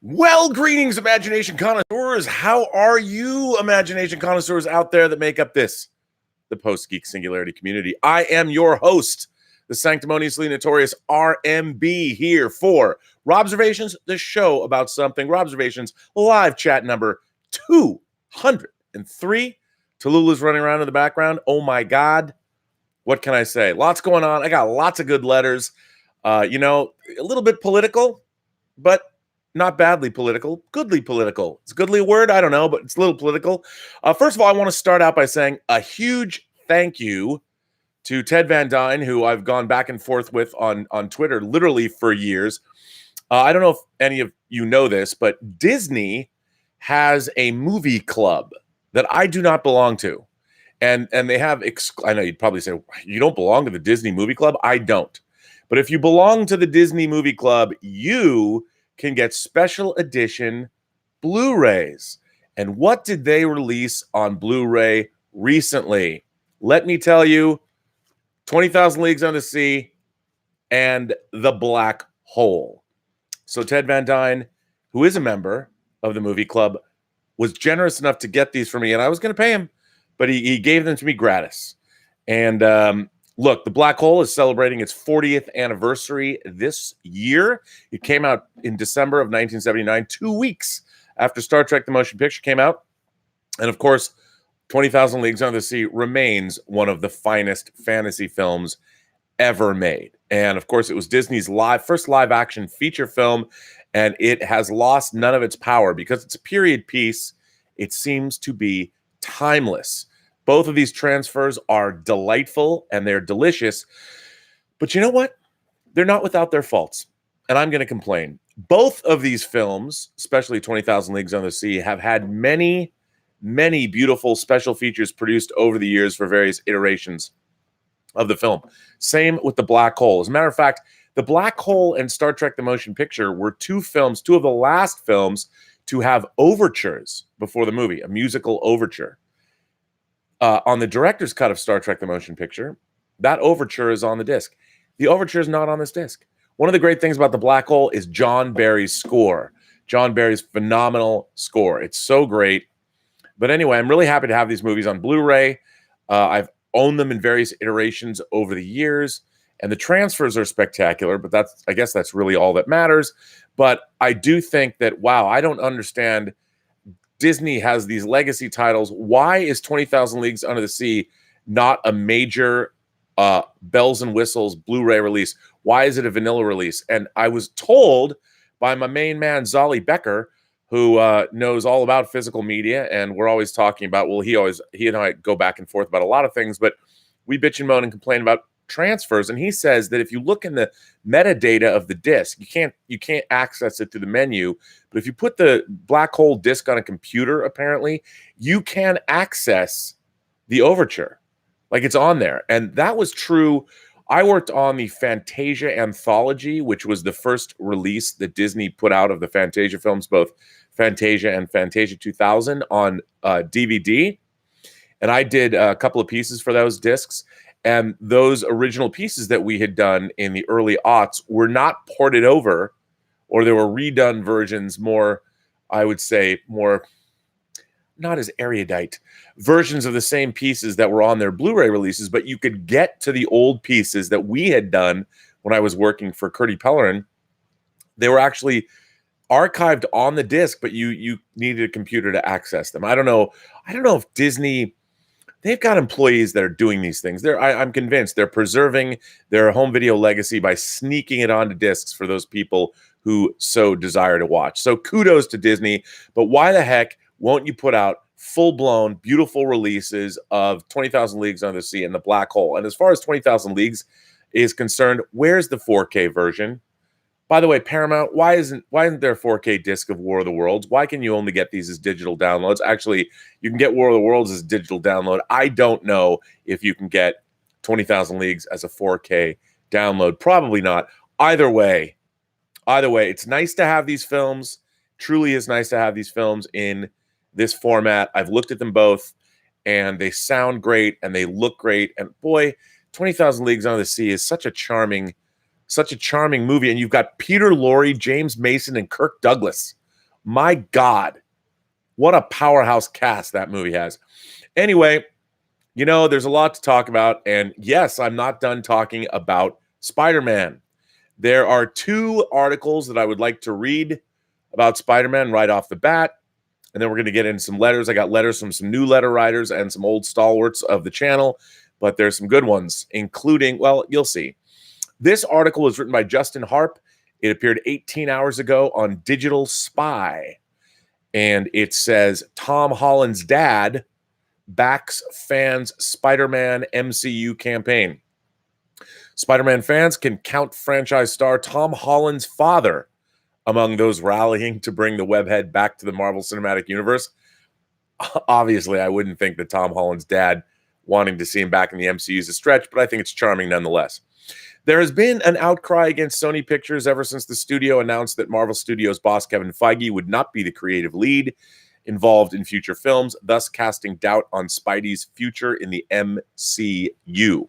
Well, greetings, Imagination Connoisseurs. How are you, Imagination Connoisseurs out there that make up this, the Post-Geek Singularity community? I am your host, the sanctimoniously notorious RMB, here for Robservations, the show about something. Robservations, live chat number 203. Tallulah's running around in the background. Oh, my God. What can I say? Lots going on. I got lots of good letters. A little bit political, but not badly political, goodly political. Is goodly a word? I don't know, but it's a little political. First of all, I want to start out by saying a huge thank you to Ted Van Dyne, who I've gone back and forth with on Twitter literally for years. I don't know if any of you know this, but Disney has a movie club that I do not belong to. And they have, I know you'd probably say, you don't belong to the Disney movie club? I don't. But if you belong to the Disney movie club, you can get special edition Blu-rays. And what did they release on Blu-ray recently? Let me tell you, 20,000 Leagues Under the Sea and The Black Hole. So Ted Van Dyne, who is a member of the movie club, was generous enough to get these for me, and I was going to pay him, but he gave them to me gratis. And look, The Black Hole is celebrating its 40th anniversary this year. It came out in December of 1979, 2 weeks after Star Trek The Motion Picture came out. And of course, 20,000 Leagues Under the Sea remains one of the finest fantasy films ever made. And of course, it was Disney's first live-action feature film, and it has lost none of its power. Because it's a period piece, it seems to be timeless. Both of these transfers are delightful and they're delicious. But you know what? They're not without their faults. And I'm going to complain. Both of these films, especially 20,000 Leagues Under the Sea, have had many, many beautiful special features produced over the years for various iterations of the film. Same with The Black Hole. As a matter of fact, The Black Hole and Star Trek The Motion Picture were two of the last films to have overtures before the movie, a musical overture. On the director's cut of Star Trek The Motion Picture, that overture is on the disc. The overture is not on this disc. One of the great things about The Black Hole is John Barry's score. John Barry's phenomenal score. It's so great. But anyway, I'm really happy to have these movies on Blu-ray. I've owned them in various iterations over the years, and the transfers are spectacular, but I guess that's really all that matters. But I do think that, wow, I don't understand. Disney has these legacy titles. Why is 20,000 Leagues Under the Sea not a major bells and whistles Blu-ray release? Why is it a vanilla release? And I was told by my main man, Zolly Becker, who knows all about physical media, and we're always talking about, well, he and I go back and forth about a lot of things, but we bitch and moan and complain about transfers. And he says that if you look in the metadata of the disc, you can't access it through the menu, but if you put the Black Hole disc on a computer, apparently you can access the overture, like it's on there. And that was true. I worked on the Fantasia anthology, which was the first release that Disney put out of the Fantasia films, both Fantasia and Fantasia 2000 on DVD. And I did a couple of pieces for those discs. And those original pieces that we had done in the early aughts were not ported over, or there were redone versions, more, I would say, more not as erudite versions of the same pieces that were on their Blu-ray releases, but you could get to the old pieces that we had done when I was working for Curdy Pellerin. They were actually archived on the disc, but you needed a computer to access them. I don't know if Disney, they've got employees that are doing these things. I'm convinced they're preserving their home video legacy by sneaking it onto discs for those people who so desire to watch. So kudos to Disney, but why the heck won't you put out full-blown, beautiful releases of 20,000 Leagues Under the Sea and The Black Hole? And as far as 20,000 Leagues is concerned, where's the 4K version? By the way, Paramount, why isn't there a 4K disc of War of the Worlds? Why can you only get these as digital downloads? Actually, you can get War of the Worlds as a digital download. I don't know if you can get 20,000 Leagues as a 4K download. Probably not. Either way, it's nice to have these films. Truly is nice to have these films in this format. I've looked at them both, and they sound great, and they look great. And boy, 20,000 Leagues Under the Sea is such a charming movie. And you've got Peter Lorre, James Mason, and Kirk Douglas My God, what a powerhouse cast that movie has. Anyway, you know, there's a lot to talk about. And yes, I'm not done talking about Spider-Man. There are 2 articles that I would like to read about Spider-Man right off the bat. And then we're going to get into some letters. I got letters from some new letter writers and some old stalwarts of the channel, but there's some good ones, including, well, you'll see. This article was written by Justin Harp. It appeared 18 hours ago on Digital Spy. And it says, Tom Holland's dad backs fans' Spider-Man MCU campaign. Spider-Man fans can count franchise star Tom Holland's father among those rallying to bring the webhead back to the Marvel Cinematic Universe. Obviously, I wouldn't think that Tom Holland's dad wanting to see him back in the MCU is a stretch, but I think it's charming nonetheless. There has been an outcry against Sony Pictures ever since the studio announced that Marvel Studios boss Kevin Feige would not be the creative lead involved in future films, thus casting doubt on Spidey's future in the MCU.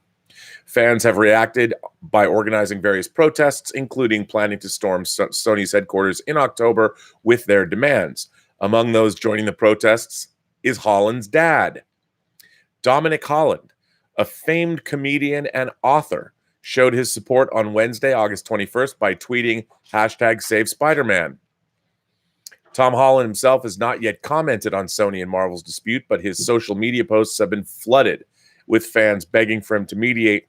Fans have reacted by organizing various protests, including planning to storm Sony's headquarters in October with their demands. Among those joining the protests is Holland's dad. Dominic Holland, a famed comedian and author, showed his support on Wednesday, August 21st, by tweeting #SaveSpiderMan. Tom Holland himself has not yet commented on Sony and Marvel's dispute, but his social media posts have been flooded with fans begging for him to mediate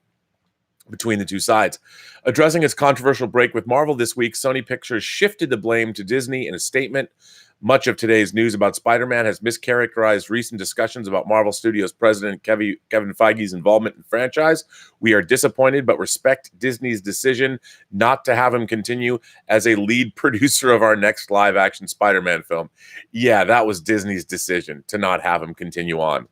between the two sides. Addressing its controversial break with Marvel this week, Sony Pictures shifted the blame to Disney in a statement. Much of today's news about Spider-Man has mischaracterized recent discussions about Marvel Studios president Kevin Feige's involvement in the franchise. We are disappointed, but respect Disney's decision not to have him continue as a lead producer of our next live-action Spider-Man film. Yeah, that was Disney's decision to not have him continue on.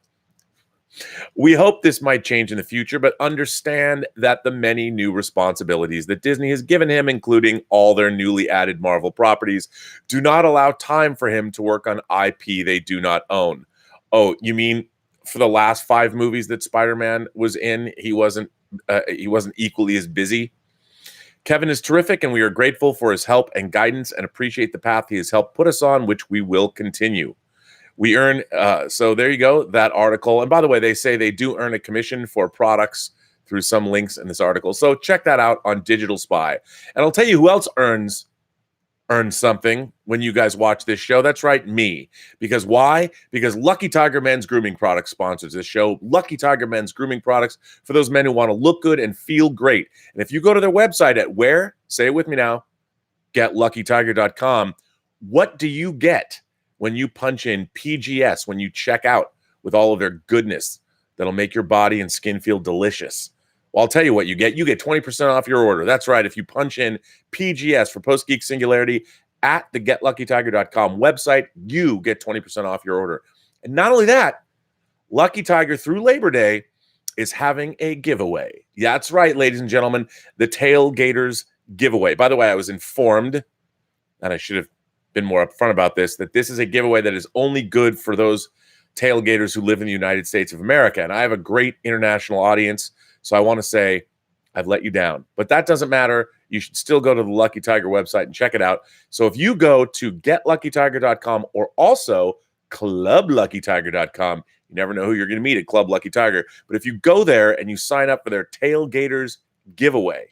We hope this might change in the future, but understand that the many new responsibilities that Disney has given him, including all their newly added Marvel properties, do not allow time for him to work on IP they do not own. Oh, you mean for the last 5 movies that Spider-Man was in, he wasn't equally as busy? Kevin is terrific, and we are grateful for his help and guidance and appreciate the path he has helped put us on, which we will continue. We earn, so there you go, that article. And by the way, they say they do earn a commission for products through some links in this article. So check that out on Digital Spy. And I'll tell you who else earns something when you guys watch this show. That's right, me. Because why? Because Lucky Tiger Men's Grooming Products sponsors this show. Lucky Tiger Men's Grooming Products for those men who want to look good and feel great. And if you go to their website at where? Say it with me now. GetLuckyTiger.com. What do you get when you punch in PGS, when you check out with all of their goodness that'll make your body and skin feel delicious? Well, I'll tell you what you get. You get 20% off your order. That's right. If you punch in PGS for Post-Geek Singularity at the GetLuckyTiger.com website, you get 20% off your order. And not only that, Lucky Tiger through Labor Day is having a giveaway. Yeah, that's right, ladies and gentlemen, the Tailgaters giveaway. By the way, I was informed, and I should have been more upfront about this, that this is a giveaway that is only good for those tailgaters who live in the United States of America. And I have a great international audience, so I want to say I've let you down. But that doesn't matter. You should still go to the Lucky Tiger website and check it out. So if you go to GetLuckyTiger.com or also ClubLuckyTiger.com, you never know who you're going to meet at Club Lucky Tiger. But if you go there and you sign up for their Tailgaters giveaway,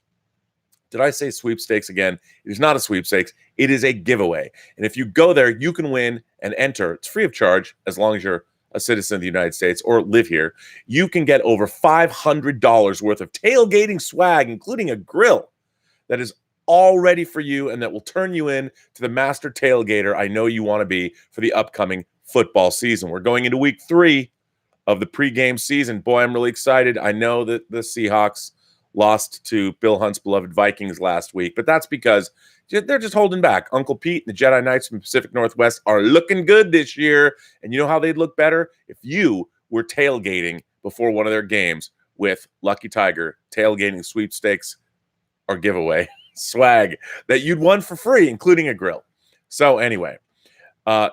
did I say sweepstakes again? It is not a sweepstakes. It is a giveaway. And if you go there, you can win and enter. It's free of charge as long as you're a citizen of the United States or live here. You can get over $500 worth of tailgating swag, including a grill that is all ready for you and that will turn you in to the master tailgater I know you want to be for the upcoming football season. We're going into week 3 of the pregame season. Boy, I'm really excited. I know that the Seahawks lost to Bill Hunt's beloved Vikings last week, but that's because they're just holding back. Uncle Pete and the Jedi Knights from Pacific Northwest are looking good this year, and you know how they'd look better? If you were tailgating before one of their games with Lucky Tiger tailgating sweepstakes or giveaway swag that you'd won for free, including a grill. So anyway,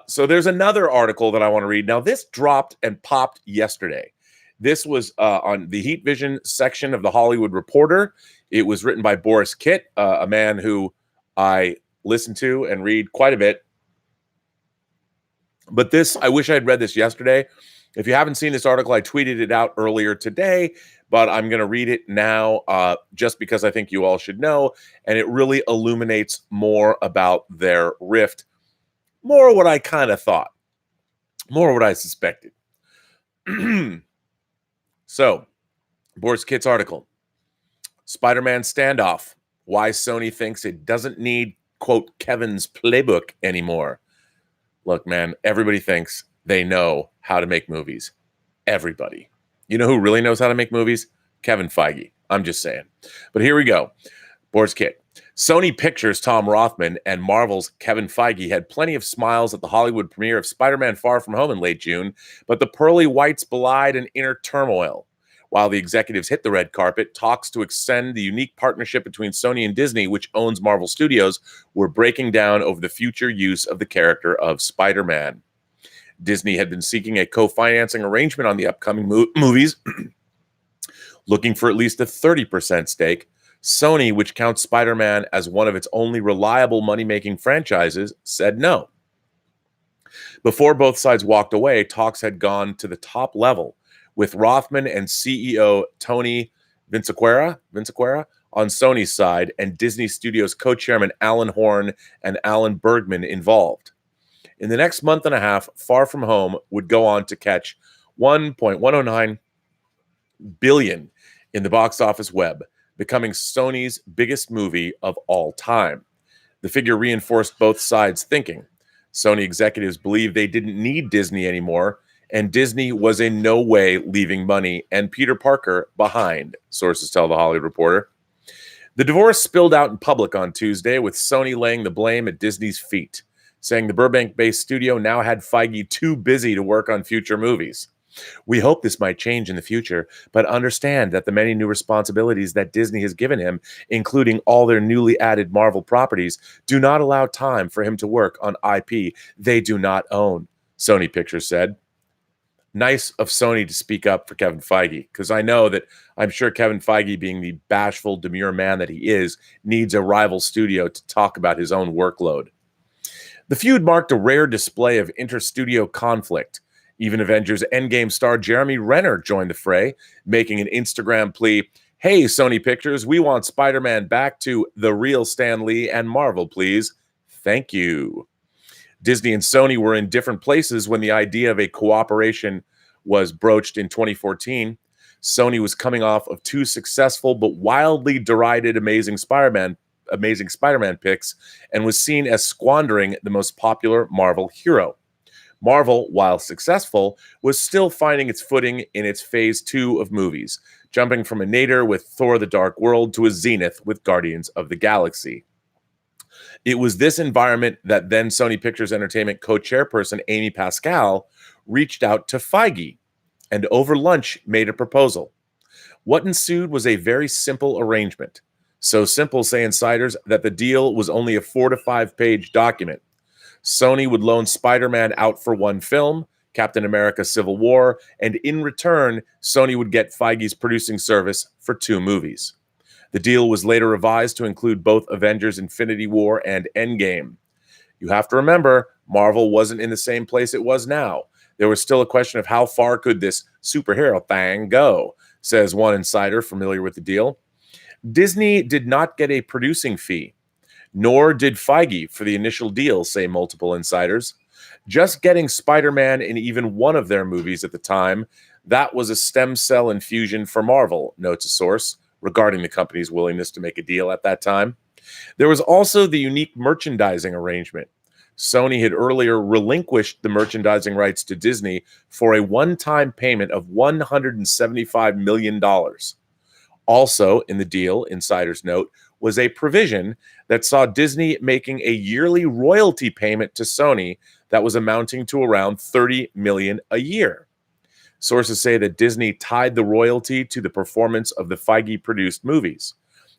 so there's another article that I want to read. Now, this dropped and popped yesterday. This was on the Heat Vision section of The Hollywood Reporter. It was written by Borys Kit, a man who I listen to and read quite a bit. But this, I wish I had read this yesterday. If you haven't seen this article, I tweeted it out earlier today, but I'm going to read it now just because I think you all should know. And it really illuminates more about their rift, more what I kind of thought, more what I suspected. So, Borys Kit's article, Spider-Man Standoff, Why Sony Thinks It Doesn't Need, quote, Kevin's Playbook anymore. Look, man, everybody thinks they know how to make movies. Everybody. You know who really knows how to make movies? Kevin Feige. I'm just saying. But here we go. Borys Kit. Sony Pictures' Tom Rothman and Marvel's Kevin Feige had plenty of smiles at the Hollywood premiere of Spider-Man Far From Home in late June, but the pearly whites belied an inner turmoil. While the executives hit the red carpet, talks to extend the unique partnership between Sony and Disney, which owns Marvel Studios, were breaking down over the future use of the character of Spider-Man. Disney had been seeking a co-financing arrangement on the upcoming movies, looking for at least a 30% stake. Sony, which counts Spider-Man as one of its only reliable money-making franchises, said no. Before both sides walked away, talks had gone to the top level, with Rothman and CEO Tony Vinciquerra on Sony's side and Disney Studios co-chairman Alan Horn and Alan Bergman involved. In the next month and a half, Far From Home would go on to catch $1.109 billion in the box office web, becoming Sony's biggest movie of all time. The figure reinforced both sides' thinking. Sony executives believed they didn't need Disney anymore, and Disney was in no way leaving money and Peter Parker behind, sources tell The Hollywood Reporter. The divorce spilled out in public on Tuesday, with Sony laying the blame at Disney's feet, saying the Burbank-based studio now had Feige too busy to work on future movies. We hope this might change in the future, but understand that the many new responsibilities that Disney has given him, including all their newly added Marvel properties, do not allow time for him to work on IP they do not own, Sony Pictures said. Nice of Sony to speak up for Kevin Feige, because I'm sure Kevin Feige, being the bashful, demure man that he is, needs a rival studio to talk about his own workload. The feud marked a rare display of inter-studio conflict. Even Avengers Endgame star Jeremy Renner joined the fray, making an Instagram plea, "Hey, Sony Pictures, we want Spider-Man back to the real Stan Lee and Marvel, please. Thank you." Disney and Sony were in different places when the idea of a cooperation was broached in 2014. Sony was coming off of two successful but wildly derided Amazing Spider-Man picks and was seen as squandering the most popular Marvel hero. Marvel, while successful, was still finding its footing in its phase 2 of movies, jumping from a nadir with Thor: The Dark World to a zenith with Guardians of the Galaxy. It was this environment that then Sony Pictures Entertainment co-chairperson Amy Pascal reached out to Feige and over lunch made a proposal. What ensued was a very simple arrangement. So simple, say insiders, that the deal was only a 4 to 5 page document. Sony would loan Spider-Man out for one film, Captain America: Civil War, and in return, Sony would get Feige's producing service for 2 movies. The deal was later revised to include both Avengers: Infinity War and Endgame. You have to remember, Marvel wasn't in the same place it was now. There was still a question of how far could this superhero thing go, says one insider familiar with the deal. Disney did not get a producing fee, nor did Feige for the initial deal, say multiple insiders. Just getting Spider-Man in even one of their movies at the time, that was a stem cell infusion for Marvel, notes a source, regarding the company's willingness to make a deal at that time. There was also the unique merchandising arrangement. Sony had earlier relinquished the merchandising rights to Disney for a one-time payment of $175 million. Also in the deal, insiders note, was a provision that saw Disney making a yearly royalty payment to Sony that was amounting to around $30 million a year. Sources say that Disney tied the royalty to the performance of the Feige-produced movies.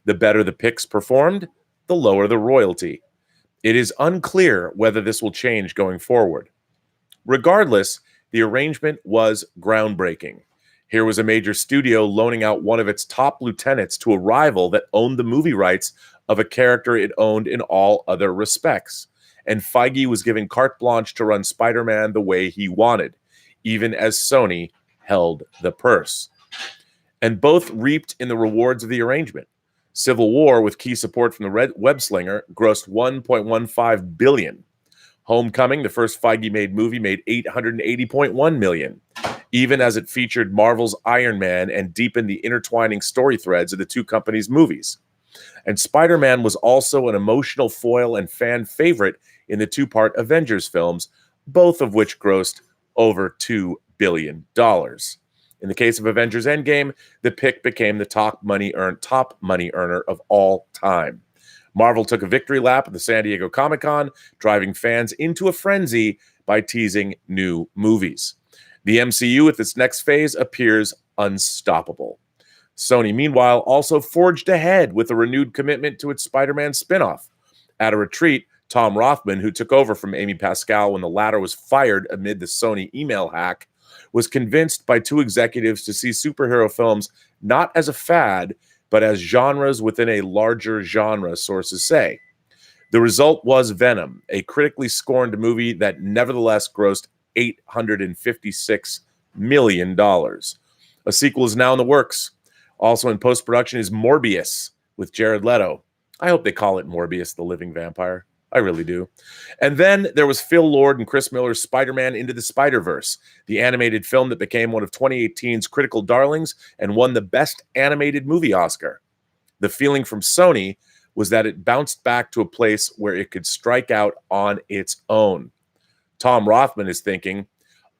The better the picks performed, the lower the royalty. It is unclear whether this will change going forward. Regardless, the arrangement was groundbreaking. Here was a major studio loaning out one of its top lieutenants to a rival that owned the movie rights of a character it owned in all other respects. and Feige was given carte blanche to run Spider-Man the way he wanted, even as Sony held the purse. And both reaped in the rewards of the arrangement. Civil War, with key support from the web slinger, grossed $1.15 billion. Homecoming, the first Feige-made movie, made $880.1 million, even as it featured Marvel's Iron Man and deepened the intertwining story threads of the two companies' movies. And Spider-Man was also an emotional foil and fan favorite in the two-part Avengers films, both of which grossed over $2 billion. In the case of Avengers Endgame, the pick became the top money earner of all time. Marvel took a victory lap at the San Diego Comic-Con, driving fans into a frenzy by teasing new movies. The MCU, with its next phase, appears unstoppable. Sony, meanwhile, also forged ahead with a renewed commitment to its Spider-Man spin-off. At a retreat, Tom Rothman, who took over from Amy Pascal when the latter was fired amid the Sony email hack, was convinced by two executives to see superhero films not as a fad, but as genres within a larger genre, sources say. The result was Venom, a critically scorned movie that nevertheless grossed $856 million. A sequel is now in the works. Also in post-production is Morbius with Jared Leto. I hope they call it Morbius, the living vampire. I really do. And then there was Phil Lord and Chris Miller's Spider-Man Into the Spider-Verse, the animated film that became one of 2018's critical darlings and won the Best Animated Movie Oscar. The feeling from Sony was that it bounced back to a place where it could strike out on its own. Tom Rothman is thinking,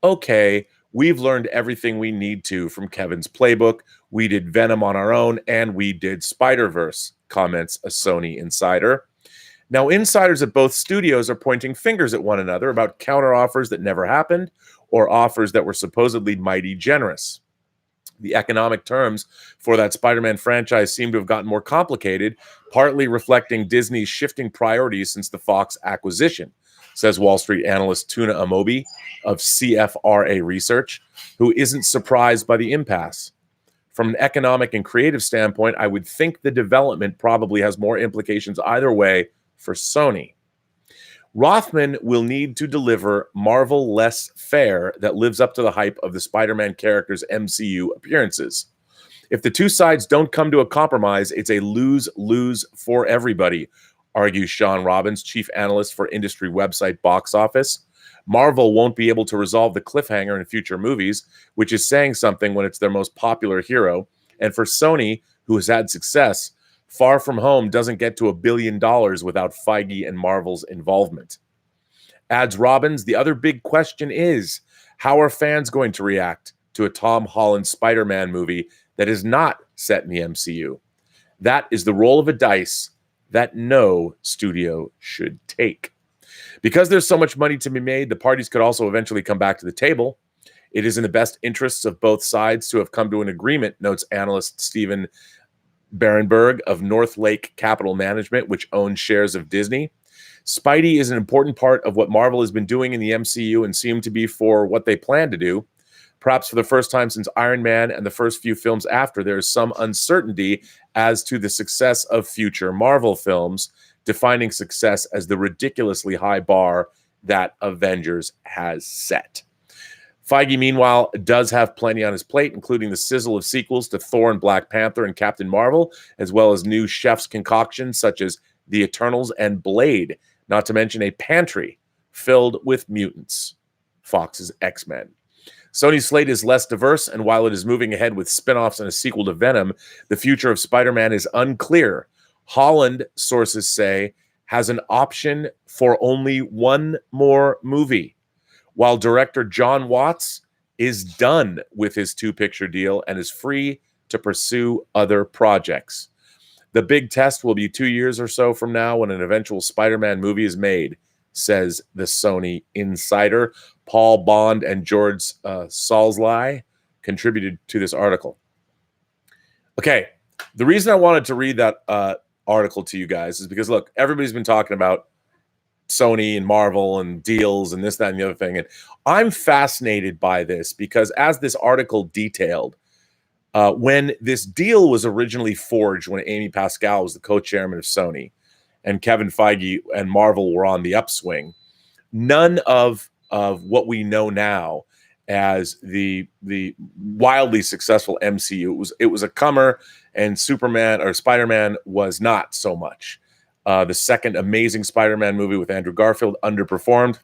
okay, we've learned everything we need to from Kevin's Playbook. We did Venom on our own, and we did Spider-Verse, comments a Sony insider. Now, insiders at both studios are pointing fingers at one another about counteroffers that never happened or offers that were supposedly mighty generous. The economic terms for that Spider-Man franchise seem to have gotten more complicated, partly reflecting Disney's shifting priorities since the Fox acquisition, says Wall Street analyst Tuna Amobi of CFRA Research, who isn't surprised by the impasse. From an economic and creative standpoint, I would think the development probably has more implications either way for Sony. Rothman will need to deliver Marvel less fair that lives up to the hype of the Spider-Man character's MCU appearances. If the two sides don't come to a compromise, it's a lose-lose for everybody, argues Sean Robbins, chief analyst for industry website Box Office. Marvel won't be able to resolve the cliffhanger in future movies, which is saying something when it's their most popular hero. And for Sony, who has had success, Far From Home doesn't get to $1 billion without Feige and Marvel's involvement. Adds Robbins, the other big question is, how are fans going to react to a Tom Holland Spider-Man movie that is not set in the MCU? That is the roll of a dice that no studio should take. Because there's so much money to be made, the parties could also eventually come back to the table. It is in the best interests of both sides to have come to an agreement, notes analyst Stephen Barenberg of North Lake Capital Management, which owns shares of Disney. Spidey is an important part of what Marvel has been doing in the MCU and seemed to be for what they plan to do. Perhaps for the first time since Iron Man and the first few films after, there is some uncertainty as to the success of future Marvel films, defining success as the ridiculously high bar that Avengers has set. Feige, meanwhile, does have plenty on his plate, including the sizzle of sequels to Thor and Black Panther and Captain Marvel, as well as new chef's concoctions such as The Eternals and Blade, not to mention a pantry filled with mutants, Fox's X-Men. Sony's slate is less diverse, and while it is moving ahead with spin-offs and a sequel to Venom, the future of Spider-Man is unclear. Holland, sources say, has an option for only one more movie, while director John Watts is done with his two-picture deal and is free to pursue other projects. The big test will be 2 years or so from now when an eventual Spider-Man movie is made, says the Sony insider. Paul Bond and George Salzley contributed to this article. Okay, the reason I wanted to read that article to you guys is because, look, everybody's been talking about Sony and Marvel and deals and this, that, and the other thing. And I'm fascinated by this because, as this article detailed, when this deal was originally forged, when Amy Pascal was the co-chairman of Sony, and Kevin Feige and Marvel were on the upswing. None of what we know now as the wildly successful MCU. It was a comer, and Superman or Spider-Man was not so much. The second Amazing Spider-Man movie with Andrew Garfield underperformed.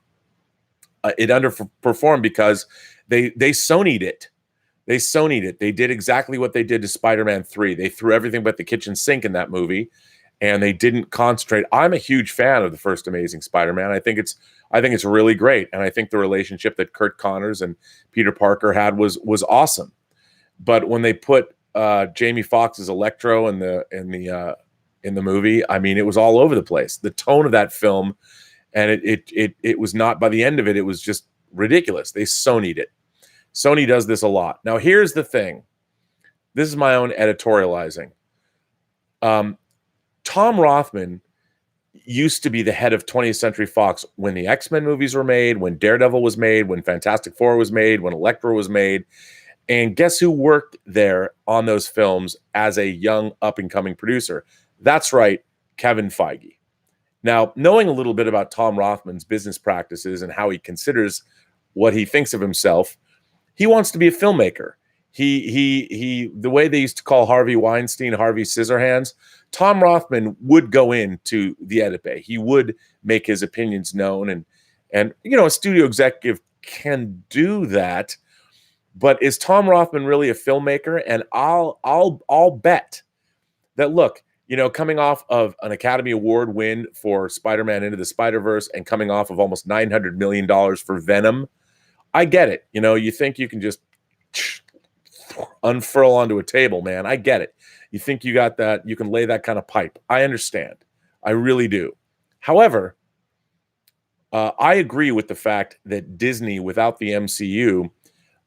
It underperformed because they Sony'd it. They Sony'd it. They did exactly what they did to Spider-Man 3. They threw everything but the kitchen sink in that movie, and they didn't concentrate. I'm a huge fan of the first Amazing Spider-Man. I think it's really great, and I think the relationship that Kurt Connors and Peter Parker had was awesome. But when they put Jamie Foxx's Electro in the movie, I mean, it was all over the place. The tone of that film, and it was not, by the end of it, it was just ridiculous. They Sony'd it. Sony does this a lot. Now, here's the thing. This is my own editorializing. Tom Rothman used to be the head of 20th Century Fox when the X-Men movies were made, when Daredevil was made, when Fantastic Four was made, when Electro was made. And guess who worked there on those films as a young up-and-coming producer? That's right, Kevin Feige. Now, knowing a little bit about Tom Rothman's business practices and how he considers what he thinks of himself, he wants to be a filmmaker. The way they used to call Harvey Weinstein, Harvey Scissorhands, Tom Rothman would go into the edit bay. He would make his opinions known, and a studio executive can do that. But is Tom Rothman really a filmmaker? And I'll bet that, look, coming off of an Academy Award win for Spider-Man Into the Spider-Verse and coming off of almost $900 million for Venom, I get it. You think you can just unfurl onto a table, man. I get it. You think you got that, you can lay that kind of pipe. I understand. I really do. However, I agree with the fact that Disney, without the MCU,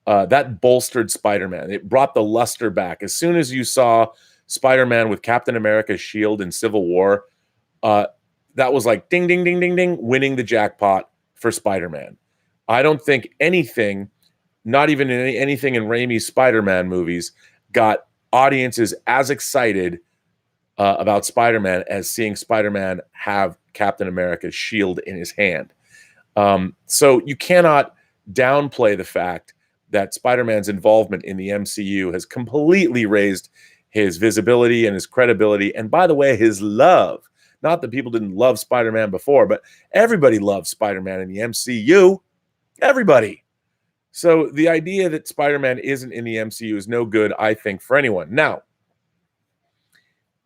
that bolstered Spider-Man. It brought the luster back. As soon as you saw Spider-Man with Captain America's shield in Civil War, that was like ding, ding, ding, ding, ding, winning the jackpot for Spider-Man. I don't think anything, not even anything in Raimi's Spider-Man movies, got audiences as excited about Spider-Man as seeing Spider-Man have Captain America's shield in his hand. So you cannot downplay the fact that Spider-Man's involvement in the MCU has completely raised his visibility and his credibility. And by the way, his love. Not that people didn't love Spider-Man before, but everybody loved Spider-Man in the MCU. Everybody. So the idea that Spider-Man isn't in the MCU is no good, I think, for anyone. Now,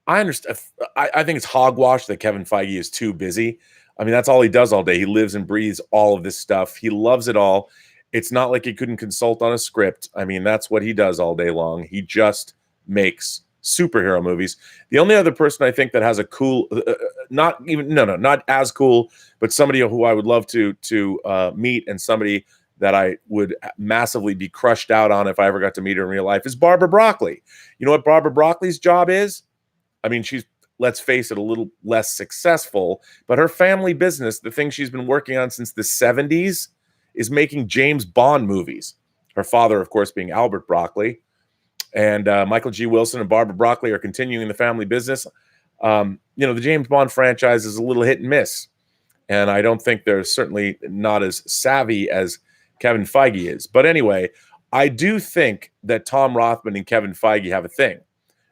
I understand. I think it's hogwash that Kevin Feige is too busy. I mean, that's all he does all day. He lives and breathes all of this stuff. He loves it all. It's not like he couldn't consult on a script. I mean, that's what he does all day long. He just makes superhero movies. The only other person I think that has a cool, not as cool, but somebody who I would love to meet, and somebody that I would massively be crushed out on if I ever got to meet her in real life, is Barbara Broccoli. You know what Barbara Broccoli's job is? I mean, she's, let's face it, a little less successful, but her family business, the thing she's been working on since the 70s, is making James Bond movies. Her father, of course, being Albert Broccoli. And Michael G. Wilson and Barbara Broccoli are continuing the family business. The James Bond franchise is a little hit and miss. And I don't think they're certainly not as savvy as Kevin Feige is. But anyway, I do think that Tom Rothman and Kevin Feige have a thing.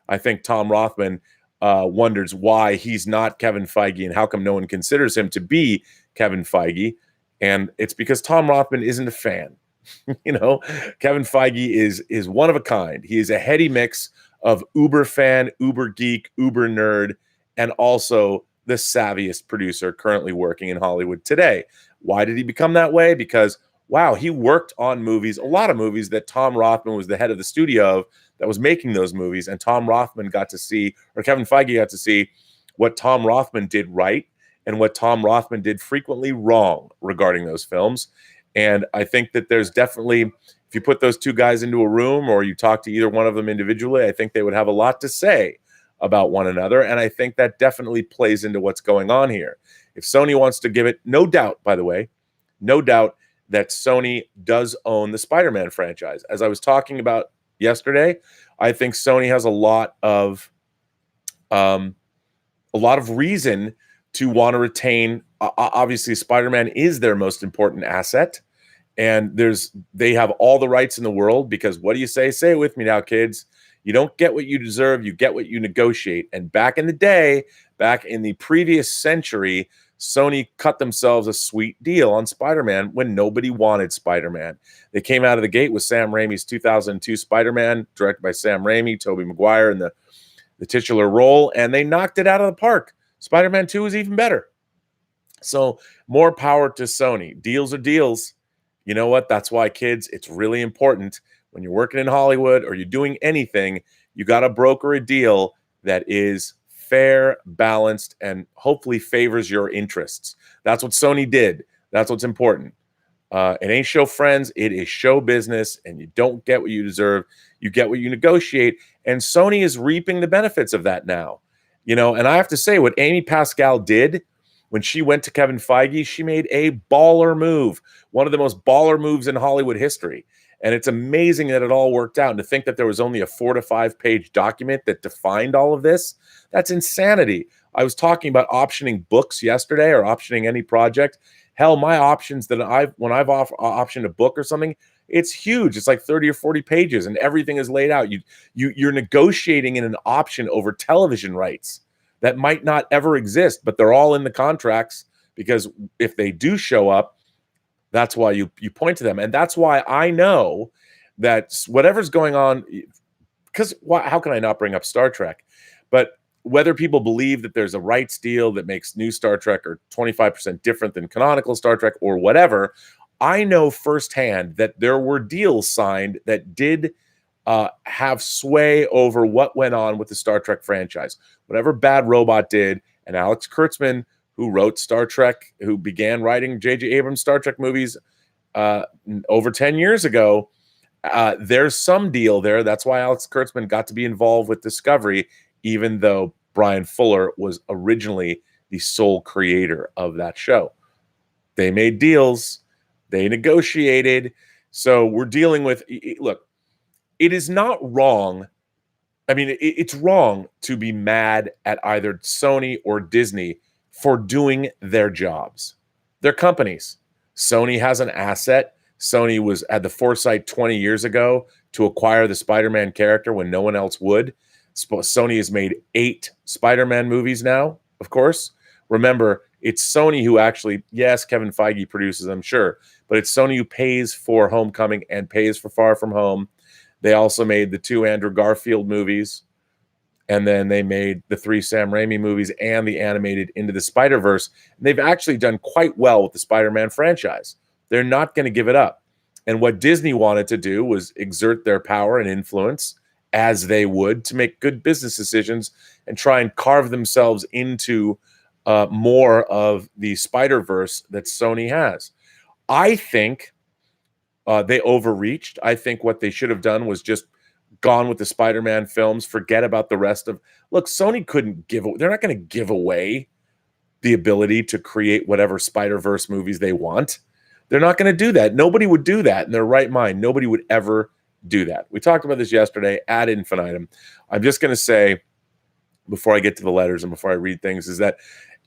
I think Tom Rothman wonders why he's not Kevin Feige and how come no one considers him to be Kevin Feige. And it's because Tom Rothman isn't a fan. Kevin Feige is one of a kind. He is a heady mix of uber fan, uber geek, uber nerd, and also the savviest producer currently working in Hollywood today. Why did he become that way? Because, wow, he worked on movies, a lot of movies that Tom Rothman was the head of the studio of that was making those movies. And Tom Rothman got to see, or Kevin Feige got to see, what Tom Rothman did right and what Tom Rothman did frequently wrong regarding those films. And I think that there's definitely, if you put those two guys into a room or you talk to either one of them individually, I think they would have a lot to say about one another. And I think that definitely plays into what's going on here. If Sony wants to give it, no doubt, by the way, no doubt that Sony does own the Spider-Man franchise. As I was talking about yesterday, I think Sony has a lot of reason to want to retain. Obviously, Spider-Man is their most important asset, and they have all the rights in the world, because what do you say? Say it with me now, kids. You don't get what you deserve, you get what you negotiate. And back in the day, back in the previous century, Sony cut themselves a sweet deal on Spider-Man when nobody wanted Spider-Man. They came out of the gate with Sam Raimi's 2002 Spider-Man, directed by Sam Raimi, Tobey Maguire in the titular role, and they knocked it out of the park. Spider-Man 2 is even better. So more power to Sony. Deals are deals. You know what? That's why, kids, it's really important when you're working in Hollywood or you're doing anything, you got to broker a deal that is fair, balanced, and hopefully favors your interests. That's what Sony did. That's what's important. It ain't show friends. It is show business, and you don't get what you deserve. You get what you negotiate, and Sony is reaping the benefits of that now. You know, and I have to say, what Amy Pascal did when she went to Kevin Feige, she made a baller move, one of the most baller moves in Hollywood history. And it's amazing that it all worked out. And to think that there was only a 4 to 5 page document that defined all of this, that's insanity. I was talking about optioning books yesterday, or optioning any project. Hell, my options that when I've optioned a book or something, it's huge. It's like 30 or 40 pages, and everything is laid out. You're negotiating in an option over television rights that might not ever exist, but they're all in the contracts, because if they do show up, that's why you point to them. And that's why I know that whatever's going on, because how can I not bring up Star Trek? But whether people believe that there's a rights deal that makes new Star Trek or 25% different than canonical Star Trek or whatever, I know firsthand that there were deals signed that did have sway over what went on with the Star Trek franchise. Whatever Bad Robot did, and Alex Kurtzman, who wrote Star Trek, who began writing J.J. Abrams' Star Trek movies over 10 years ago, there's some deal there. That's why Alex Kurtzman got to be involved with Discovery, even though Brian Fuller was originally the sole creator of that show. They made deals. They negotiated. So we're dealing with, look, it is not wrong. I mean, it's wrong to be mad at either Sony or Disney for doing their jobs. They're companies. Sony has an asset. Sony had the foresight 20 years ago to acquire the Spider-Man character when no one else would. Sony has made 8 Spider-Man movies now, of course. Remember, it's Sony who actually, yes, Kevin Feige produces them, sure, but it's Sony who pays for Homecoming and pays for Far From Home. They also made the 2 Andrew Garfield movies, and then they made the 3 Sam Raimi movies and the animated Into the Spider-Verse. And they've actually done quite well with the Spider-Man franchise. They're not going to give it up. And what Disney wanted to do was exert their power and influence, as they would, to make good business decisions and try and carve themselves into more of the Spider-Verse that Sony has. I think they overreached. I think what they should have done was just gone with the Spider-Man films, forget about the rest of... Look, Sony couldn't they're not going to give away the ability to create whatever Spider-Verse movies they want. They're not going to do that. Nobody would do that in their right mind. Nobody would ever do that. We talked about this yesterday ad infinitum. I'm just going to say, before I get to the letters and before I read things, is that,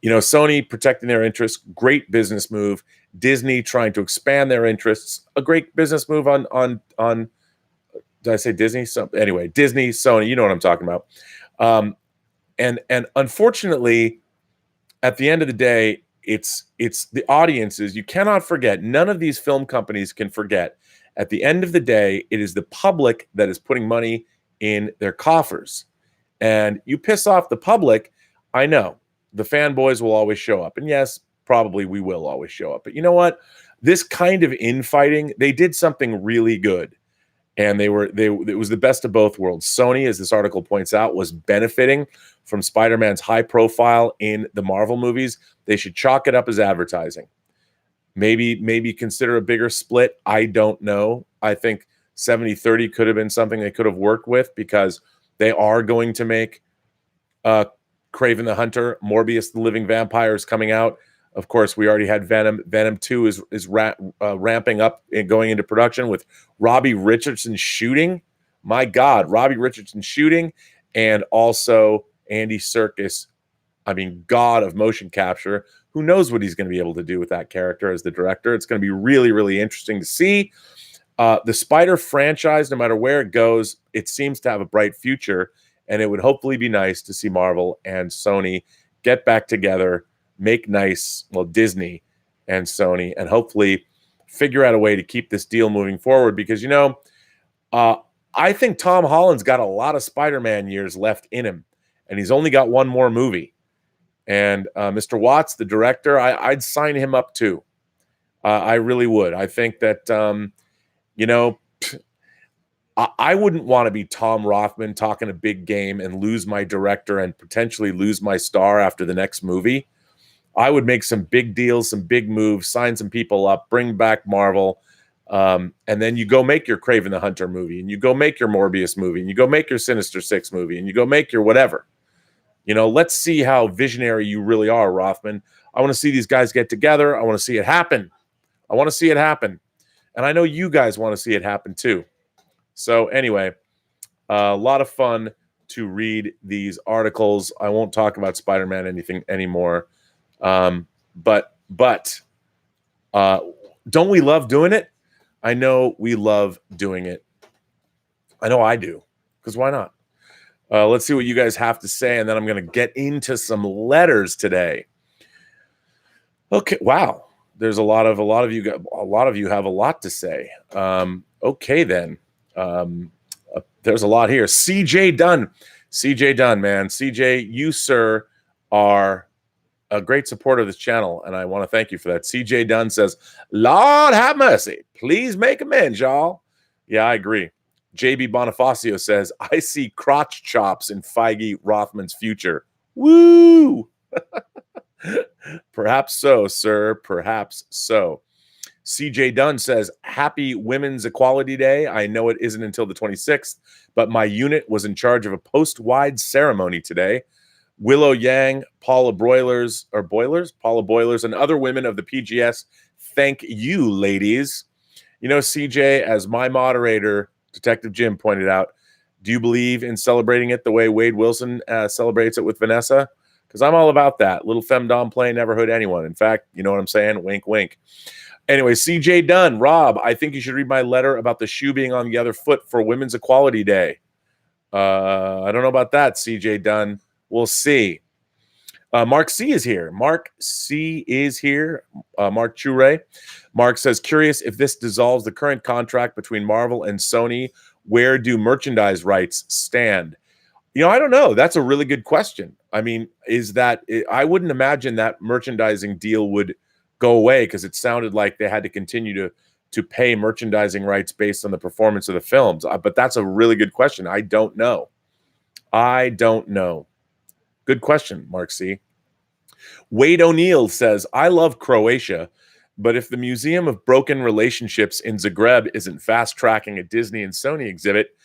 you know, Sony protecting their interests, great business move. Disney trying to expand their interests, a great business move on did I say Disney? So anyway, Disney, Sony, you know what I'm talking about. And unfortunately, at the end of the day, it's the audiences. You cannot forget. None of these film companies can forget. At the end of the day, it is the public that is putting money in their coffers. And you piss off the public, I know. The fanboys will always show up. And yes, probably we will always show up. But you know what? This kind of infighting, they did something really good. And it was the best of both worlds. Sony, as this article points out, was benefiting from Spider-Man's high profile in the Marvel movies. They should chalk it up as advertising. Maybe consider a bigger split. I don't know. I think 70-30 could have been something they could have worked with, because they are going to make Kraven the Hunter, Morbius the Living Vampire is coming out. Of course, we already had Venom. Venom 2 is ramping up and going into production with Robbie Richardson shooting. My God, Robbie Richardson shooting, and also Andy Serkis I mean, god of motion capture. Who knows what he's going to be able to do with that character as the director? It's going to be really, really interesting to see. The Spider franchise, no matter where it goes, it seems to have a bright future, and it would hopefully be nice to see Marvel and Sony get back together, make nice, well, Disney and Sony, and hopefully figure out a way to keep this deal moving forward. Because, I think Tom Holland's got a lot of Spider-Man years left in him, and he's only got one more movie. And Mr. Watts, the director, I'd sign him up too. I really would. I think that, I wouldn't want to be Tom Rothman talking a big game and lose my director and potentially lose my star after the next movie. I would make some big deals, some big moves, sign some people up, bring back Marvel, and then you go make your Kraven the Hunter movie, and you go make your Morbius movie, and you go make your Sinister Six movie, and you go make your whatever. Let's see how visionary you really are, Rothman. I want to see these guys get together. I want to see it happen. I want to see it happen. And I know you guys want to see it happen too. So anyway, a lot of fun to read these articles. I won't talk about Spider-Man anything anymore. But don't we love doing it? I know we love doing it. I know I do, because why not? Let's see what you guys have to say, and then I'm going to get into some letters today. Okay, wow. There's a lot of you have a lot to say. Okay then. There's a lot here. CJ Dunn, man. CJ, you sir are a great supporter of this channel, and I want to thank you for that. CJ Dunn says, "Lord have mercy, please make amends, y'all." Yeah, I agree. JB Bonifacio says, "I see crotch chops in Feige Rothman's future." Woo! Perhaps so, sir. Perhaps so. CJ Dunn says, "Happy Women's Equality Day. I know it isn't until the 26th, but my unit was in charge of a post-wide ceremony today. Willow Yang, Paula Boilers, and other women of the PGS, thank you, ladies." CJ, as my moderator, Detective Jim, pointed out, do you believe in celebrating it the way Wade Wilson celebrates it with Vanessa? Because I'm all about that. Little femdom play never hurt anyone. In fact, you know what I'm saying? Wink, wink. Anyway, CJ Dunn, Rob, I think you should read my letter about the shoe being on the other foot for Women's Equality Day. I don't know about that, CJ Dunn. We'll see. Mark C is here. Mark Chure. Mark says, "Curious if this dissolves the current contract between Marvel and Sony. Where do merchandise rights stand?" I don't know. That's a really good question. I mean, I wouldn't imagine that merchandising deal would go away, because it sounded like they had to continue to pay merchandising rights based on the performance of the films. But that's a really good question. I don't know. Good question, Mark C. Wade O'Neill says, "I love Croatia, but if the Museum of Broken Relationships in Zagreb isn't fast-tracking a Disney and Sony exhibit,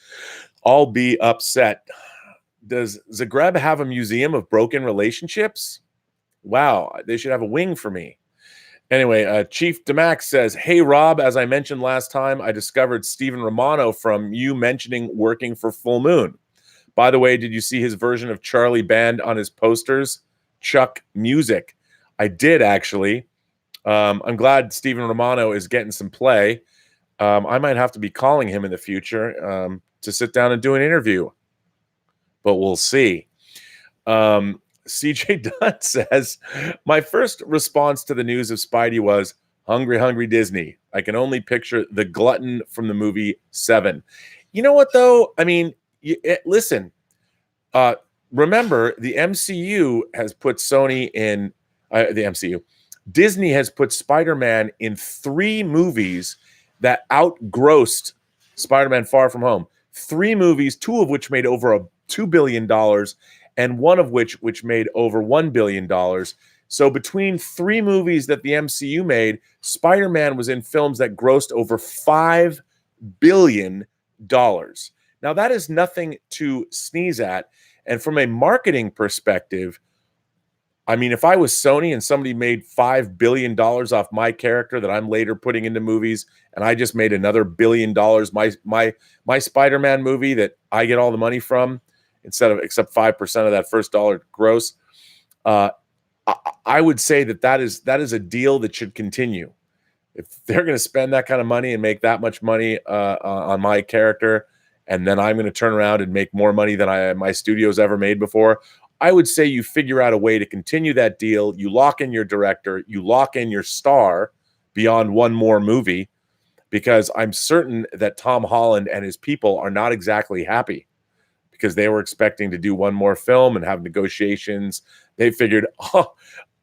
I'll be upset." Does Zagreb have a Museum of Broken Relationships? Wow, they should have a wing for me. Anyway, Chief DeMax says, "Hey, Rob, as I mentioned last time, I discovered Stephen Romano from you mentioning working for Full Moon. By the way, did you see his version of Charlie Band on his posters? Chuck Music." I did, actually. I'm glad Stephen Romano is getting some play. I might have to be calling him in the future to sit down and do an interview, but we'll see. CJ Dunn says, "My first response to the news of Spidey was, hungry, hungry Disney. I can only picture the glutton from the movie 7. You know what, though? I mean, listen, remember, the MCU has put Sony in the MCU. Disney has put Spider-Man in 3 movies that outgrossed Spider-Man Far From Home. 3 movies, 2 of which made over $2 billion, and one of which made over $1 billion. So between 3 movies that the MCU made, Spider-Man was in films that grossed over $5 billion. Now, that is nothing to sneeze at. And from a marketing perspective, I mean, if I was Sony and somebody made $5 billion off my character that I'm later putting into movies, and I just made another $1 billion, my Spider-Man movie that I get all the money from, except 5% of that first dollar gross, Uh, I would say that is a deal that should continue. If they're going to spend that kind of money and make that much money on my character, and then I'm going to turn around and make more money than my studio's ever made before, I would say you figure out a way to continue that deal. You lock in your director, you lock in your star beyond one more movie, because I'm certain that Tom Holland and his people are not exactly happy, because they were expecting to do one more film and have negotiations. They figured, oh,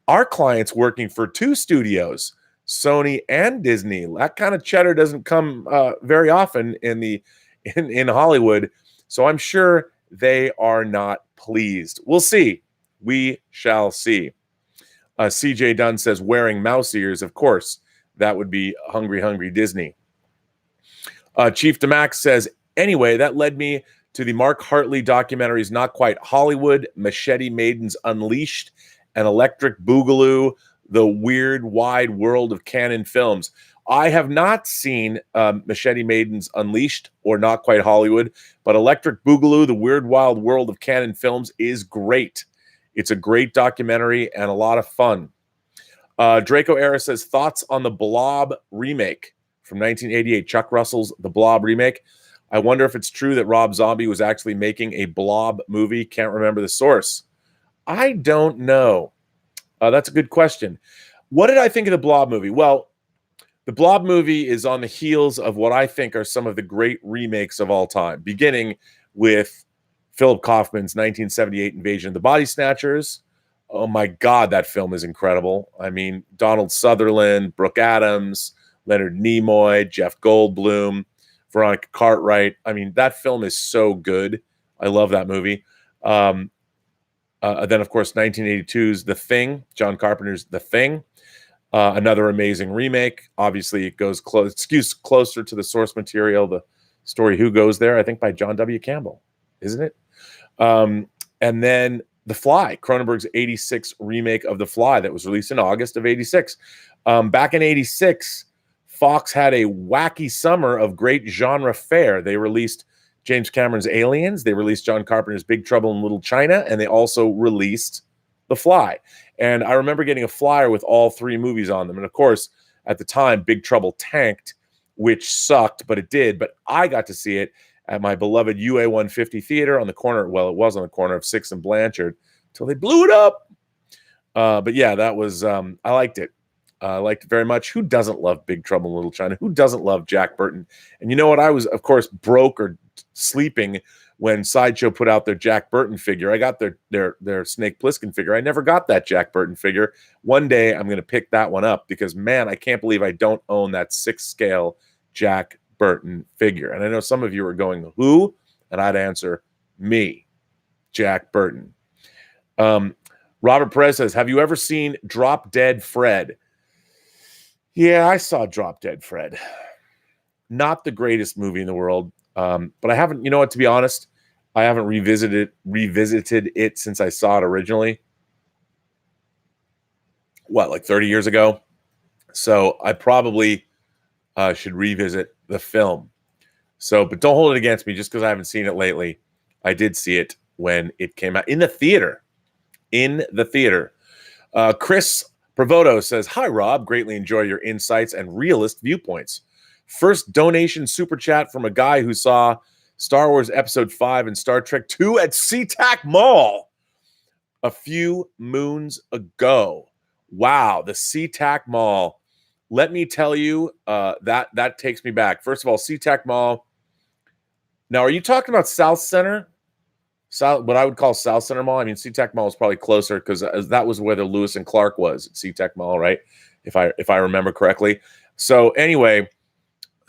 our client's working for two studios, Sony and Disney. That kind of cheddar doesn't come very often in Hollywood. So I'm sure they are not pleased. We'll see. We shall see. CJ Dunn says, wearing mouse ears. Of course, that would be Hungry, Hungry Disney. Chief DeMax says, anyway, that led me to the Mark Hartley documentaries Not Quite Hollywood, Machete Maidens Unleashed, and Electric Boogaloo, The Weird Wide World of Canon Films. I have not seen Machete Maidens Unleashed or Not Quite Hollywood, but Electric Boogaloo, The Weird Wild World of Canon Films is great. It's a great documentary and a lot of fun. Draco Era says, thoughts on the Blob remake from 1988, Chuck Russell's The Blob remake. I wonder if it's true that Rob Zombie was actually making a Blob movie. Can't remember the source. I don't know. That's a good question. What did I think of the Blob movie? Well, the Blob movie is on the heels of what I think are some of the great remakes of all time, beginning with Philip Kaufman's 1978 Invasion of the Body Snatchers. Oh my God, that film is incredible. I mean, Donald Sutherland, Brooke Adams, Leonard Nimoy, Jeff Goldblum, Veronica Cartwright. I mean, that film is so good. I love that movie. Then, of course, 1982's The Thing, John Carpenter's The Thing. Another amazing remake. Obviously, it goes closer to the source material, the story Who Goes There, I think by John W. Campbell, isn't it? And then The Fly, Cronenberg's 86 remake of The Fly that was released in August of 86. Back in 86, Fox had a wacky summer of great genre fare. They released James Cameron's Aliens. They released John Carpenter's Big Trouble in Little China. And they also released The Fly. And I remember getting a flyer with all three movies on them. And of course, at the time, Big Trouble tanked, which sucked, but it did. But I got to see it at my beloved UA 150 theater on the corner. Well, it was on the corner of 6th and Blanchard until they blew it up. But yeah, that was, I liked it. I liked it very much. Who doesn't love Big Trouble in Little China? Who doesn't love Jack Burton? And you know what? I was, of course, broke or sleeping when Sideshow put out their Jack Burton figure. I got their Snake Plissken figure. I never got that Jack Burton figure. One day I'm going to pick that one up because, man, I can't believe I don't own that 6th scale Jack Burton figure. And I know some of you are going, who? And I'd answer, me, Jack Burton. Robert Perez says, have you ever seen Drop Dead Fred? Yeah, I saw Drop Dead Fred. Not the greatest movie in the world. But I haven't, you know what, to be honest, I haven't revisited it since I saw it originally. What, like 30 years ago? So I probably should revisit the film. So, but don't hold it against me just because I haven't seen it lately. I did see it when it came out in the theater. Chris Pravoto says, hi, Rob. Greatly enjoy your insights and realist viewpoints. First donation super chat from a guy who saw Star Wars Episode 5 and Star Trek 2 at SeaTac Mall a few moons ago. Wow, the SeaTac Mall. Let me tell you, that takes me back. First of all, SeaTac Mall. Now, are you talking about South Center? What I would call South Center Mall? I mean, SeaTac Mall is probably closer because that was where the Lewis and Clark was at SeaTac Mall, right? If I remember correctly. So anyway,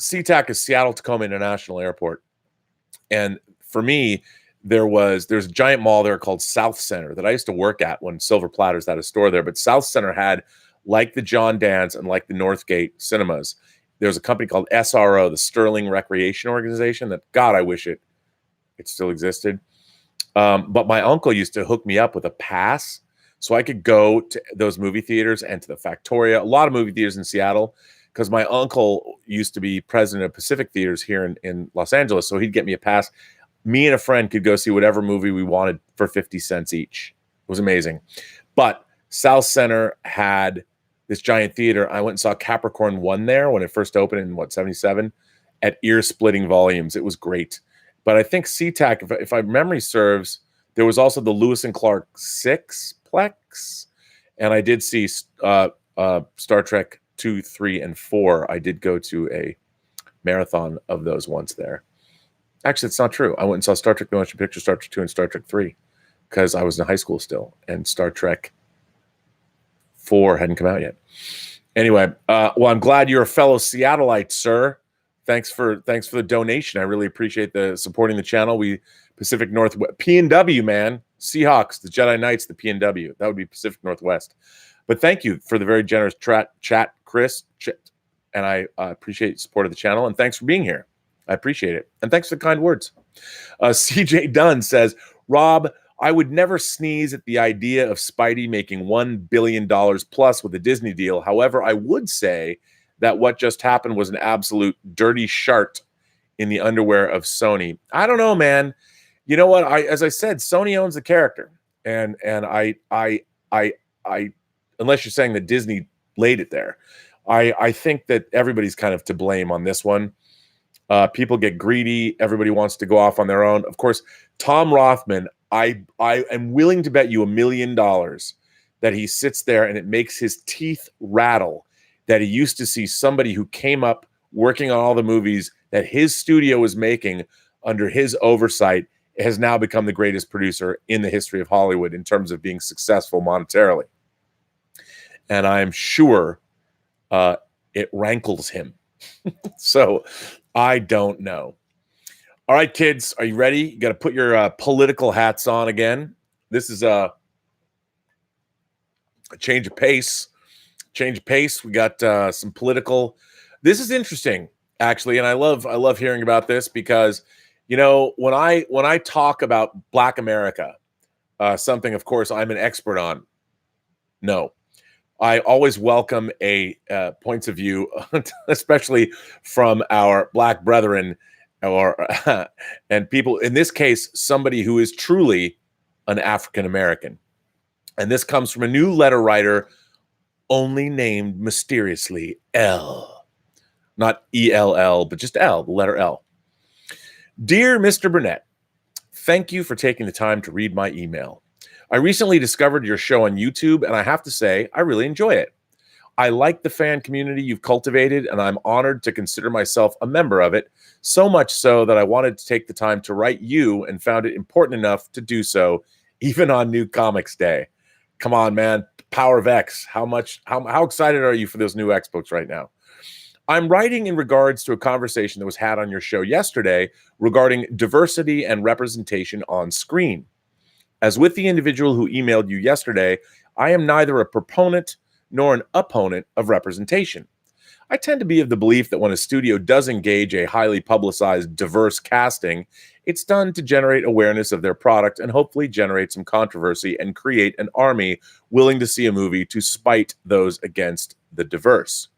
SeaTac is Seattle Tacoma International Airport. And for me, there's a giant mall there called South Center that I used to work at when Silver Platters had a store there. But South Center had, like the John Dance and like the Northgate cinemas, there's a company called SRO, the Sterling Recreation Organization, that, God, I wish it still existed. But my uncle used to hook me up with a pass so I could go to those movie theaters and to the Factoria, a lot of movie theaters in Seattle, because my uncle used to be president of Pacific Theaters here in Los Angeles. So he'd get me a pass. Me and a friend could go see whatever movie we wanted for 50 cents each. It was amazing. But South Center had this giant theater. I went and saw Capricorn 1 there when it first opened in, 77, at ear-splitting volumes. It was great. But I think SeaTac, if my memory serves, there was also the Lewis and Clark 6-plex, and I did see Star Trek 2, 3, and 4. I did go to a marathon of those once there. Actually, it's not true. I went and saw Star Trek The Motion Picture, Star Trek 2, and Star Trek 3 because I was in high school still, and Star Trek 4 hadn't come out yet. Anyway, well, I'm glad you're a fellow Seattleite, sir. Thanks for the donation. I really appreciate the supporting the channel. We Pacific Northwest, PNW, man. Seahawks, the Jedi Knights, the PNW. That would be Pacific Northwest. But thank you for the very generous chat, Chris. And I appreciate the support of the channel. And thanks for being here. I appreciate it. And thanks for the kind words. CJ Dunn says, Rob, I would never sneeze at the idea of Spidey making $1 billion plus with a Disney deal. However, I would say that what just happened was an absolute dirty shart in the underwear of Sony. I don't know, man. You know what? As I said, Sony owns the character, and I unless you're saying that Disney laid it there, I think that everybody's kind of to blame on this one. People get greedy. Everybody wants to go off on their own. Of course, Tom Rothman, I am willing to bet you $1 million that he sits there and it makes his teeth rattle that he used to see somebody who came up working on all the movies that his studio was making under his oversight has now become the greatest producer in the history of Hollywood in terms of being successful monetarily. And I'm sure it rankles him. So I don't know. All right, kids, are you ready? You got to put your political hats on again. This is a change of pace. We got some political. This is interesting, actually, and I love hearing about this because, you know, when I talk about Black America, something, of course, I'm an expert on. No, I always welcome a points of view, especially from our Black brethren, or and people. In this case, somebody who is truly an African American, and this comes from a new letter writer, only named mysteriously L, not ELL, but just L, the letter L. Dear Mr. Burnett, thank you for taking the time to read my email. I recently discovered your show on YouTube, and I have to say, I really enjoy it. I like the fan community you've cultivated, and I'm honored to consider myself a member of it, so much so that I wanted to take the time to write you and found it important enough to do so, even on New Comics Day. Come on, man. Power of X. How excited are you for those new X books right now? I'm writing in regards to a conversation that was had on your show yesterday regarding diversity and representation on screen. As with the individual who emailed you yesterday, I am neither a proponent nor an opponent of representation. I tend to be of the belief that when a studio does engage a highly publicized diverse casting, it's done to generate awareness of their product and hopefully generate some controversy and create an army willing to see a movie to spite those against the diverse.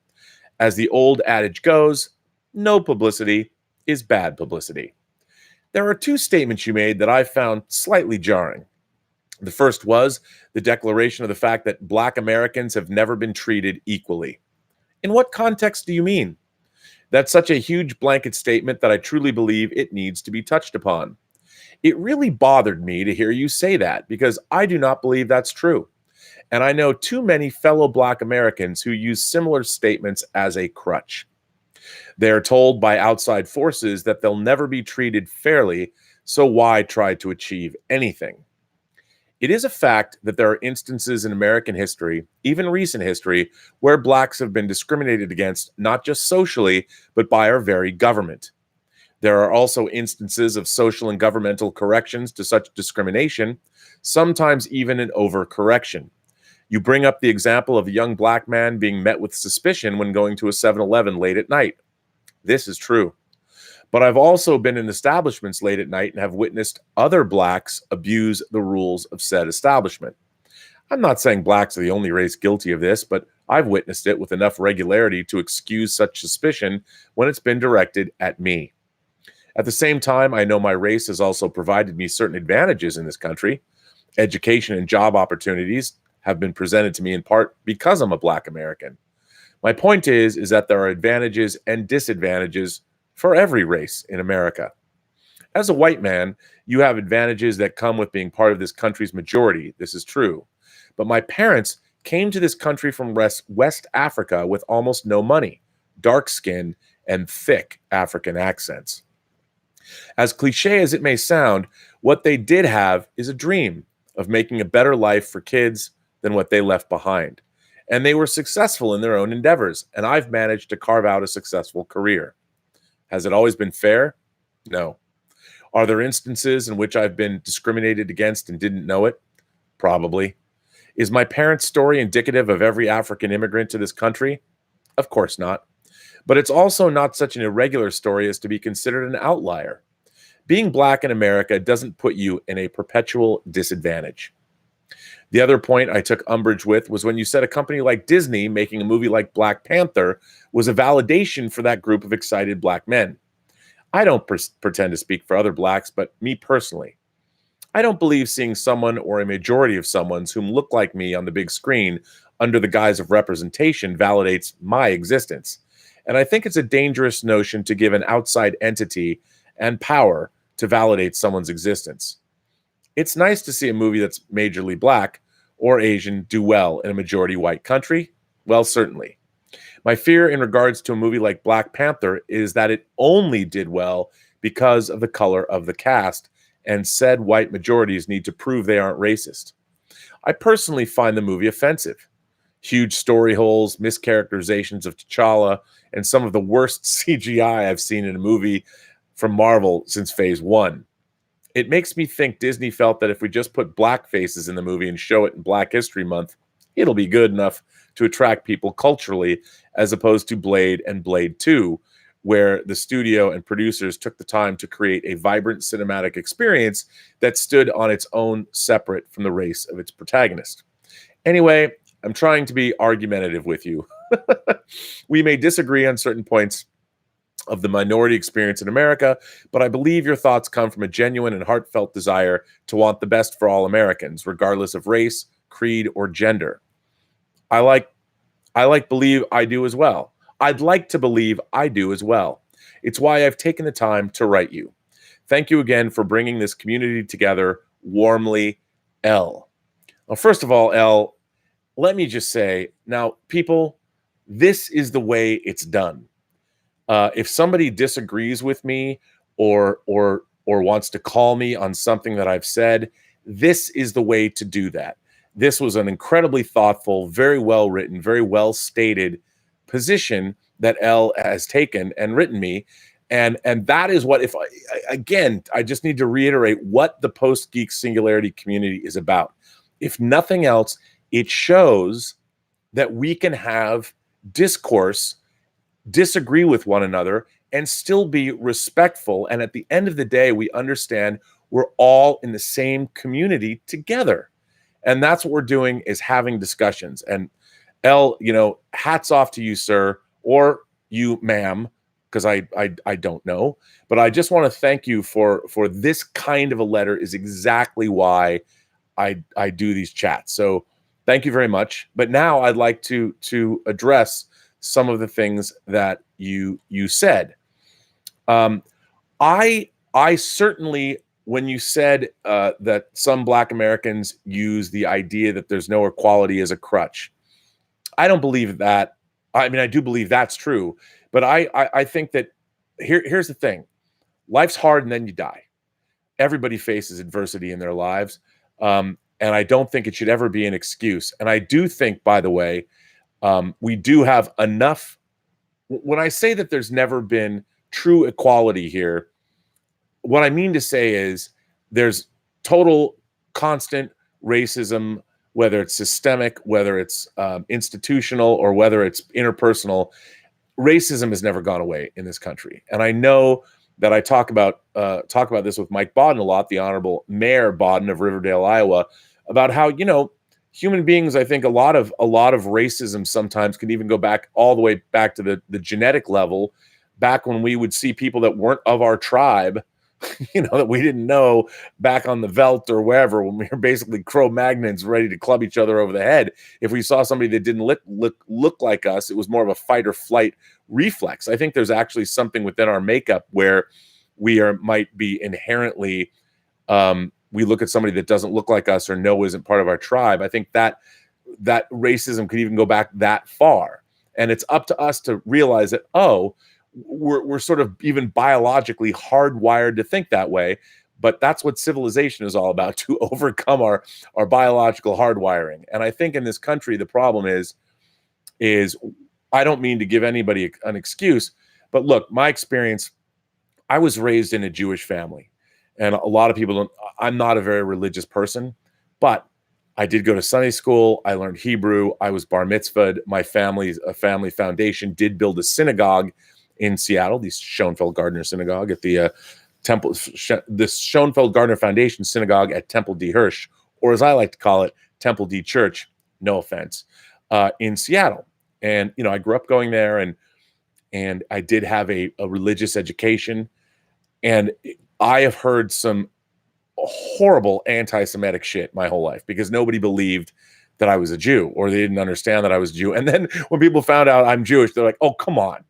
As the old adage goes, no publicity is bad publicity. There are two statements you made that I found slightly jarring. The first was the declaration of the fact that Black Americans have never been treated equally. In what context do you mean? That's such a huge blanket statement that I truly believe it needs to be touched upon. It really bothered me to hear you say that because I do not believe that's true. And I know too many fellow Black Americans who use similar statements as a crutch. They are told by outside forces that they'll never be treated fairly, so why try to achieve anything? It is a fact that there are instances in American history, even recent history, where Blacks have been discriminated against, not just socially, but by our very government. There are also instances of social and governmental corrections to such discrimination, sometimes even an overcorrection. You bring up the example of a young Black man being met with suspicion when going to a 7-Eleven late at night. This is true. But I've also been in establishments late at night and have witnessed other Blacks abuse the rules of said establishment. I'm not saying Blacks are the only race guilty of this, but I've witnessed it with enough regularity to excuse such suspicion when it's been directed at me. At the same time, I know my race has also provided me certain advantages in this country, education and job opportunities, have been presented to me in part because I'm a Black American. My point is that there are advantages and disadvantages for every race in America. As a white man, you have advantages that come with being part of this country's majority. This is true. But my parents came to this country from West Africa with almost no money, dark skin, and thick African accents. As cliche as it may sound, what they did have is a dream of making a better life for kids than what they left behind. And they were successful in their own endeavors, and I've managed to carve out a successful career. Has it always been fair? No. Are there instances in which I've been discriminated against and didn't know it? Probably. Is my parents' story indicative of every African immigrant to this country? Of course not. But it's also not such an irregular story as to be considered an outlier. Being Black in America doesn't put you in a perpetual disadvantage. The other point I took umbrage with was when you said a company like Disney making a movie like Black Panther was a validation for that group of excited Black men. I don't pretend to speak for other Blacks, but me personally, I don't believe seeing someone or a majority of someone's whom look like me on the big screen under the guise of representation validates my existence. And I think it's a dangerous notion to give an outside entity and power to validate someone's existence. It's nice to see a movie that's majorly Black or Asian do well in a majority white country. Well, certainly. My fear in regards to a movie like Black Panther is that it only did well because of the color of the cast, and said white majorities need to prove they aren't racist. I personally find the movie offensive. Huge story holes, mischaracterizations of T'Challa, and some of the worst CGI I've seen in a movie from Marvel since Phase 1. It makes me think Disney felt that if we just put Black faces in the movie and show it in Black History Month, it'll be good enough to attract people culturally, as opposed to Blade and Blade 2, where the studio and producers took the time to create a vibrant cinematic experience that stood on its own, separate from the race of its protagonist. Anyway, I'm trying to be argumentative with you. We may disagree on certain points of the minority experience in America, but I believe your thoughts come from a genuine and heartfelt desire to want the best for all Americans, regardless of race, creed, or gender. I like believe I do as well. I'd like to believe I do as well. It's why I've taken the time to write you. Thank you again for bringing this community together. Warmly, L. Well, first of all, L, let me just say, now, people, this is the way it's done. If somebody disagrees with me or wants to call me on something that I've said, this is the way to do that. This was an incredibly thoughtful, very well written, very well stated position that L has taken and written me. And that is what, I just need to reiterate what the Post-Geek Singularity community is about. If nothing else, it shows that we can have discourse, disagree with one another, and still be respectful. And at the end of the day, we understand we're all in the same community together. And that's what we're doing, is having discussions. And L, hats off to you, sir, or you, ma'am, because I don't know. But I just want to thank you for this kind of a letter is exactly why I do these chats. So thank you very much. But now I'd like to address some of the things that you said. I certainly, when you said that some Black Americans use the idea that there's no equality as a crutch, I don't believe that. I mean, I do believe that's true, but I think that here's the thing. Life's hard and then you die. Everybody faces adversity in their lives, and I don't think it should ever be an excuse. And I do think, by the way, we do have enough. When I say that there's never been true equality here, what I mean to say is there's total constant racism, whether it's systemic, whether it's institutional, or whether it's interpersonal. Racism has never gone away in this country. And I know that I talk about this with Mike Bodden a lot, the Honorable Mayor Bodden of Riverdale, Iowa, about how, human beings, I think a lot of racism sometimes can even go back all the way back to the genetic level, back when we would see people that weren't of our tribe that we didn't know back on the veldt or wherever, when we were basically Cro-Magnons ready to club each other over the head. If we saw somebody that didn't look like us, it was more of a fight or flight reflex. I think there's actually something within our makeup where might be inherently, we look at somebody that doesn't look like us or know isn't part of our tribe. I think that racism could even go back that far. And it's up to us to realize that, we're sort of even biologically hardwired to think that way. But that's what civilization is all about, to overcome our biological hardwiring. And I think in this country, the problem is I don't mean to give anybody an excuse, but look, my experience, I was raised in a Jewish family. And a lot of people I'm not a very religious person, but I did go to Sunday school. I learned Hebrew. I was bar mitzvahed. My family foundation did build a synagogue in Seattle, the Schoenfeld Gardner Synagogue at the the Schoenfeld Gardner Foundation Synagogue at Temple D. Hirsch, or as I like to call it, Temple D. Church, no offense, in Seattle. And, I grew up going there, and I did have a religious education. And I have heard some horrible anti-Semitic shit my whole life, because nobody believed that I was a Jew, or they didn't understand that I was a Jew. And then when people found out I'm Jewish, they're like, oh, come on.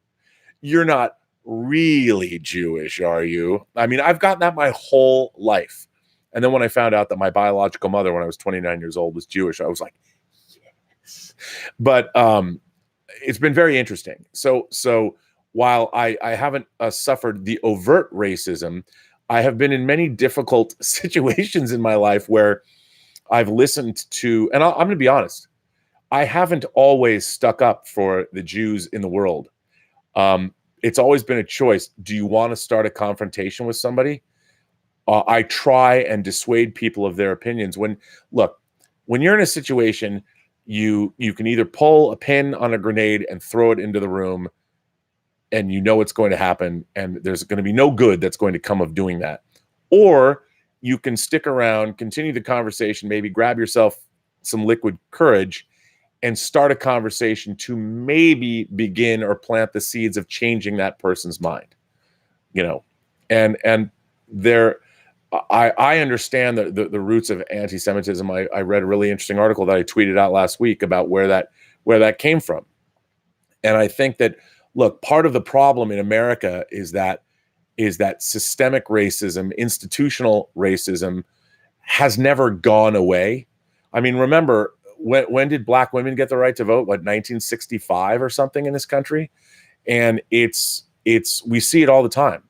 You're not really Jewish, are you? I mean, I've gotten that my whole life. And then when I found out that my biological mother, when I was 29 years old, was Jewish, I was like, yes. But it's been very interesting. So while I haven't suffered the overt racism, I have been in many difficult situations in my life where I've listened to, and I'm going to be honest, I haven't always stuck up for the Jews in the world. It's always been a choice. Do you want to start a confrontation with somebody? I try and dissuade people of their opinions. When you're in a situation, you can either pull a pin on a grenade and throw it into the room, and it's going to happen, and there's going to be no good that's going to come of doing that. Or you can stick around, continue the conversation, maybe grab yourself some liquid courage and start a conversation to maybe begin or plant the seeds of changing that person's mind. And there, I understand the roots of anti-Semitism. I read a really interesting article that I tweeted out last week about where that came from. And I think that, look, part of the problem in America is that systemic racism, institutional racism, has never gone away. I mean, remember, when did black women get the right to vote? 1965 or something in this country? And we see it all the time.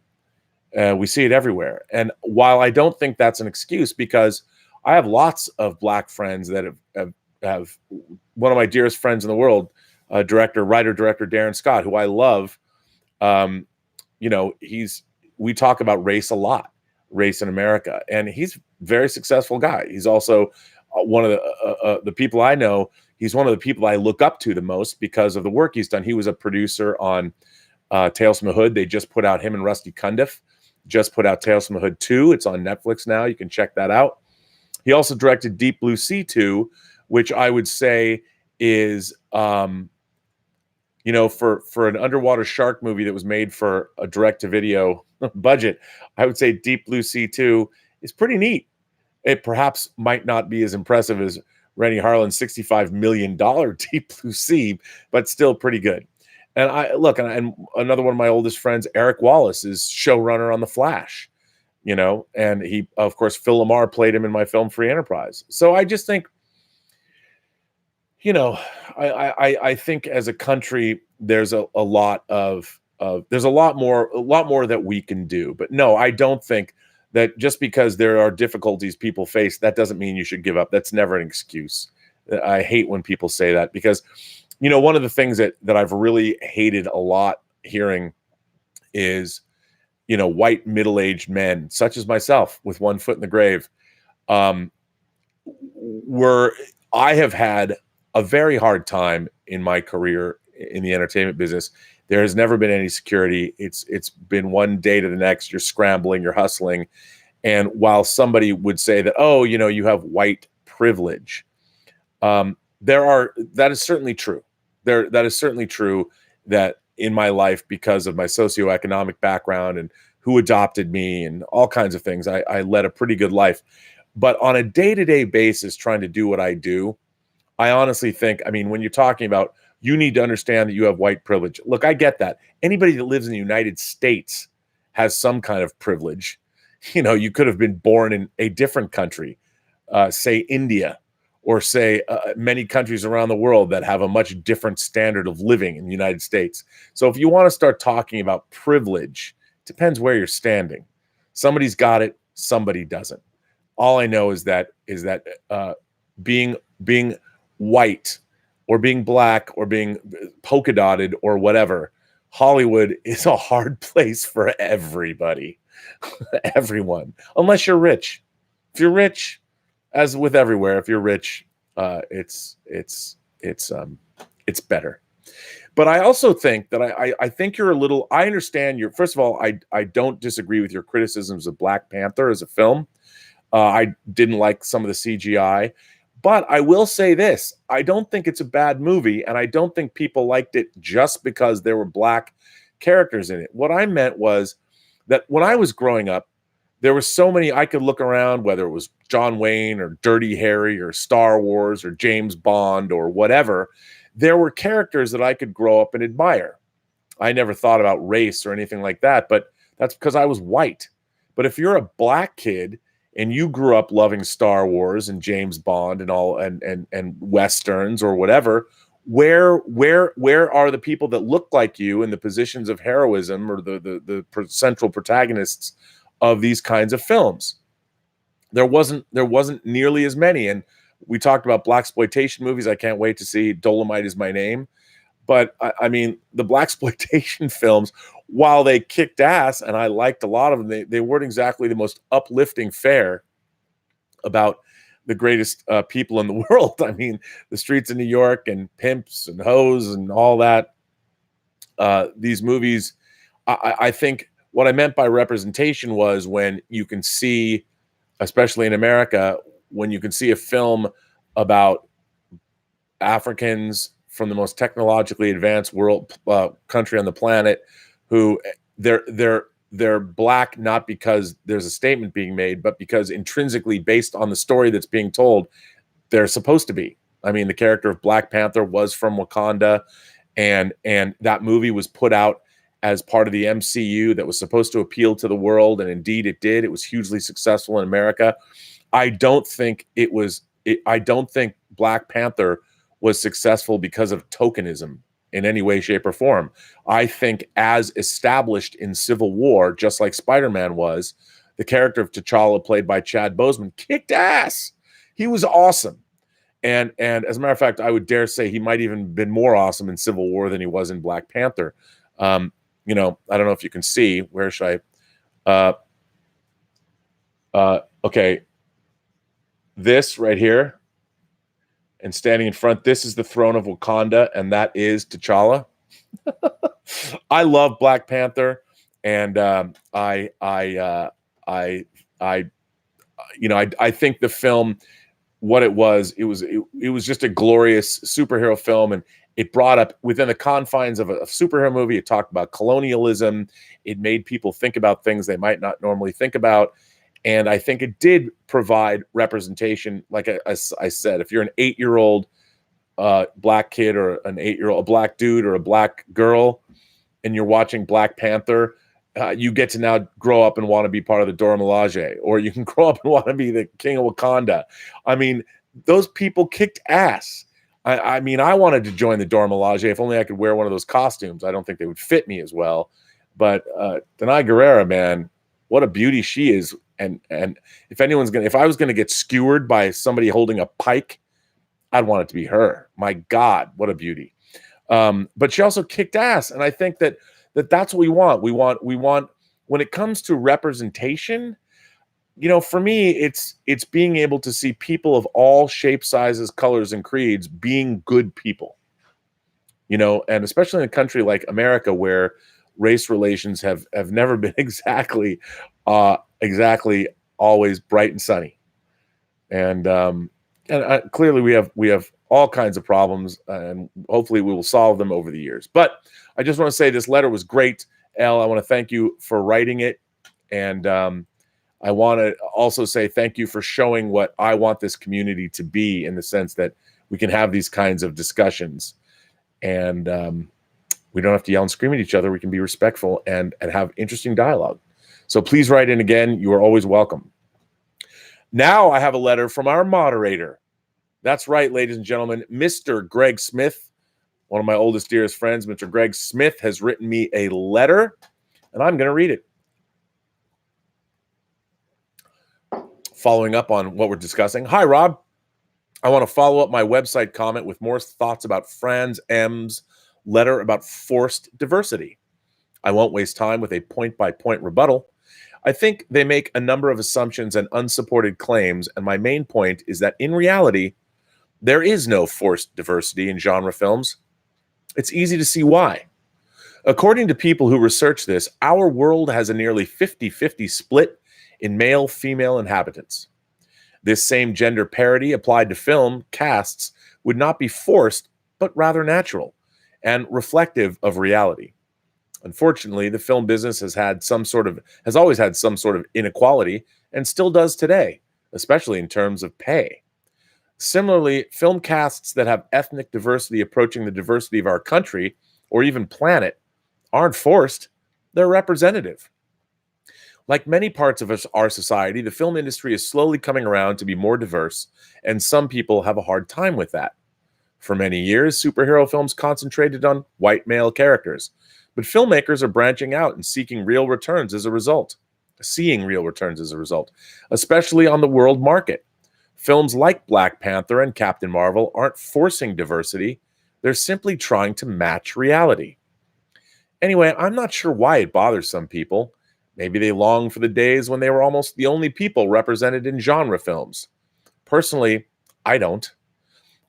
We see it everywhere. And while I don't think that's an excuse, because I have lots of black friends that have one of my dearest friends in the world, writer-director Darren Scott, who I love. We talk about race a lot, race in America, and he's a very successful guy. He's also one of the people I know. He's one of the people I look up to the most because of the work he's done. He was a producer on Tales from the Hood. They just put out, him and Rusty Cundiff just put out Tales from the Hood 2. It's on Netflix now. You can check that out. He also directed Deep Blue Sea 2, which I would say is, for an underwater shark movie that was made for a direct-to-video budget, I would say Deep Blue Sea 2 is pretty neat. It perhaps might not be as impressive as Rennie Harlin's $65 million Deep Blue Sea, but still pretty good. And and another one of my oldest friends, Eric Wallace, is showrunner on The Flash, and he, of course, Phil LaMarr played him in my film Free Enterprise. So I just think, I think as a country, there's a lot more that we can do. But no, I don't think that just because there are difficulties people face, that doesn't mean you should give up. That's never an excuse. I hate when people say that, because, one of the things that I've really hated a lot hearing is, white middle-aged men, such as myself, with one foot in the grave, I have had a very hard time in my career in the entertainment business. There has never been any security. It's been one day to the next. You're scrambling, you're hustling. And while somebody would say that, you have white privilege, that is certainly true. That is certainly true, that in my life, because of my socioeconomic background and who adopted me and all kinds of things. I led a pretty good life. But on a day-to-day basis, trying to do what I do, I honestly think, I mean, when you're talking about, you need to understand that you have white privilege. Look, I get that. Anybody that lives in the United States has some kind of privilege. You know, you could have been born in a different country, say India, or say many countries around the world that have a much different standard of living in the United States. So if you want to start talking about privilege, it depends where you're standing. Somebody's got it, somebody doesn't. All I know is that being white or being black or being polka dotted or whatever, Hollywood is a hard place for everybody, everyone, unless you're rich. If you're rich, as with everywhere, if you're rich, it's better. But I also think that I think you're a little. I understand your. First of all, I don't disagree with your criticisms of Black Panther as a film. I didn't like some of the CGI, but I will say this: I don't think it's a bad movie, and I don't think people liked it just because there were black characters in it. What I meant was that when I was growing up, there were so many I could look around, whether it was John Wayne or Dirty Harry or Star Wars or James Bond or whatever. There were characters that I could grow up and admire. I never thought about race or anything like that, but that's because I was white. But if you're a black kid and you grew up loving Star Wars and James Bond and all and Westerns or whatever, where are the people that look like you in the positions of heroism or the central protagonists of these kinds of films? There wasn't nearly as many. And we talked about blaxploitation movies. I can't wait to see Dolomite Is My Name. But I mean, the blaxploitation films, while they kicked ass, and I liked a lot of them, they weren't exactly the most uplifting fare about the greatest people in the world. I mean, the streets of New York and pimps and hoes and all that. These movies, I think what I meant by representation was when you can see, especially in America, when you can see a film about Africans from the most technologically advanced country on the planet, who they're black not because there's a statement being made, but because intrinsically, based on the story that's being told, they're supposed to be. I mean, the character of Black Panther was from Wakanda, and that movie was put out as part of the MCU that was supposed to appeal to the world, and indeed it did. It was hugely successful in America. I don't think Black Panther was successful because of tokenism in any way, shape, or form. I think as established in Civil War, just like Spider-Man was, the character of T'Challa, played by Chad Boseman, kicked ass. He was awesome. And as a matter of fact, I would dare say he might even been more awesome in Civil War than he was in Black Panther. You know, I don't know if you can see. Where should I? Okay. This right here. And standing in front, this is the throne of Wakanda, and that is T'Challa. I love Black Panther, and I think the film, what it was just a glorious superhero film, and it brought up within the confines of a superhero movie. It talked about colonialism. It made people think about things they might not normally think about. And I think it did provide representation. Like I said, if you're an 8-year-old black kid or a black dude or a black girl, and you're watching Black Panther, you get to now grow up and want to be part of the Dora Milaje, or you can grow up and want to be the king of Wakanda. I mean, those people kicked ass. I mean, I wanted to join the Dora Milaje if only I could wear one of those costumes. I don't think they would fit me as well. But Denai Guerrera, man, what a beauty she is. And if I was gonna get skewered by somebody holding a pike, I'd want it to be her. My God, what a beauty! But she also kicked ass, and I think that's what we want. We want when it comes to representation. You know, for me, it's being able to see people of all shapes, sizes, colors, and creeds being good people. You know, and especially in a country like America, where race relations have never been exactly always bright and sunny, and clearly we have all kinds of problems, and hopefully we will solve them over the years. But I just want to say this letter was great, Elle. I want to thank you for writing it. And I want to also say thank you for showing what I want this community to be, in the sense that we can have these kinds of discussions, and we don't have to yell and scream at each other. We can be respectful and have interesting dialogue. So please write in again. You are always welcome. Now I have a letter from our moderator. That's right, ladies and gentlemen, Mr. Greg Smith, one of my oldest, dearest friends. Mr. Greg Smith has written me a letter, and I'm going to read it. Following up on what we're discussing. Hi, Rob. I want to follow up my website comment with more thoughts about Franz M's letter about forced diversity. I won't waste time with a point-by-point rebuttal. I think they make a number of assumptions and unsupported claims, and my main point is that in reality, there is no forced diversity in genre films. It's easy to see why. According to people who research this, our world has a nearly 50-50 split in male-female inhabitants. This same gender parity applied to film casts would not be forced, but rather natural and reflective of reality. Unfortunately, the film business has always had some sort of inequality, and still does today, especially in terms of pay. Similarly, film casts that have ethnic diversity approaching the diversity of our country or even planet aren't forced, they're representative. Like many parts of our society, the film industry is slowly coming around to be more diverse, and some people have a hard time with that. For many years, superhero films concentrated on white male characters, but filmmakers are branching out and seeing real returns as a result, especially on the world market. Films like Black Panther and Captain Marvel aren't forcing diversity, they're simply trying to match reality. Anyway, I'm not sure why it bothers some people. Maybe they long for the days when they were almost the only people represented in genre films. Personally, I don't.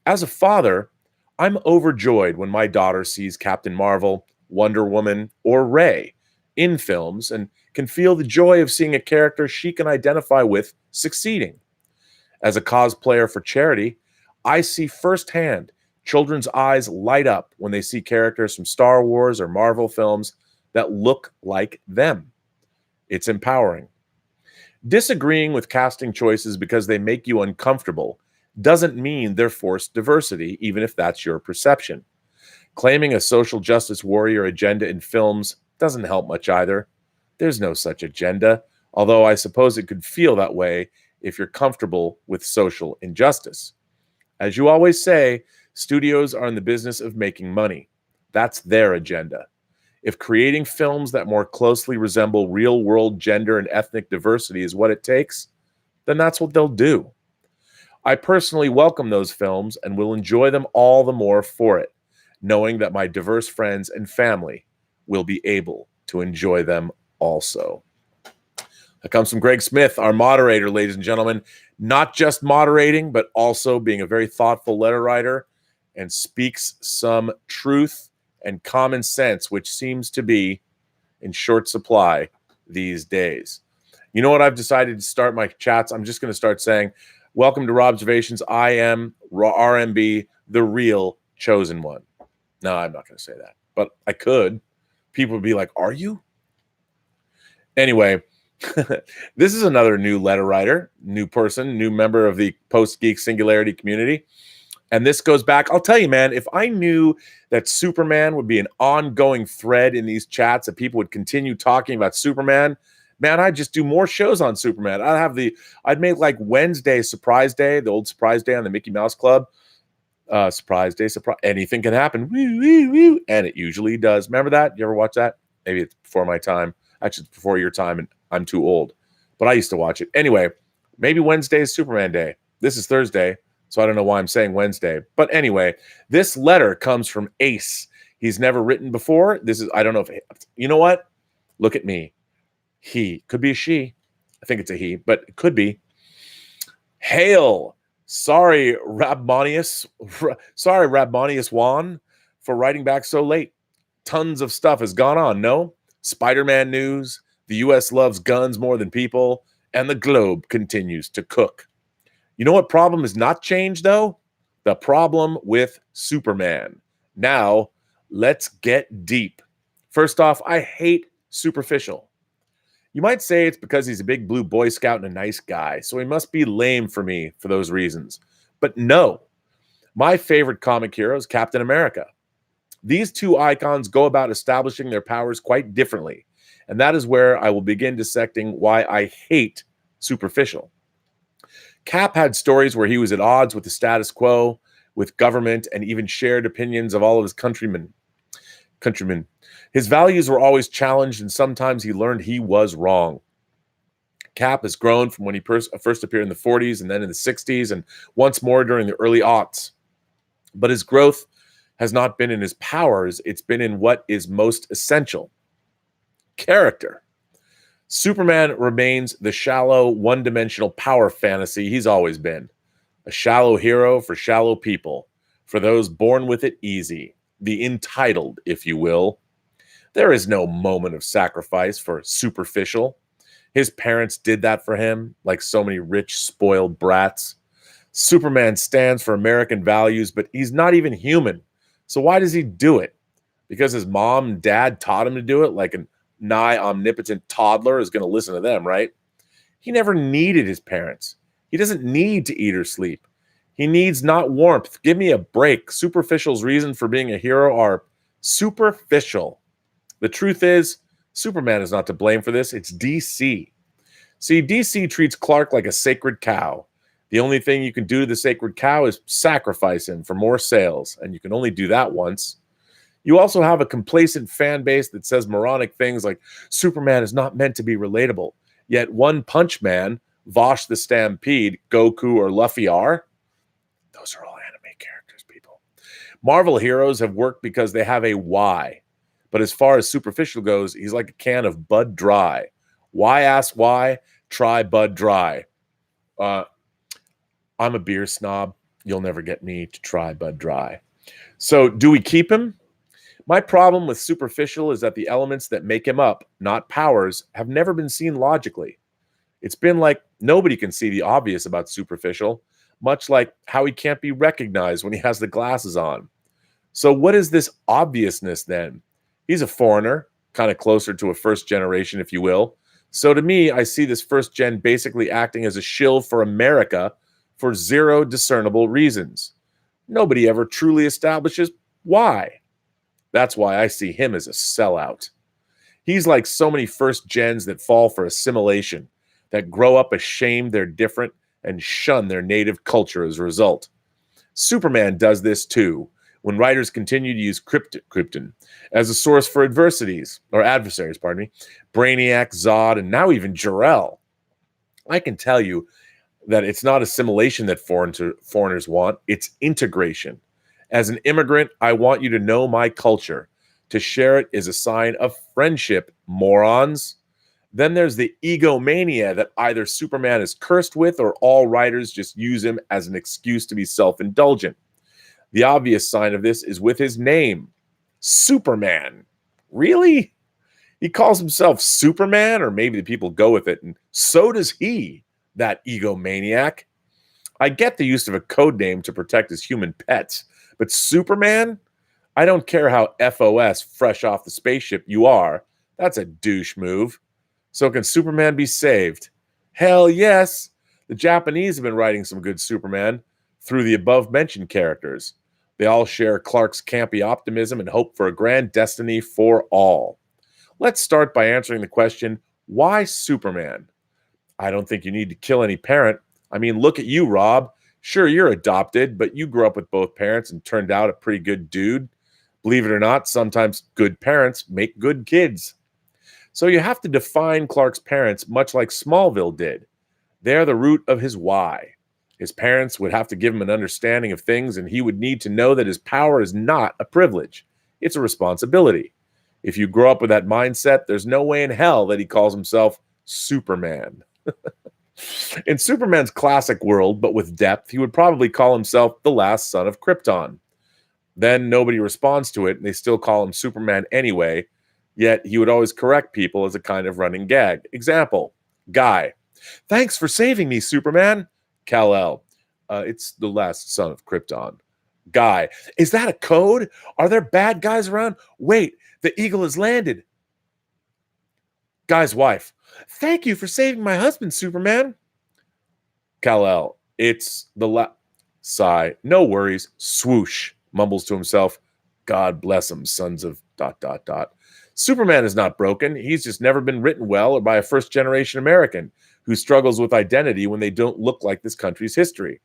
As a father, I'm overjoyed when my daughter sees Captain Marvel, Wonder Woman, or Rey in films and can feel the joy of seeing a character she can identify with succeeding. As a cosplayer for charity, I see firsthand children's eyes light up when they see characters from Star Wars or Marvel films that look like them. It's empowering. Disagreeing with casting choices because they make you uncomfortable doesn't mean they're forced diversity, even if that's your perception. Claiming a social justice warrior agenda in films doesn't help much either. There's no such agenda, although I suppose it could feel that way if you're comfortable with social injustice. As you always say, studios are in the business of making money. That's their agenda. If creating films that more closely resemble real-world gender and ethnic diversity is what it takes, then that's what they'll do. I personally welcome those films and will enjoy them all the more for it, knowing that my diverse friends and family will be able to enjoy them also. That comes from Greg Smith, our moderator, ladies and gentlemen. Not just moderating, but also being a very thoughtful letter writer and speaks some truth and common sense, which seems to be in short supply these days. You know what I've decided to start my chats? I'm just going to start saying, welcome to Robservations. I am RMB, the real chosen one. No, I'm not going to say that, but I could. People would be like, are you? Anyway, this is another new letter writer, new person, new member of the Post-Geek Singularity community. And this goes back, I'll tell you, man, if I knew that Superman would be an ongoing thread in these chats, that people would continue talking about Superman, man, I'd just do more shows on Superman. I'd make like Wednesday Surprise Day, the old Surprise Day on the Mickey Mouse Club. Surprise Day, anything can happen. Woo, woo, woo. And it usually does. Remember that? You ever watch that? Maybe it's before my time. Actually, it's before your time, and I'm too old. But I used to watch it. Anyway, maybe Wednesday is Superman Day. This is Thursday, so I don't know why I'm saying Wednesday. But anyway, this letter comes from Ace. He's never written before. I don't know if, you know what? Look at me. He. Could be a she. I think it's a he, but it could be. Hail. Sorry, Rabmonius Juan, for writing back so late. Tons of stuff has gone on, no? Spider-Man news, the U.S. loves guns more than people, and the globe continues to cook. You know what problem has not changed, though? The problem with Superman. Now, let's get deep. First off, I hate superficial. You might say it's because he's a big blue Boy Scout and a nice guy, so he must be lame for me for those reasons. But no, my favorite comic hero is Captain America. These two icons go about establishing their powers quite differently, and that is where I will begin dissecting why I hate superficial. Cap had stories where he was at odds with the status quo, with government, and even shared opinions of all of his countrymen. His values were always challenged, and sometimes he learned he was wrong. Cap has grown from when he first appeared in the 40s and then in the 60s and once more during the early aughts. But his growth has not been in his powers, it's been in what is most essential: character. Superman remains the shallow, one-dimensional power fantasy he's always been. A shallow hero for shallow people, for those born with it easy, the entitled, if you will. There is no moment of sacrifice for superficial. His parents did that for him, like so many rich, spoiled brats. Superman stands for American values, but he's not even human. So why does he do it? Because his mom and dad taught him to do it, like a nigh omnipotent toddler is going to listen to them, right? He never needed his parents. He doesn't need to eat or sleep. He needs not warmth. Give me a break. Superficial's reason for being a hero are superficial. The truth is, Superman is not to blame for this. It's DC. See, DC treats Clark like a sacred cow. The only thing you can do to the sacred cow is sacrifice him for more sales, and you can only do that once. You also have a complacent fan base that says moronic things like Superman is not meant to be relatable, yet One Punch Man, Vosh the Stampede, Goku, or Luffy are. Those are all anime characters, people. Marvel heroes have worked because they have a why. But as far as superficial goes, he's like a can of Bud Dry. Why ask why? Try Bud Dry. I'm a beer snob. You'll never get me to try Bud Dry. So do we keep him? My problem with superficial is that the elements that make him up, not powers, have never been seen logically. It's been like nobody can see the obvious about superficial, much like how he can't be recognized when he has the glasses on. So what is this obviousness then? He's a foreigner, kind of closer to a first generation, if you will. So to me, I see this first gen basically acting as a shill for America for zero discernible reasons. Nobody ever truly establishes why. That's why I see him as a sellout. He's like so many first gens that fall for assimilation, that grow up ashamed they're different and shun their native culture as a result. Superman does this too, when writers continue to use Krypton as a source for adversaries, Brainiac, Zod, and now even Jor-El. I can tell you that it's not assimilation that foreigners want, it's integration. As an immigrant, I want you to know my culture. To share it is a sign of friendship, morons. Then there's the egomania that either Superman is cursed with or all writers just use him as an excuse to be self-indulgent. The obvious sign of this is with his name, Superman. Really? He calls himself Superman, or maybe the people go with it, and so does he, that egomaniac. I get the use of a code name to protect his human pets, but Superman? I don't care how FOS, fresh off the spaceship, you are. That's a douche move. So can Superman be saved? Hell yes. The Japanese have been writing some good Superman through the above-mentioned characters. They all share Clark's campy optimism and hope for a grand destiny for all. Let's start by answering the question, why Superman? I don't think you need to kill any parent. I mean, look at you, Rob. Sure, you're adopted, but you grew up with both parents and turned out a pretty good dude. Believe it or not, sometimes good parents make good kids. So you have to define Clark's parents much like Smallville did. They're the root of his why. His parents would have to give him an understanding of things, and he would need to know that his power is not a privilege. It's a responsibility. If you grow up with that mindset, there's no way in hell that he calls himself Superman. In Superman's classic world, but with depth, he would probably call himself the last son of Krypton. Then nobody responds to it, and they still call him Superman anyway, yet he would always correct people as a kind of running gag. Example, Guy. Thanks for saving me, Superman. Kal-El. It's the last son of Krypton. Guy. Is that a code? Are there bad guys around? Wait, the eagle has landed. Guy's wife. Thank you for saving my husband, Superman. Kal-El. It's the sigh. No worries. Swoosh. Mumbles to himself. God bless him, sons of ... Superman is not broken. He's just never been written well or by a first-generation American who struggles with identity when they don't look like this country's history.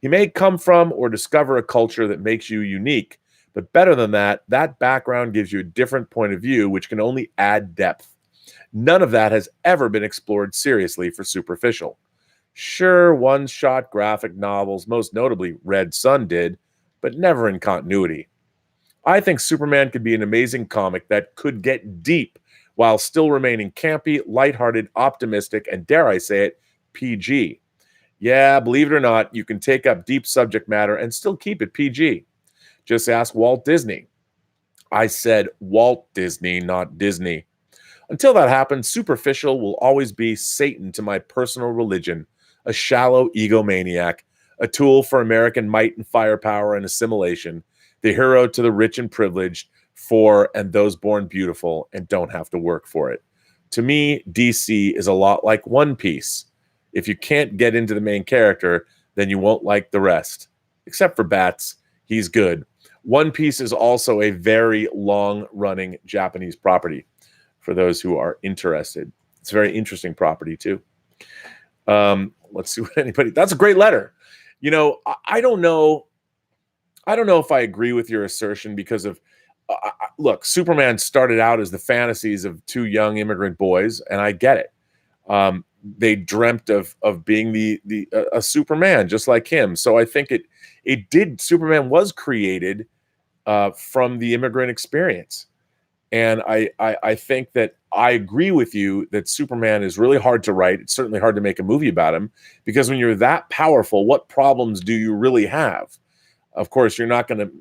He may come from or discover a culture that makes you unique, but better than that, that background gives you a different point of view, which can only add depth. None of that has ever been explored seriously for Superficial. Sure, one-shot graphic novels, most notably Red Sun, did, but never in continuity. I think Superman could be an amazing comic that could get deep while still remaining campy, lighthearted, optimistic, and dare I say it, PG. Yeah, believe it or not, you can take up deep subject matter and still keep it PG. Just ask Walt Disney. I said Walt Disney, not Disney. Until that happens, Superficial will always be Satan to my personal religion, a shallow egomaniac, a tool for American might and firepower and assimilation, the hero to the rich and privileged, for and those born beautiful and don't have to work for it. To me, DC is a lot like One Piece. If you can't get into the main character, then you won't like the rest. Except for Bats, he's good. One Piece is also a very long-running Japanese property, for those who are interested. It's a very interesting property, too. Let's see what anybody... That's a great letter. You know, I don't know if I agree with your assertion because of... look, Superman started out as the fantasies of two young immigrant boys, and I get it. They dreamt of being a Superman just like him. So I think Superman was created from the immigrant experience. And I think that I agree with you that Superman is really hard to write. It's certainly hard to make a movie about him because when you're that powerful, what problems do you really have? Of course, you're not going to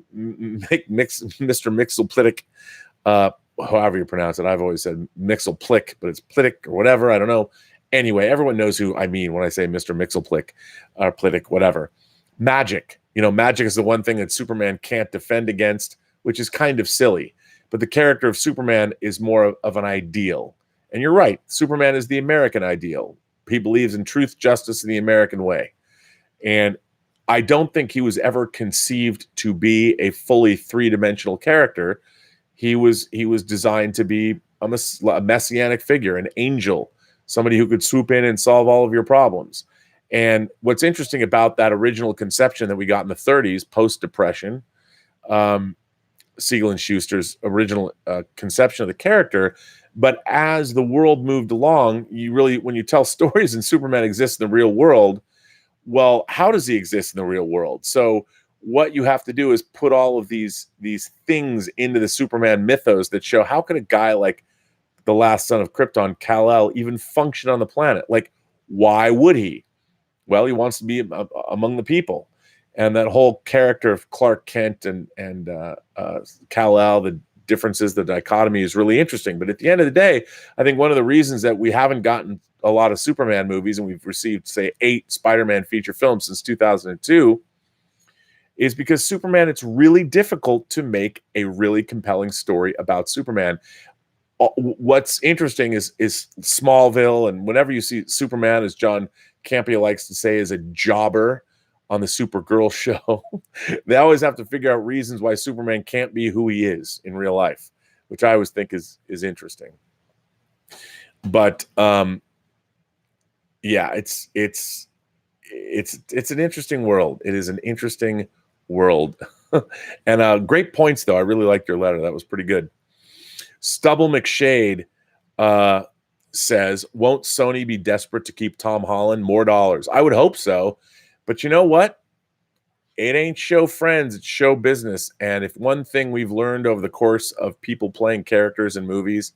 make Mr. Mxyzptlk, however you pronounce it. I've always said Mxyzptlk, but it's Plitik or whatever. I don't know. Anyway, everyone knows who I mean when I say Mr. Mxyzptlk or Plitik, whatever. Magic. You know, magic is the one thing that Superman can't defend against, which is kind of silly. But the character of Superman is more of an ideal. And you're right. Superman is the American ideal. He believes in truth, justice, and the American way. And I don't think he was ever conceived to be a fully three-dimensional character. He was designed to be a messianic figure, an angel, somebody who could swoop in and solve all of your problems. And what's interesting about that original conception that we got in the 30s, post-Depression, Siegel and Schuster's original conception of the character. But as the world moved along, when you tell stories and Superman exists in the real world, well, how does he exist in the real world? So what you have to do is put all of these things into the Superman mythos that show how could a guy like the last son of Krypton, Kal-El, even function on the planet? Like, why would he? Well, he wants to be among the people. And that whole character of Clark Kent and Kal-El, the differences, the dichotomy is really interesting. But at the end of the day, I think one of the reasons that we haven't gotten a lot of Superman movies and we've received, say, 8 Spider-Man feature films since 2002 is because Superman, it's really difficult to make a really compelling story about Superman. What's interesting is Smallville, and whenever you see Superman, as John Campea likes to say, is a jobber on the Supergirl show. They always have to figure out reasons why Superman can't be who he is in real life, which I always think is interesting. But yeah, it's an interesting world. It is an interesting world. And great points, though. I really liked your letter. That was pretty good. Stubble McShade says, won't Sony be desperate to keep Tom Holland? More dollars. I would hope so. But you know what? It ain't show friends, it's show business. And if one thing we've learned over the course of people playing characters in movies,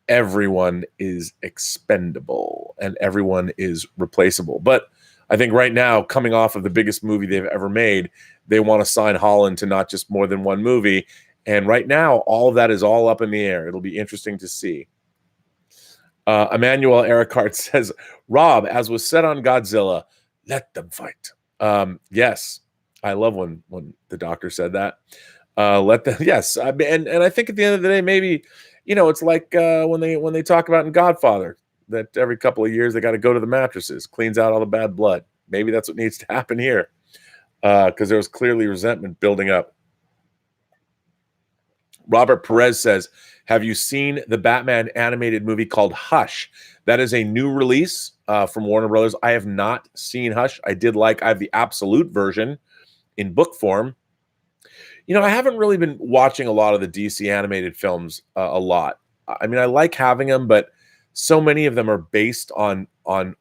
everyone is expendable and everyone is replaceable. But I think right now, coming off of the biggest movie they've ever made, they want to sign Holland to not just more than one movie. And right now, all of that is all up in the air. It'll be interesting to see. Emmanuel Ericart says, Rob, as was said on Godzilla, let them fight. Yes, I love when the doctor said that. Let them, yes. And I think at the end of the day, maybe, it's like when they talk about in Godfather that every couple of years they got to go to the mattresses, cleans out all the bad blood. Maybe that's what needs to happen here, because there was clearly resentment building up. Robert Perez says, have you seen the Batman animated movie called Hush? That is a new release from Warner Brothers. I have not seen Hush. I have the absolute version in book form. I haven't really been watching a lot of the DC animated films a lot. I mean, I like having them, but so many of them are based on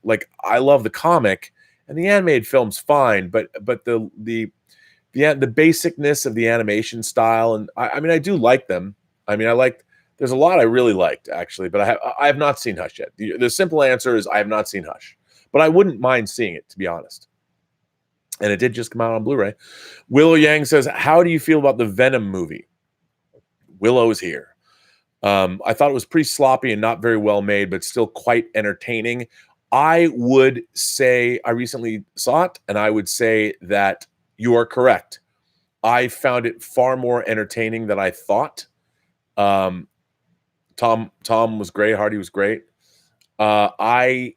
like, I love the comic and the animated film's fine, but the basicness of the animation style, and I mean, I do like them. I mean, there's a lot I really liked actually, but I have not seen Hush yet. The simple answer is I have not seen Hush, but I wouldn't mind seeing it, to be honest. And it did just come out on Blu-ray. Willow Yang says, how do you feel about the Venom movie? Willow is here. I thought it was pretty sloppy and not very well made, but still quite entertaining. I would say, I recently saw it, and I would say that you are correct. I found it far more entertaining than I thought. Tom was great. Hardy was great. I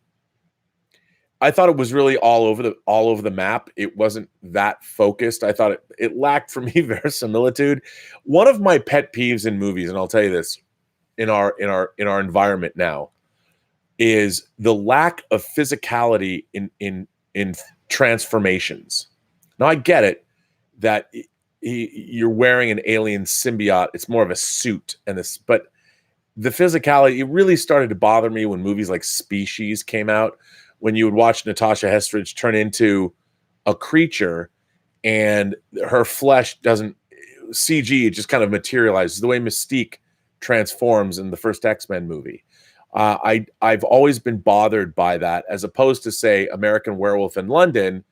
thought it was really all over the map. It wasn't that focused. I thought it lacked, for me, verisimilitude. One of my pet peeves in movies, and I'll tell you this, in our environment now, is the lack of physicality in transformations. Now I get it that you're wearing an alien symbiote. It's more of a suit, but the physicality, it really started to bother me when movies like Species came out, when you would watch Natasha Hestridge turn into a creature and her flesh doesn't CG, it just kind of materializes the way Mystique transforms in the first X-Men movie. I've always been bothered by that, as opposed to, say, American Werewolf in London,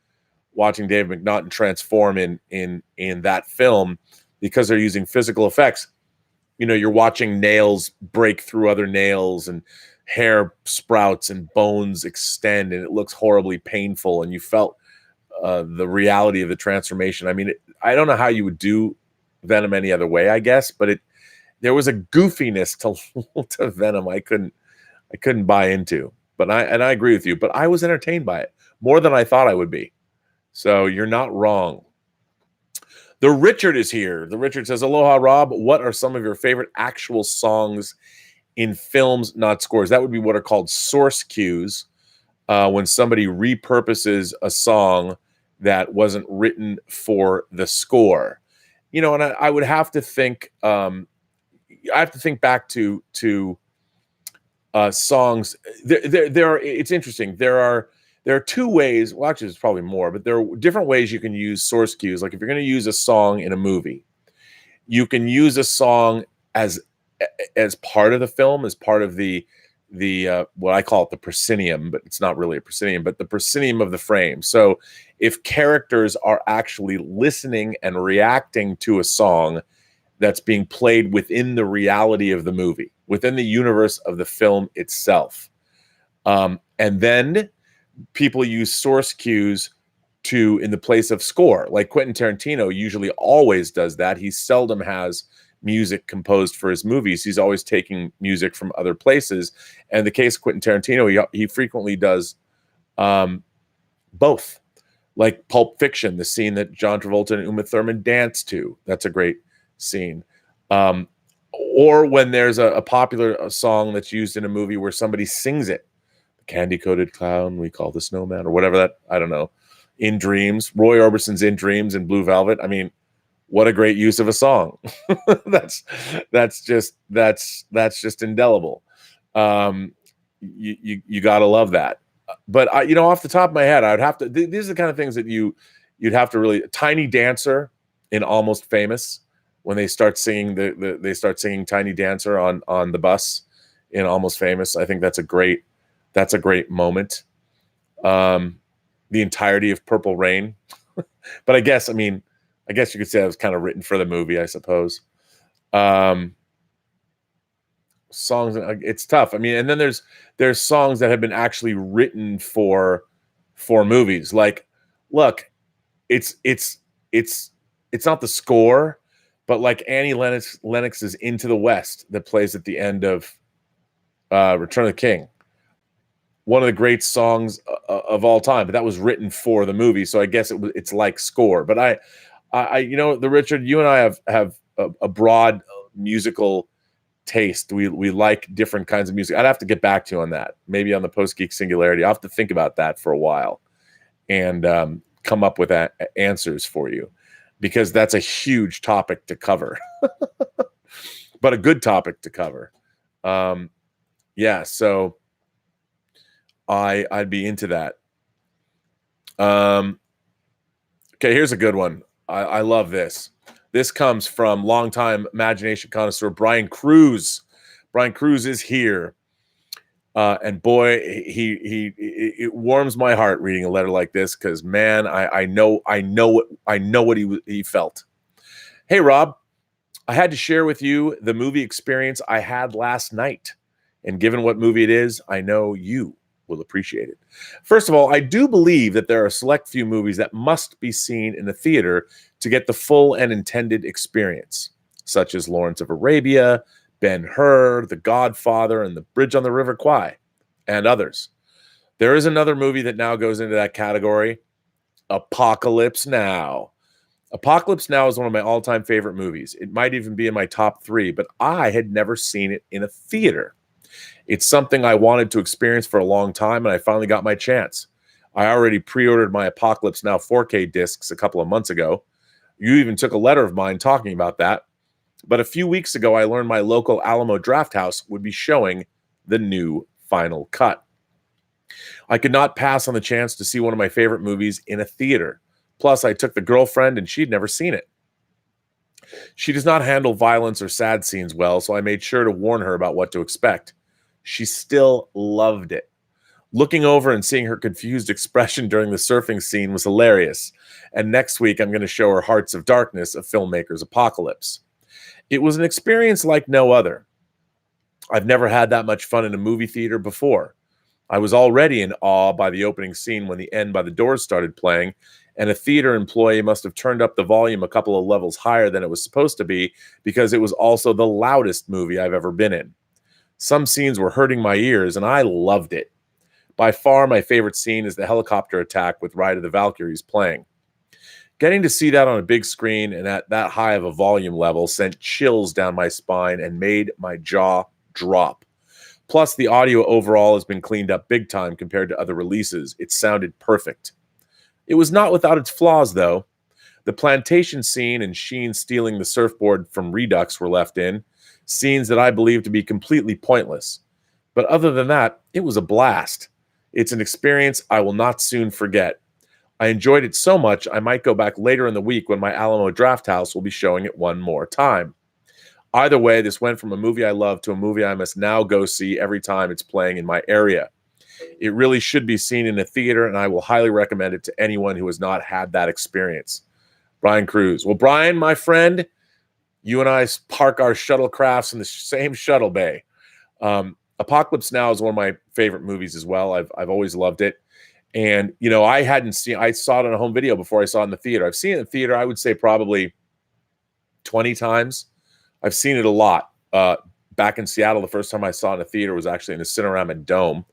watching David McNaughton transform in that film, because they're using physical effects. You're watching nails break through other nails and hair sprouts and bones extend, and it looks horribly painful, and you felt the reality of the transformation. I mean, I don't know how you would do Venom any other way, I guess, but there was a goofiness to Venom I couldn't buy into. But I agree with you, but I was entertained by it more than I thought I would be. So you're not wrong. The Richard is here. The Richard says, aloha, Rob. What are some of your favorite actual songs in films, not scores? That would be what are called source cues, when somebody repurposes a song that wasn't written for the score. And I would have to think. I have to think back to songs. There are. It's interesting. There are two ways. Well, actually, there's probably more, but there are different ways you can use source cues. Like if you're going to use a song in a movie, you can use a song as part of the film, as part of the what I call it the proscenium, but it's not really a proscenium, but the proscenium of the frame. So if characters are actually listening and reacting to a song that's being played within the reality of the movie, within the universe of the film itself, and then people use source cues in the place of score. Like Quentin Tarantino usually always does that. He seldom has music composed for his movies. He's always taking music from other places. And in the case of Quentin Tarantino, he frequently does both. Like Pulp Fiction, the scene that John Travolta and Uma Thurman dance to. That's a great scene. Or when there's a popular song that's used in a movie where somebody sings it. Candy-coated clown we call the snowman, or whatever that, I don't know. In Dreams, Roy Orbison's In Dreams and Blue Velvet. I mean, what a great use of a song. that's just indelible. You got to love that. But off the top of my head, I would have to, these are the kind of things that you'd have to really, Tiny Dancer in Almost Famous, when they start singing they start singing Tiny Dancer on the bus in Almost Famous. I think that's a great moment. The entirety of Purple Rain. But I guess you could say it was kind of written for the movie, I suppose. Songs, it's tough. I mean, and then there's songs that have been actually written for movies. Like, look, it's not the score, but like Annie Lennox's Into the West that plays at the end of Return of the King. One of the great songs of all time, but that was written for the movie, so I guess it's like score. But I the Richard, you and I have a broad musical taste. We like different kinds of music. I'd have to get back to you on that, maybe on the Post-Geek Singularity. I'll have to think about that for a while and come up with answers for you, because that's a huge topic to cover, but a good topic to cover. Yeah, so I'd be into that. Okay, here's a good one. I love this. This comes from longtime Imagination Connoisseur Brian Cruz. Brian Cruz is here, and boy, it warms my heart reading a letter like this, because man, I know what he felt. Hey Rob, I had to share with you the movie experience I had last night, and given what movie it is, I know you will appreciate it. First of all, I do believe that there are a select few movies that must be seen in the theater to get the full and intended experience, such as Lawrence of Arabia, Ben-Hur, The Godfather, and The Bridge on the River Kwai, and others. There is another movie that now goes into that category, Apocalypse Now. Apocalypse Now is one of my all-time favorite movies. It might even be in my top 3, but I had never seen it in a theater. It's something I wanted to experience for a long time, and I finally got my chance. I already pre-ordered my Apocalypse Now 4K discs a couple of months ago. You even took a letter of mine talking about that. But a few weeks ago, I learned my local Alamo Drafthouse would be showing the new final cut. I could not pass on the chance to see one of my favorite movies in a theater. Plus, I took the girlfriend, and she'd never seen it. She does not handle violence or sad scenes well, so I made sure to warn her about what to expect. She still loved it. Looking over and seeing her confused expression during the surfing scene was hilarious. And next week, I'm going to show her Hearts of Darkness, a filmmaker's apocalypse. It was an experience like no other. I've never had that much fun in a movie theater before. I was already in awe by the opening scene when the End by the Doors started playing, and a theater employee must have turned up the volume a couple of levels higher than it was supposed to be, because it was also the loudest movie I've ever been in. Some scenes were hurting my ears, and I loved it. By far, my favorite scene is the helicopter attack with Ride of the Valkyries playing. Getting to see that on a big screen and at that high of a volume level sent chills down my spine and made my jaw drop. Plus, the audio overall has been cleaned up big time compared to other releases. It sounded perfect. It was not without its flaws, though. The plantation scene and Sheen stealing the surfboard from Redux were left in, scenes that I believe to be completely pointless. But other than that, it was a blast. It's an experience I will not soon forget. I enjoyed it so much, I might go back later in the week when my Alamo Drafthouse will be showing it one more time. Either way, this went from a movie I love to a movie I must now go see every time it's playing in my area. It really should be seen in a theater, and I will highly recommend it to anyone who has not had that experience. Brian Cruz. Well, Brian, my friend, you and I park our shuttlecrafts in the same shuttle bay. Apocalypse Now is one of my favorite movies as well. I've always loved it. And, I saw it on a home video before I saw it in the theater. I've seen it in the theater, I would say probably 20 times. I've seen it a lot. Back in Seattle, the first time I saw it in a theater was actually in a Cinerama Dome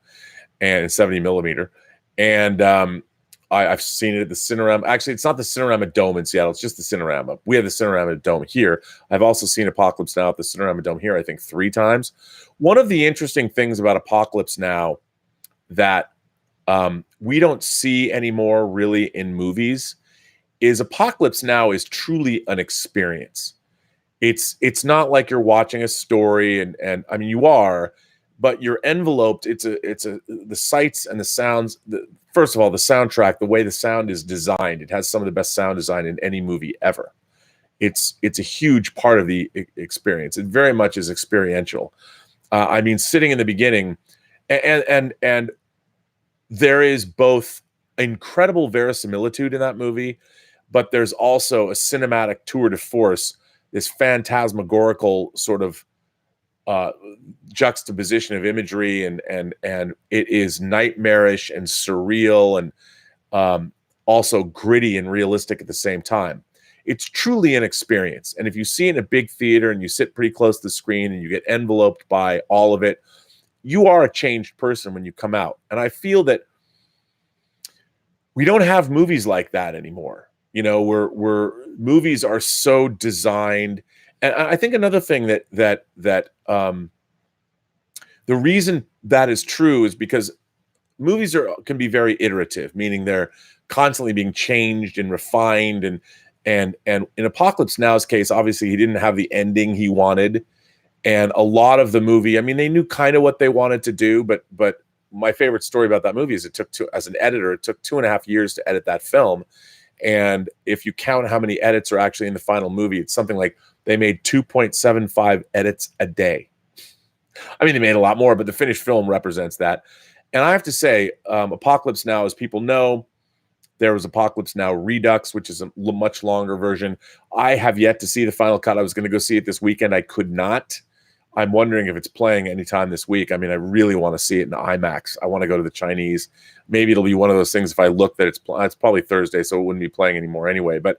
and in 70 millimeter. And I've seen it at the Cinerama. Actually, it's not the Cinerama Dome in Seattle. It's just the Cinerama. We have the Cinerama Dome here. I've also seen Apocalypse Now at the Cinerama Dome here, I think 3 times. One of the interesting things about Apocalypse Now that we don't see anymore really in movies is Apocalypse Now is truly an experience. It's not like you're watching a story and I mean you are, but you're enveloped. It's the sights and the sounds. First of all, the soundtrack, the way the sound is designed, it has some of the best sound design in any movie ever. It's a huge part of the experience. It very much is experiential. I mean, sitting in the beginning, and there is both incredible verisimilitude in that movie, but there's also a cinematic tour de force, this phantasmagorical sort of juxtaposition of imagery, and it is nightmarish and surreal and also gritty and realistic at the same time. It's truly an experience. And if you see it in a big theater and you sit pretty close to the screen and you get enveloped by all of it, you are a changed person when you come out. And I feel that we don't have movies like that anymore. You know, we're movies are so designed. And I think another thing that the reason that is true is because movies can be very iterative, meaning they're constantly being changed and refined. And in Apocalypse Now's case, obviously he didn't have the ending he wanted. And a lot of the movie, I mean, they knew kind of what they wanted to do, but my favorite story about that movie is as an editor, it took 2.5 years to edit that film. And if you count how many edits are actually in the final movie, it's something like they made 2.75 edits a day. I mean, they made a lot more, but the finished film represents that. And I have to say, Apocalypse Now, as people know, there was Apocalypse Now Redux, which is a much longer version. I have yet to see the final cut. I was going to go see it this weekend. I could not. I'm wondering if it's playing anytime this week. I mean, I really want to see it in IMAX. I want to go to the Chinese. Maybe it'll be one of those things if I look that it's probably Thursday, so it wouldn't be playing anymore anyway. But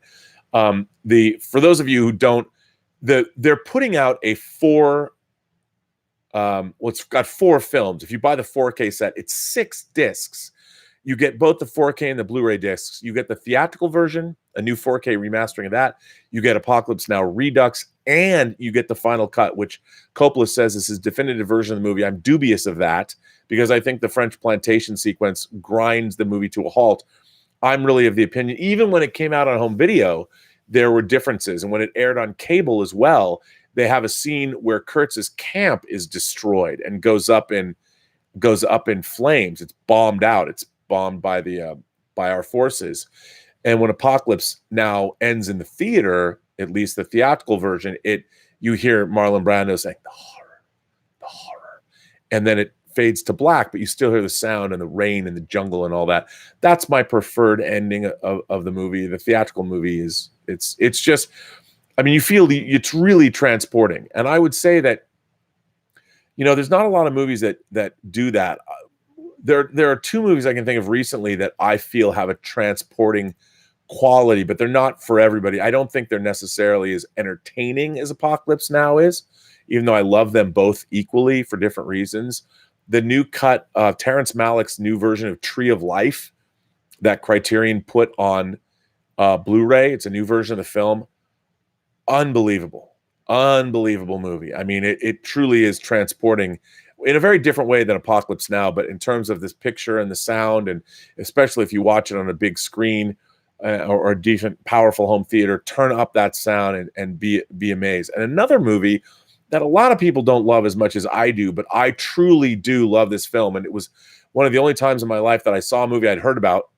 for those of you who don't, they're putting out a it's got 4 films. If you buy the 4K set, it's 6 discs. You get both the 4K and the Blu-ray discs. You get the theatrical version, a new 4K remastering of that. You get Apocalypse Now Redux, and you get the final cut, which Coppola says is his definitive version of the movie. I'm dubious of that because I think the French plantation sequence grinds the movie to a halt. I'm really of the opinion, even when it came out on home video, there were differences. And when it aired on cable as well, they have a scene where Kurtz's camp is destroyed and goes up in flames. It's bombed out. It's bombed by our forces. And when Apocalypse Now ends in the theater, at least the theatrical version, you hear Marlon Brando saying the horror, and then it fades to black, but you still hear the sound and the rain and the jungle and all that. That's my preferred ending of the movie. The theatrical movie it's just, I mean, you feel it's really transporting. And I would say that, you know, there's not a lot of movies that do that. There are 2 movies I can think of recently that I feel have a transporting quality, but they're not for everybody. I don't think they're necessarily as entertaining as Apocalypse Now is, even though I love them both equally for different reasons. The new cut, Terrence Malick's new version of Tree of Life that Criterion put on Blu-ray, it's a new version of the film. Unbelievable movie. I mean, it truly is transporting in a very different way than Apocalypse Now, but in terms of this picture and the sound, and especially if you watch it on a big screen or a decent, powerful home theater, turn up that sound and be amazed. And another movie that a lot of people don't love as much as I do, but I truly do love this film. And it was one of the only times in my life that I saw a movie I'd heard about,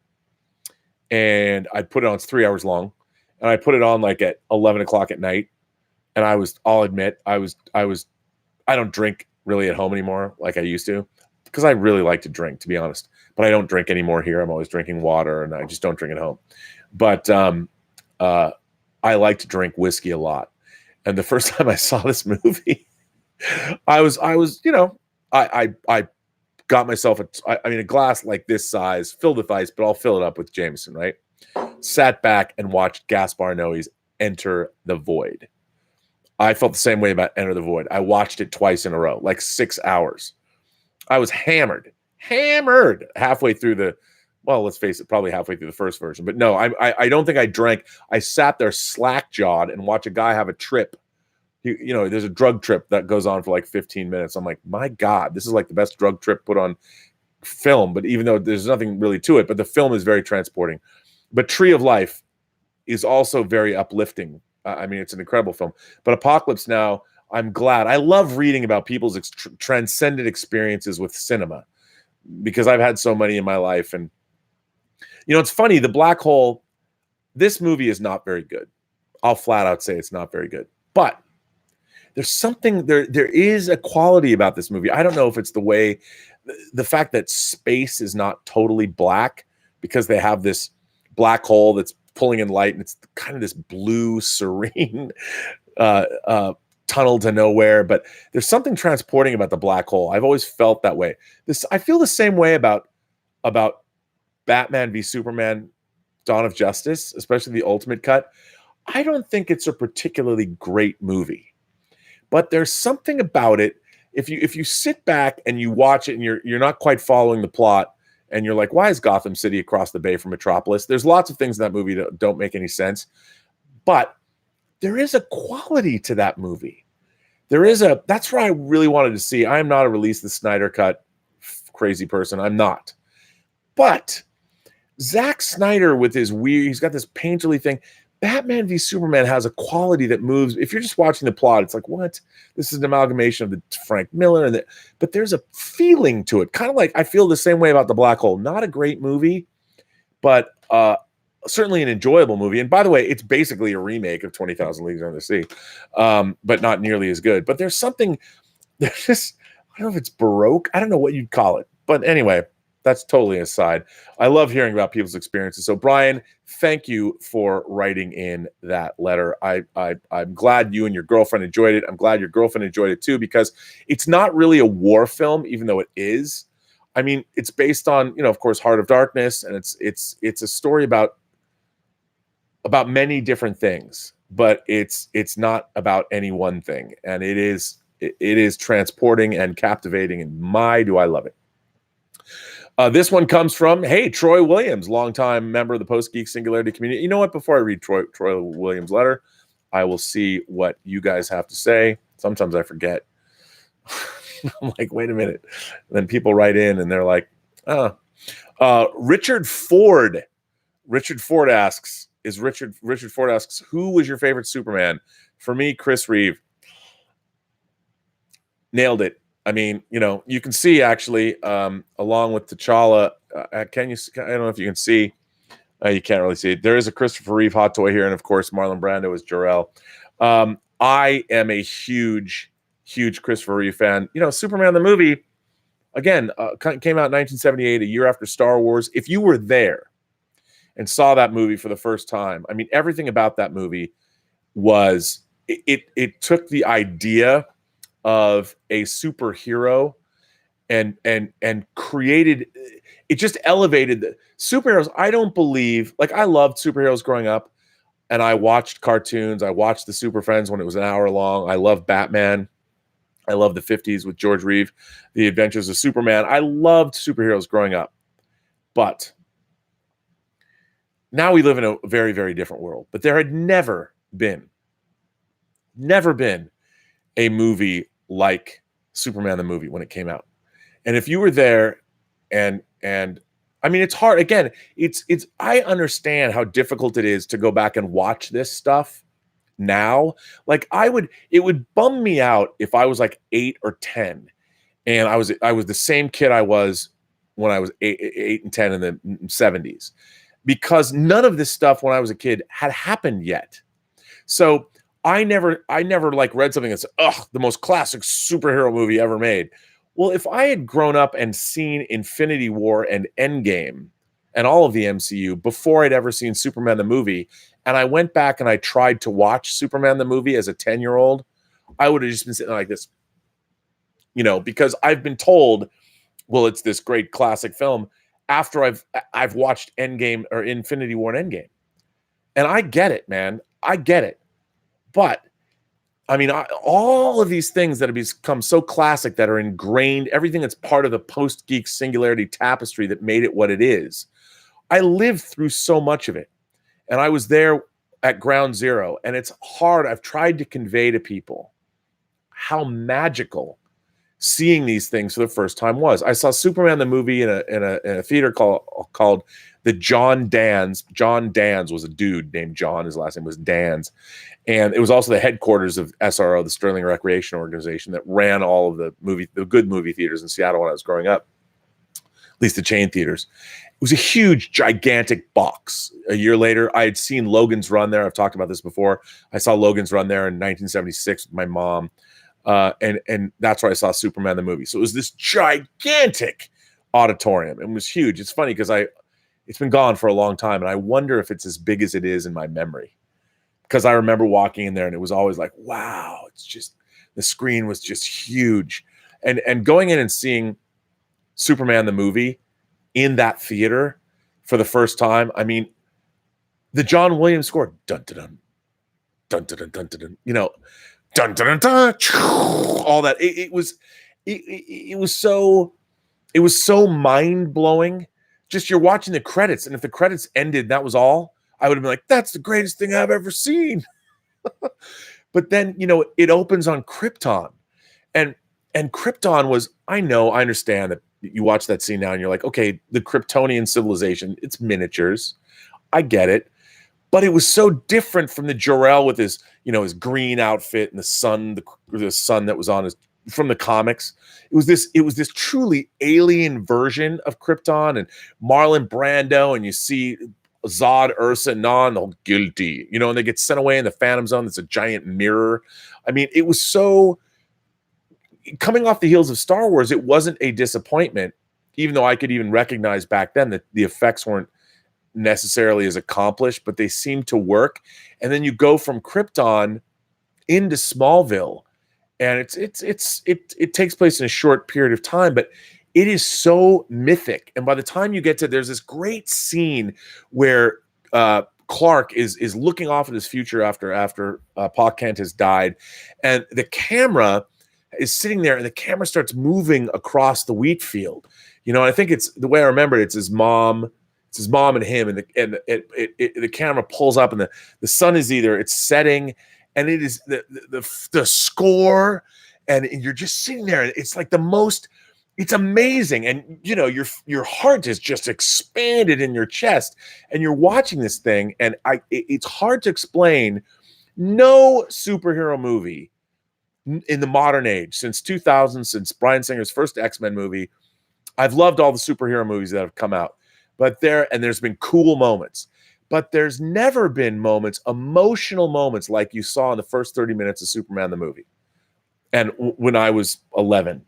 and I put it on. It's 3 hours long, and I put it on like at 11 o'clock at night. And I'll admit, I don't drink really at home anymore like I used to, because I really like to drink, to be honest. But I don't drink anymore here. I'm always drinking water, and I just don't drink at home. But I like to drink whiskey a lot. And the first time I saw this movie, I was, you know, I got myself a glass like this size, filled with ice, but I'll fill it up with Jameson, right? Sat back and watched Gaspar Noé's Enter the Void. I felt the same way about Enter the Void. I watched it twice in a row, like 6 hours. I was hammered halfway through let's face it, probably halfway through the first version. But no, I don't think I drank. I sat there slack-jawed and watched a guy have a trip. You know, there's a drug trip that goes on for like 15 minutes. I'm like, my God, this is like the best drug trip put on film. But even though there's nothing really to it, but the film is very transporting. But Tree of Life is also very uplifting. I mean, it's an incredible film. But Apocalypse Now, I'm glad. I love reading about people's transcendent experiences with cinema, because I've had so many in my life. And, you know, it's funny, The Black Hole, this movie is not very good. I'll flat out say it's not very good. But there's something, there is a quality about this movie. I don't know if it's the fact that space is not totally black, because they have this black hole that's pulling in light, and it's kind of this blue, serene tunnel to nowhere. But there's something transporting about the black hole. I've always felt that way. I feel the same way about Batman v Superman: Dawn of Justice, especially the Ultimate Cut. I don't think it's a particularly great movie, but there's something about it. If you sit back and you watch it and you're not quite following the plot and you're like, why is Gotham City across the bay from Metropolis? There's lots of things in that movie that don't make any sense, but there is a quality to that movie. That's where I really wanted to see. I am not a release the Snyder Cut crazy person. I'm not. But Zack Snyder with his weird, he's got this painterly thing. Batman v Superman has a quality that moves. If you're just watching the plot, it's like, what? This is an amalgamation of the Frank Miller, but there's a feeling to it. Kind of like I feel the same way about The Black Hole. Not a great movie, but certainly an enjoyable movie. And by the way, it's basically a remake of 20,000 Leagues Under the Sea, but not nearly as good. But there's just, I don't know if it's Baroque. I don't know what you'd call it. But anyway, that's totally aside. I love hearing about people's experiences. So Brian, thank you for writing in that letter. I'm glad you and your girlfriend enjoyed it. I'm glad your girlfriend enjoyed it too, because it's not really a war film, even though it is. I mean, it's based on, of course, Heart of Darkness, and it's a story about many different things, but it's not about any one thing. And it is transporting and captivating, and my, do I love it. This one comes from, hey, Troy Williams, longtime member of the Post-Geek Singularity community. You know what? Before I read Troy Williams' letter, I will see what you guys have to say. Sometimes I forget. I'm like, wait a minute. And then people write in and they're like, oh. Richard Ford asks, who was your favorite Superman? For me, Chris Reeve. Nailed it. I mean, you can see actually, along with T'Challa, I don't know if you can see. You can't really see it. There is a Christopher Reeve hot toy here, and of course, Marlon Brando is Jor-El. I am a huge Christopher Reeve fan. Superman the movie, again, came out in 1978, a year after Star Wars. If you were there and saw that movie for the first time, I mean, everything about that movie was, it took the idea of a superhero and created, it just elevated the superheroes. I don't believe, like, I loved superheroes growing up, and I watched cartoons. I watched the Super Friends when it was an hour long. I love Batman. I love the 50s with George Reeve, The Adventures of Superman. I loved superheroes growing up, but now we live in a very, very different world. But there had never been a movie like Superman the movie when it came out. And if you were there, and I mean, it's hard. Again, I understand how difficult it is to go back and watch this stuff now. Like, it would bum me out if I was like 8 or 10 and I was the same kid I was when I was 8 and 10 in the 70s, because none of this stuff when I was a kid had happened yet. So I never like read something that's the most classic superhero movie ever made. Well, if I had grown up and seen Infinity War and Endgame and all of the MCU before I'd ever seen Superman the movie, and I went back and I tried to watch Superman the movie as a 10-year-old, I would have just been sitting like this, because I've been told, well, it's this great classic film after I've watched Endgame or Infinity War and Endgame. And I get it, man. I get it. But I mean, all of these things that have become so classic, that are ingrained, everything that's part of the post-geek singularity tapestry that made it what it is, I lived through so much of it. And I was there at ground zero. And it's hard. I've tried to convey to people how magical seeing these things for the first time was. I saw Superman the movie in a theater called the John Dans. John Dans was a dude named John. His last name was Dans. And it was also the headquarters of SRO, the Sterling Recreation Organization, that ran all of the good movie theaters in Seattle when I was growing up, at least the chain theaters. It was a huge, gigantic box. A year later, I had seen Logan's Run there. I've talked about this before. I saw Logan's Run there in 1976 with my mom. And that's where I saw Superman the movie. So it was this gigantic auditorium. It was huge. It's funny because it's been gone for a long time, and I wonder if it's as big as it is in my memory. Because I remember walking in there and it was always like, wow, it's just, the screen was just huge. And going in and seeing Superman the movie in that theater for the first time, I mean, the John Williams score, dun dun dun, dun dun dun dun dun, dun, you know, dun dun dun dun, all that. It was so mind blowing. Just you're watching the credits, and if the credits ended, that was all. I would have been like, "That's the greatest thing I've ever seen." But then, it opens on Krypton, and Krypton was. I understand that you watch that scene now, and you're like, "Okay, the Kryptonian civilization, it's miniatures. I get it." But it was so different from the Jor-El with his green outfit and the sun that was on his from the comics. It was this truly alien version of Krypton, and Marlon Brando, and you see Zod, Ursa, Non, the guilty, and they get sent away in the Phantom Zone. That's a giant mirror. I mean, it was so coming off the heels of Star Wars. It wasn't a disappointment, even though I could even recognize back then that the effects weren't necessarily as accomplished, but they seem to work. And then you go from Krypton into Smallville, and it takes place in a short period of time, but it is so mythic. And by the time you get to, there's this great scene where Clark is looking off at his future after Pa Kent has died, and the camera is sitting there, and the camera starts moving across the wheat field. And I think it's the way I remember it, it's his mom. It's his mom and him, and the camera pulls up, and the sun is it's setting, and it is the score, and you're just sitting there, and it's like it's amazing, and your heart is just expanded in your chest, and you're watching this thing, and it's hard to explain. No superhero movie in the modern age since 2000, since Bryan Singer's first X-Men movie. I've loved all the superhero movies that have come out. But there's been cool moments, but there's never been emotional moments like you saw in the first 30 minutes of Superman the movie. And when I was 11,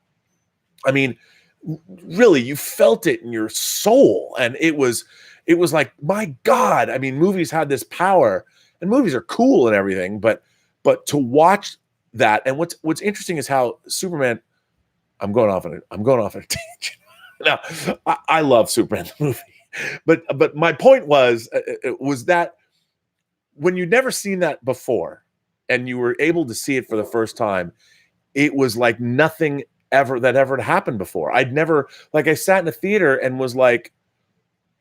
I mean, really, you felt it in your soul, and it was like, my God. I mean, movies had this power, and movies are cool and everything, but to watch that, and what's interesting is how Superman. I'm going off on a tangent. Now, I love Superman the movie. But my point was that when you'd never seen that before, and you were able to see it for the first time, it was like nothing ever had happened before. I'd never, like, I sat in a theater and was like,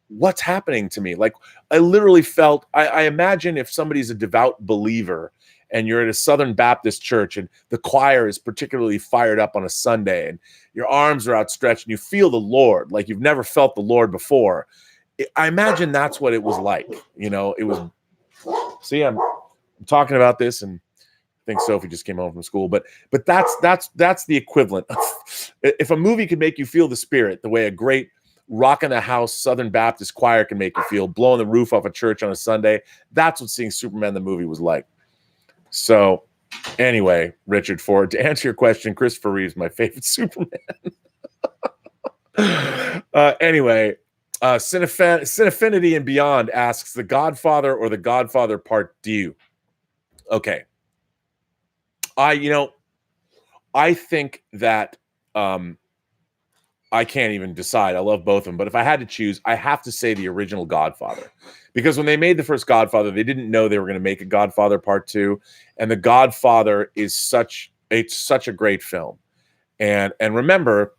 what's happening to me? Like, I literally felt, I imagine if somebody's a devout believer and you're at a Southern Baptist church and the choir is particularly fired up on a Sunday and your arms are outstretched and you feel the Lord like you've never felt the Lord before. I imagine that's what it was like. It was, see, I'm talking about this, and I think Sophie just came home from school, but that's the equivalent. If a movie could make you feel the Spirit the way a great Rock in the House Southern Baptist choir can make you feel, blowing the roof off a church on a Sunday, that's what seeing Superman the movie was like. So anyway, Richard Ford, to answer your question, Christopher Reeve's my favorite Superman. Anyway, Cinefinity and Beyond asks, The Godfather or The Godfather Part 2? Okay. I think that I can't even decide. I love both of them, but if I had to choose, I have to say the original Godfather, because when they made the first Godfather, they didn't know they were going to make a Godfather Part 2, and The Godfather is such a great film. And remember,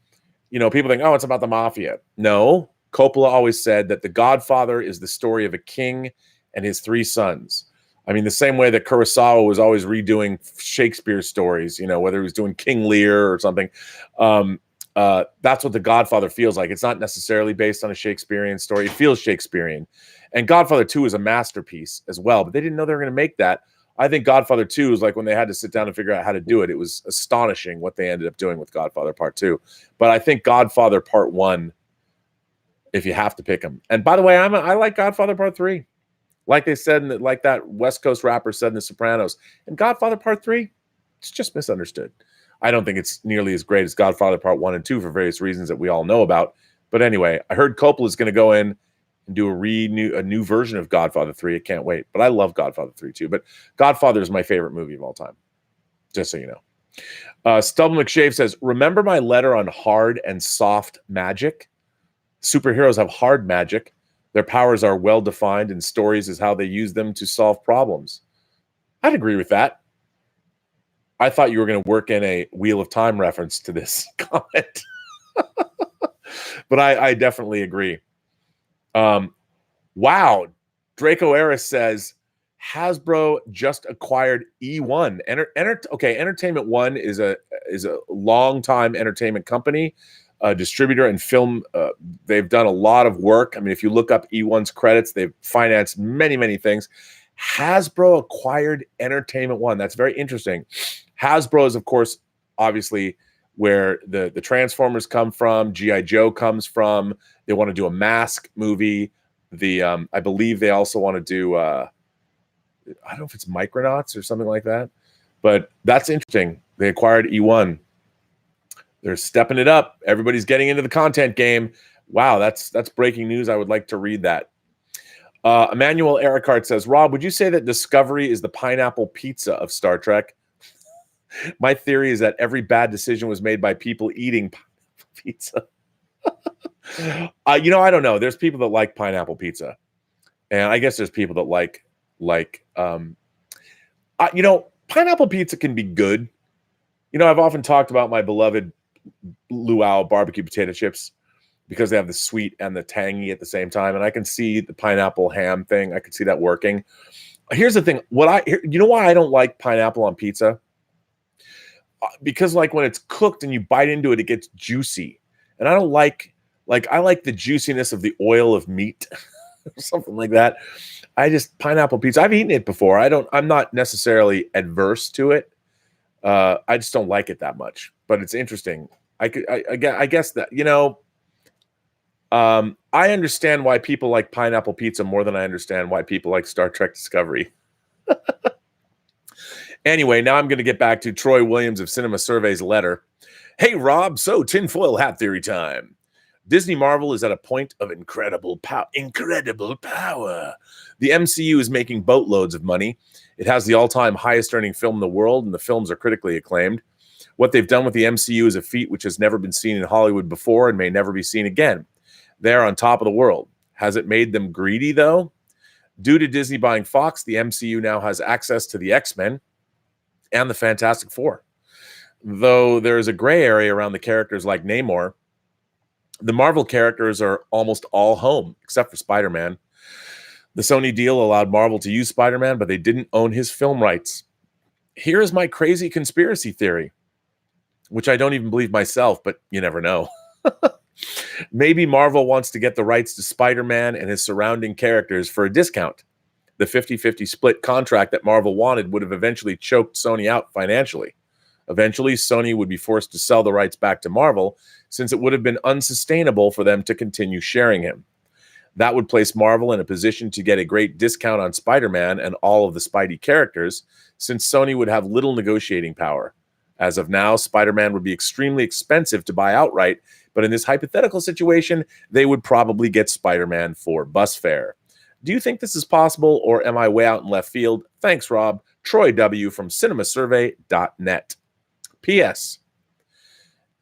people think, oh, it's about the mafia. No, Coppola always said that The Godfather is the story of a king and his three sons. I mean, the same way that Kurosawa was always redoing Shakespeare stories, whether he was doing King Lear or something. That's what The Godfather feels like. It's not necessarily based on a Shakespearean story. It feels Shakespearean. And Godfather 2 is a masterpiece as well, but they didn't know they were going to make that. I think Godfather 2 was like when they had to sit down and figure out how to do it. It was astonishing what they ended up doing with Godfather Part 2. But I think Godfather Part 1, if you have to pick them. And by the way, I like Godfather Part 3. Like they said, like that West Coast rapper said in The Sopranos. And Godfather Part 3, it's just misunderstood. I don't think it's nearly as great as Godfather Part 1 and 2 for various reasons that we all know about. But anyway, I heard Coppola is going to go in and do a new version of Godfather 3. I can't wait. But I love Godfather 3 too. But Godfather is my favorite movie of all time, just so you know. Stubble McShave says, remember my letter on hard and soft magic? Superheroes have hard magic. Their powers are well-defined, and stories is how they use them to solve problems. I'd agree with that. I thought you were going to work in a Wheel of Time reference to this comment. But I definitely agree. Wow. Draco Eris says, Hasbro just acquired E1. Entertainment One is a long-time entertainment company, distributor and film. They've done a lot of work. I mean, if you look up E1's credits, they've financed many, many things. Hasbro acquired Entertainment One. That's very interesting. Hasbro is, of course, obviously where the Transformers come from, G.I. Joe comes from. They want to do a Mask movie. I believe they also want to do, I don't know if it's Micronauts or something like that, but that's interesting. They acquired E1. They're stepping it up. Everybody's getting into the content game. Wow, that's breaking news. I would like to read that. Emmanuel Ericart says, Rob, would you say that Discovery is the pineapple pizza of Star Trek? My theory is that every bad decision was made by people eating pineapple pizza. I don't know. There's people that like pineapple pizza. And I guess there's people that like pineapple pizza can be good. I've often talked about my beloved Luau barbecue potato chips because they have the sweet and the tangy at the same time. And I can see the pineapple ham thing. I could see that working. Here's the thing. Why I don't like pineapple on pizza? Because like when it's cooked and you bite into it, it gets juicy. And I don't like I like the juiciness of the oil of meat or something like that. Pineapple pizza, I've eaten it before. I'm not necessarily adverse to it. I just don't like it that much, but it's interesting. I guess that, I understand why people like pineapple pizza more than I understand why people like Star Trek Discovery. Anyway, now I'm going to get back to Troy Williams of Cinema Survey's letter. Hey, Rob, so tinfoil hat theory time. Disney Marvel is at a point of incredible power. The MCU is making boatloads of money. It has the all-time highest earning film in the world, and the films are critically acclaimed. What they've done with the MCU is a feat which has never been seen in Hollywood before and may never be seen again. They're on top of the world. Has it made them greedy, though? Due to Disney buying Fox, the MCU now has access to the X-Men and the Fantastic Four. Though there is a gray area around the characters like Namor, the Marvel characters are almost all home, except for Spider-Man. The Sony deal allowed Marvel to use Spider-Man, but they didn't own his film rights. Here is my crazy conspiracy theory, which I don't even believe myself, but you never know. Maybe Marvel wants to get the rights to Spider-Man and his surrounding characters for a discount. The 50-50 split contract that Marvel wanted would have eventually choked Sony out financially. Eventually, Sony would be forced to sell the rights back to Marvel, since it would have been unsustainable for them to continue sharing him. That would place Marvel in a position to get a great discount on Spider-Man and all of the Spidey characters, since Sony would have little negotiating power. As of now, Spider-Man would be extremely expensive to buy outright, but in this hypothetical situation, they would probably get Spider-Man for bus fare. Do you think this is possible, or am I way out in left field? Thanks, Rob. Troy W. from cinemasurvey.net. P.S.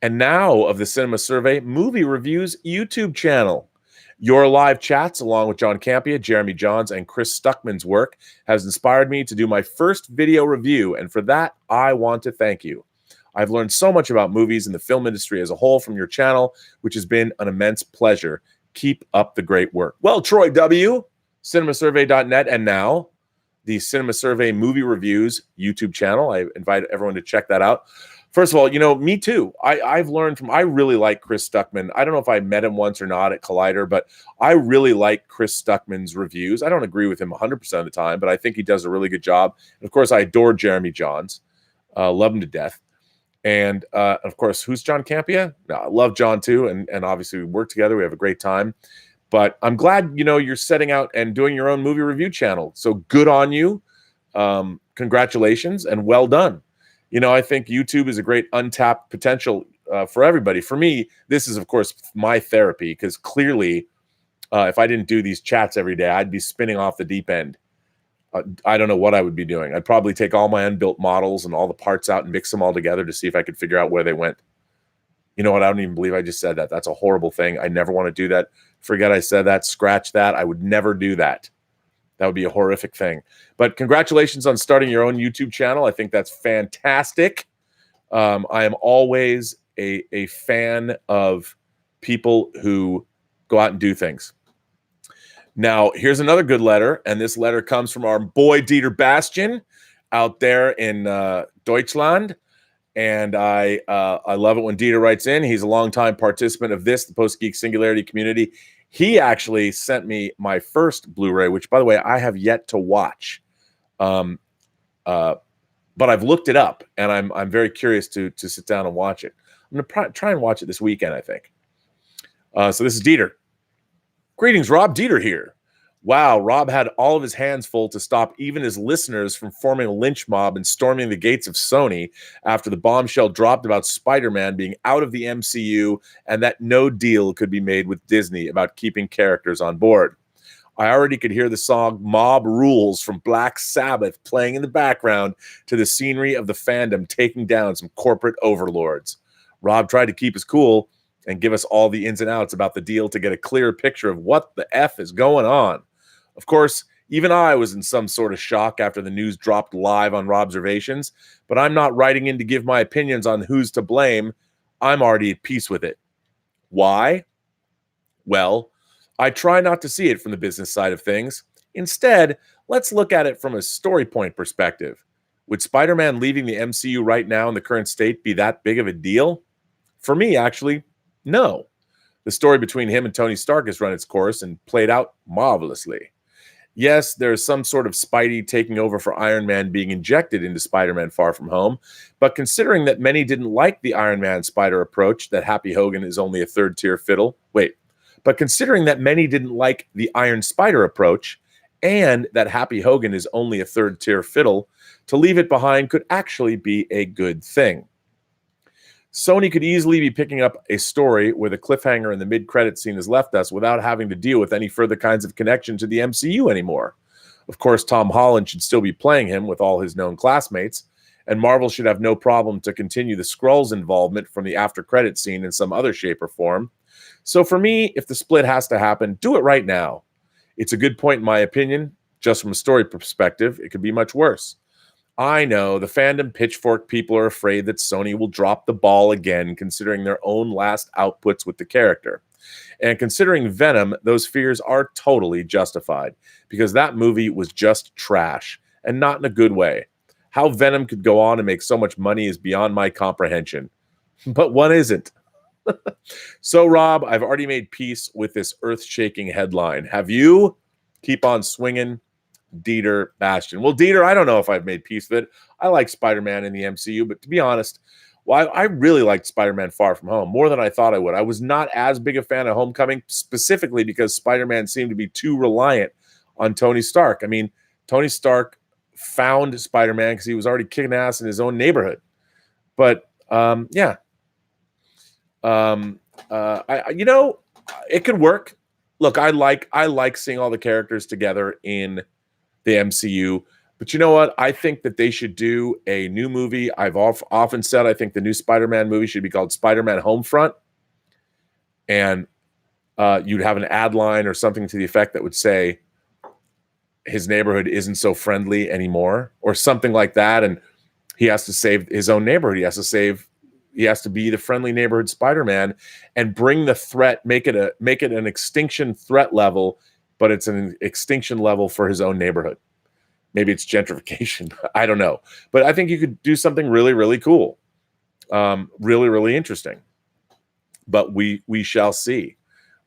And now of the Cinema Survey Movie Reviews YouTube channel. Your live chats, along with John Campia, Jeremy Johns, and Chris Stuckman's work, has inspired me to do my first video review, and for that, I want to thank you. I've learned so much about movies and the film industry as a whole from your channel, which has been an immense pleasure. Keep up the great work. Well, Troy W., cinemasurvey.net, and now the Cinema Survey Movie Reviews YouTube channel. I invite everyone to check that out. First of all, me too. I really like Chris Stuckman. I don't know if I met him once or not at Collider, but I really like Chris Stuckman's reviews. I don't agree with him 100% of the time, but I think he does a really good job. And of course, I adore Jeremy Johns. Love him to death. And of course, who's John Campia? No, I love John too. And obviously we work together. We have a great time. But I'm glad, you're setting out and doing your own movie review channel. So good on you. Congratulations and well done. I think YouTube is a great untapped potential for everybody. For me, this is, of course, my therapy, because clearly, if I didn't do these chats every day, I'd be spinning off the deep end. I don't know what I would be doing. I'd probably take all my unbuilt models and all the parts out and mix them all together to see if I could figure out where they went. You know what? I don't even believe I just said that. That's a horrible thing. I never want to do that. Forget I said that. Scratch that. I would never do that. That would be a horrific thing. But congratulations on starting your own YouTube channel. I think that's fantastic. I am always a fan of people who go out and do things. Now, here's another good letter, and this letter comes from our boy Dieter Bastian out there in Deutschland. And I love it when Dieter writes in. He's a longtime participant of the Post-Geek Singularity community. He actually sent me my first Blu-ray, which, by the way, I have yet to watch. But I've looked it up, and I'm very curious to sit down and watch it. I'm going to try and watch it this weekend, I think. So this is Dieter. Greetings, Rob. Dieter here. Wow, Rob had all of his hands full to stop even his listeners from forming a lynch mob and storming the gates of Sony after the bombshell dropped about Spider-Man being out of the MCU and that no deal could be made with Disney about keeping characters on board. I already could hear the song Mob Rules from Black Sabbath playing in the background to the scenery of the fandom taking down some corporate overlords. Rob tried to keep us cool and give us all the ins and outs about the deal to get a clearer picture of what the F is going on. Of course, even I was in some sort of shock after the news dropped live on Robservations, but I'm not writing in to give my opinions on who's to blame. I'm already at peace with it. Why? Well, I try not to see it from the business side of things. Instead, let's look at it from a story point perspective. Would Spider-Man leaving the MCU right now in the current state be that big of a deal? For me, actually, no. The story between him and Tony Stark has run its course and played out marvelously. Yes, there's some sort of Spidey taking over for Iron Man being injected into Spider-Man Far From Home, but considering that many didn't like the Iron Man Spider approach, that Happy Hogan is only a third-tier fiddle. But considering that many didn't like the Iron Spider approach, and that Happy Hogan is only a third-tier fiddle, to leave it behind could actually be a good thing. Sony could easily be picking up a story where the cliffhanger in the mid-credit scene has left us without having to deal with any further kinds of connection to the MCU anymore. Of course, Tom Holland should still be playing him with all his known classmates, and Marvel should have no problem to continue the Skrulls' involvement from the after-credit scene in some other shape or form. So for me, if the split has to happen, do it right now. It's a good point in my opinion. Just from a story perspective, it could be much worse. I know the fandom pitchfork people are afraid that Sony will drop the ball again, considering their own last outputs with the character. And considering Venom, those fears are totally justified, because that movie was just trash, and not in a good way. How Venom could go on and make so much money is beyond my comprehension. But one isn't. So, Rob, I've already made peace with this earth-shaking headline. Have you? Keep on swinging. Dieter Bastian. Well, Dieter, I don't know if I've made peace with it. I like Spider-Man in the MCU, but to be honest, I really liked Spider-Man Far From Home more than I thought I would. I was not as big a fan of Homecoming, specifically because Spider-Man seemed to be too reliant on Tony Stark. I mean, Tony Stark found Spider-Man because he was already kicking ass in his own neighborhood. But it could work. Look, I like seeing all the characters together in the MCU, but you know what? I think that they should do a new movie. I've often said I think the new Spider-Man movie should be called Spider-Man Homefront, and you'd have an ad line or something to the effect that would say his neighborhood isn't so friendly anymore, or something like that, and he has to save his own neighborhood. He has to be the friendly neighborhood Spider-Man and bring the threat, make it an extinction threat level, but it's an extinction level for his own neighborhood. Maybe it's gentrification. I don't know. But I think you could do something really, really cool. Really, really interesting. But we shall see.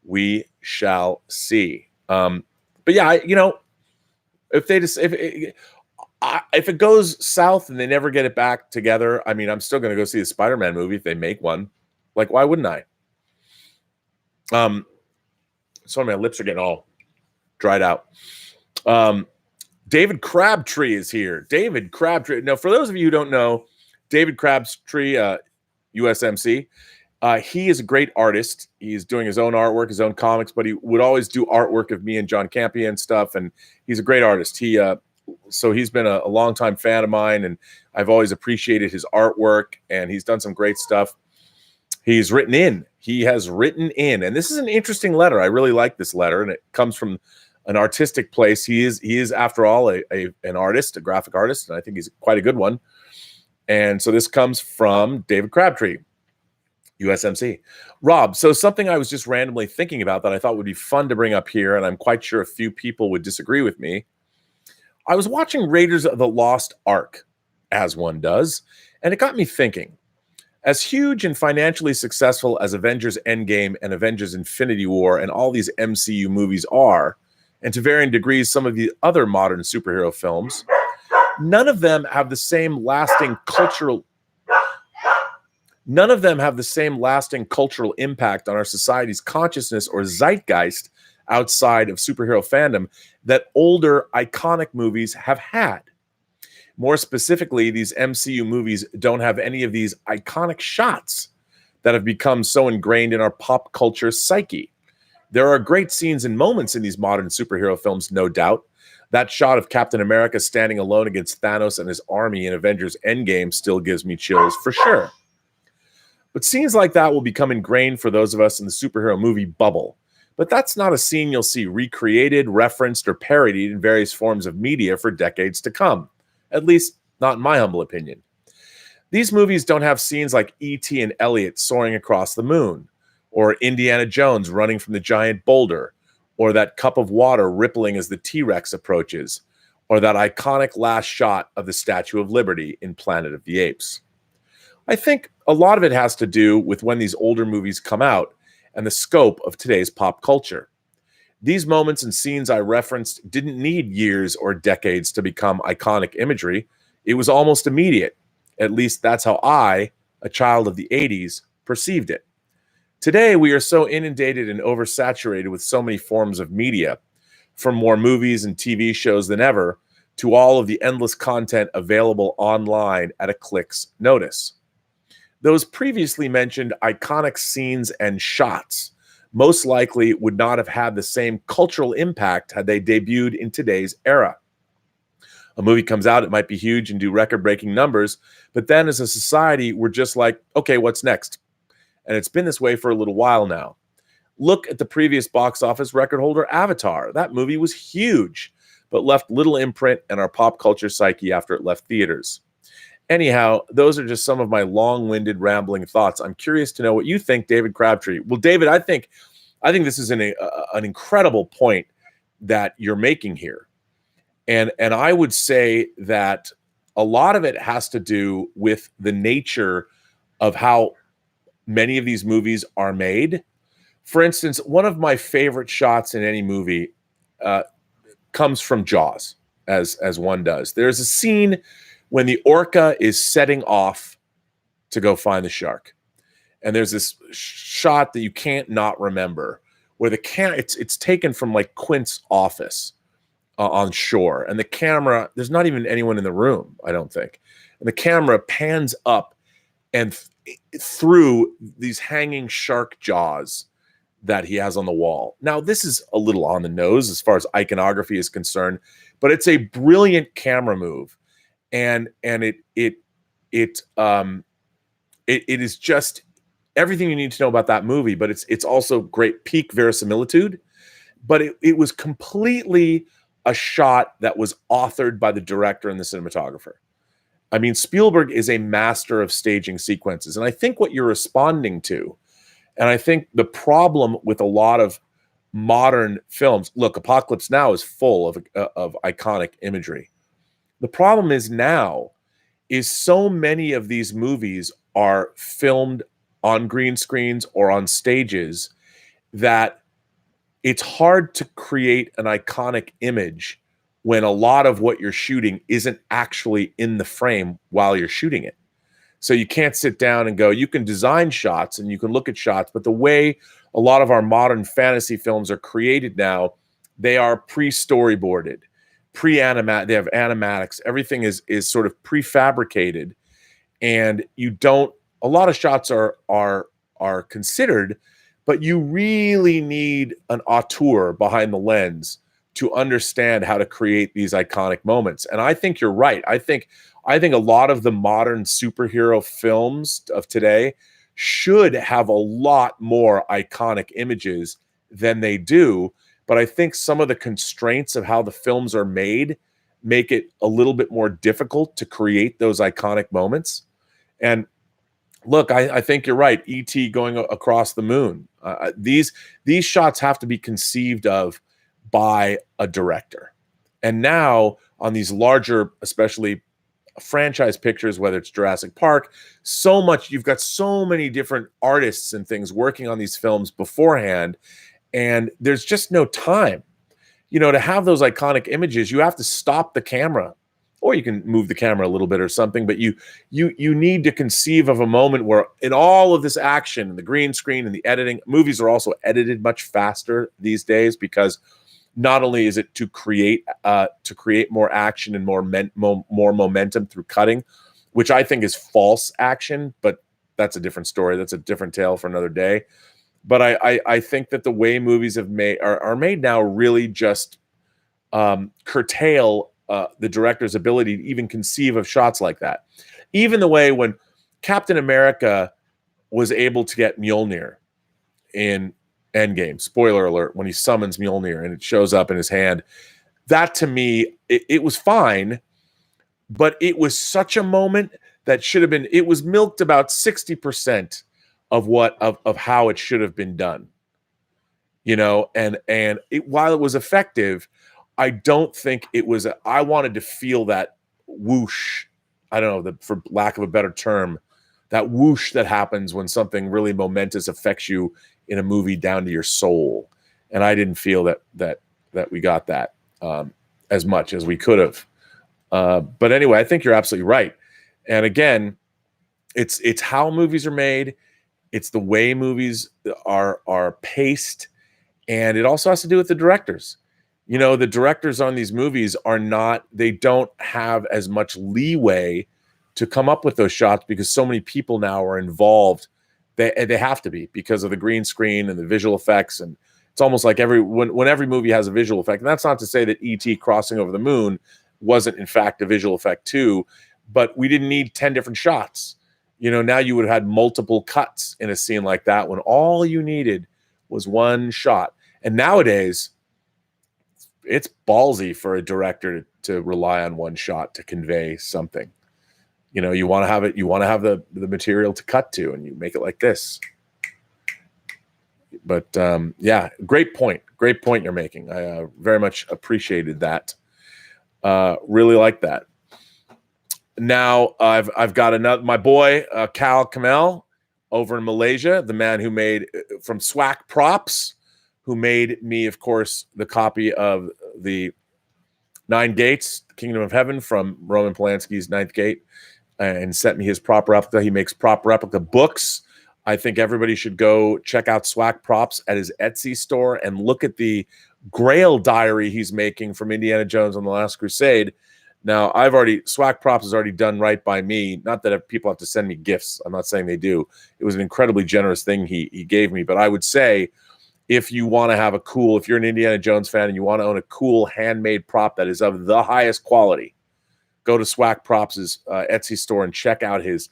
We shall see. But yeah, if it goes south and they never get it back together, I mean, I'm still going to go see the Spider-Man movie if they make one. Like, why wouldn't I? Sorry, my lips are getting all dried out. David Crabtree is here. David Crabtree. Now, for those of you who don't know, David Crabtree, USMC, he is a great artist. He's doing his own artwork, his own comics, but he would always do artwork of me and John Campia and stuff, and he's a great artist. So he's been a longtime fan of mine, and I've always appreciated his artwork, and he's done some great stuff. He has written in, and this is an interesting letter. I really like this letter, and it comes from an artistic place. He is after all an artist, a graphic artist, and I think he's quite a good one. And so this comes from David Crabtree, USMC. Rob, so something I was just randomly thinking about that I thought would be fun to bring up here, and I'm quite sure a few people would disagree with me. I was watching Raiders of the Lost Ark, as one does, and it got me thinking. As huge and financially successful as Avengers Endgame and Avengers Infinity War and all these MCU movies are, and to varying degrees some of the other modern superhero films, none of them have the same lasting cultural impact on our society's consciousness or zeitgeist outside of superhero fandom that older iconic movies have had. More specifically, these MCU movies don't have any of these iconic shots that have become so ingrained in our pop culture psyche. There are great scenes and moments in these modern superhero films, no doubt. That shot of Captain America standing alone against Thanos and his army in Avengers Endgame still gives me chills for sure. But scenes like that will become ingrained for those of us in the superhero movie bubble. But that's not a scene you'll see recreated, referenced, or parodied in various forms of media for decades to come. At least, not in my humble opinion. These movies don't have scenes like E.T. and Elliot soaring across the moon, or Indiana Jones running from the giant boulder, or that cup of water rippling as the T-Rex approaches, or that iconic last shot of the Statue of Liberty in Planet of the Apes. I think a lot of it has to do with when these older movies come out and the scope of today's pop culture. These moments and scenes I referenced didn't need years or decades to become iconic imagery. It was almost immediate. At least that's how I, a child of the 80s, perceived it. Today, we are so inundated and oversaturated with so many forms of media, from more movies and TV shows than ever, to all of the endless content available online at a click's notice. Those previously mentioned iconic scenes and shots most likely would not have had the same cultural impact had they debuted in today's era. A movie comes out, it might be huge and do record-breaking numbers, but then as a society, we're just like, okay, what's next? And it's been this way for a little while now. Look at the previous box office record holder, Avatar. That movie was huge, but left little imprint in our pop culture psyche after it left theaters. Anyhow, those are just some of my long-winded, rambling thoughts. I'm curious to know what you think, David Crabtree. Well, David, I think this is an incredible point that you're making here. And I would say that a lot of it has to do with the nature of how many of these movies are made. For instance, one of my favorite shots in any movie comes from Jaws, as one does. There's a scene when the orca is setting off to go find the shark. And there's this shot that you can't not remember where it's taken from like Quint's office on shore. And the camera, there's not even anyone in the room, I don't think. And the camera pans up and through these hanging shark jaws that he has on the wall. Now, this is a little on the nose as far as iconography is concerned, but it's a brilliant camera move. And it is just everything you need to know about that movie, but it's also great peak verisimilitude. But it was completely a shot that was authored by the director and the cinematographer. I mean, Spielberg is a master of staging sequences. And I think what you're responding to, and I think the problem with a lot of modern films, look, Apocalypse Now is full of iconic imagery. The problem is now is so many of these movies are filmed on green screens or on stages that it's hard to create an iconic image when a lot of what you're shooting isn't actually in the frame while you're shooting it. So you can't sit down and go, you can design shots and you can look at shots, but the way a lot of our modern fantasy films are created now, they are pre-storyboarded. They have animatics. Everything is sort of prefabricated, and a lot of shots are considered, but you really need an auteur behind the lens to understand how to create these iconic moments. And I think you're right. I think a lot of the modern superhero films of today should have a lot more iconic images than they do, but I think some of the constraints of how the films are made make it a little bit more difficult to create those iconic moments. And look, I think you're right. E.T. going across the moon. These shots have to be conceived of by a director. And now on these larger, especially franchise pictures, whether it's Jurassic Park, you've got so many different artists and things working on these films beforehand, and there's just no time. To have those iconic images, you have to stop the camera, or you can move the camera a little bit or something, but you need to conceive of a moment where in all of this action and the green screen and the editing, movies are also edited much faster these days, because not only is it to create more action and more momentum through cutting, which I think is false action, but that's a different story. That's a different tale for another day. But I think that the way movies are made now really just curtail the director's ability to even conceive of shots like that. Even the way when Captain America was able to get Mjolnir in Endgame, spoiler alert, when he summons Mjolnir and it shows up in his hand, that to me, it was fine, but it was such a moment that should have been, it was milked about 60% of how it should have been done. And while it was effective, I don't think it was, I wanted to feel that whoosh, I don't know, for lack of a better term, that whoosh that happens when something really momentous affects you in a movie down to your soul. And I didn't feel that we got that as much as we could have. But anyway, I think you're absolutely right. And again, it's how movies are made. It's the way movies are paced. And it also has to do with the directors. The directors on these movies they don't have as much leeway to come up with those shots, because so many people now are involved. They have to be, because of the green screen and the visual effects. And it's almost like when every movie has a visual effect. And that's not to say that E.T. crossing over the moon wasn't in fact a visual effect too, but we didn't need 10 different shots. Now you would have had multiple cuts in a scene like that when all you needed was one shot. And nowadays, it's ballsy for a director to rely on one shot to convey something. You want to have it. You want to have the material to cut to, and you make it like this. But yeah, great point. Great point you're making. I very much appreciated that. Really like that. Now I've got my boy Cal Kamel over in Malaysia, the man who made from Swak Props, who made me, of course, the copy of the Nine Gates, Kingdom of Heaven, from Roman Polanski's Ninth Gate, and sent me his prop replica. He makes prop replica books. I think everybody should go check out Swak Props at his Etsy store and look at the Grail diary he's making from Indiana Jones and the Last Crusade. Now, Swak Props has already done right by me. Not that people have to send me gifts. I'm not saying they do. It was an incredibly generous thing he gave me. But I would say, if you want to have if you're an Indiana Jones fan and you want to own a cool handmade prop that is of the highest quality, go to Swak Props' Etsy store and check out his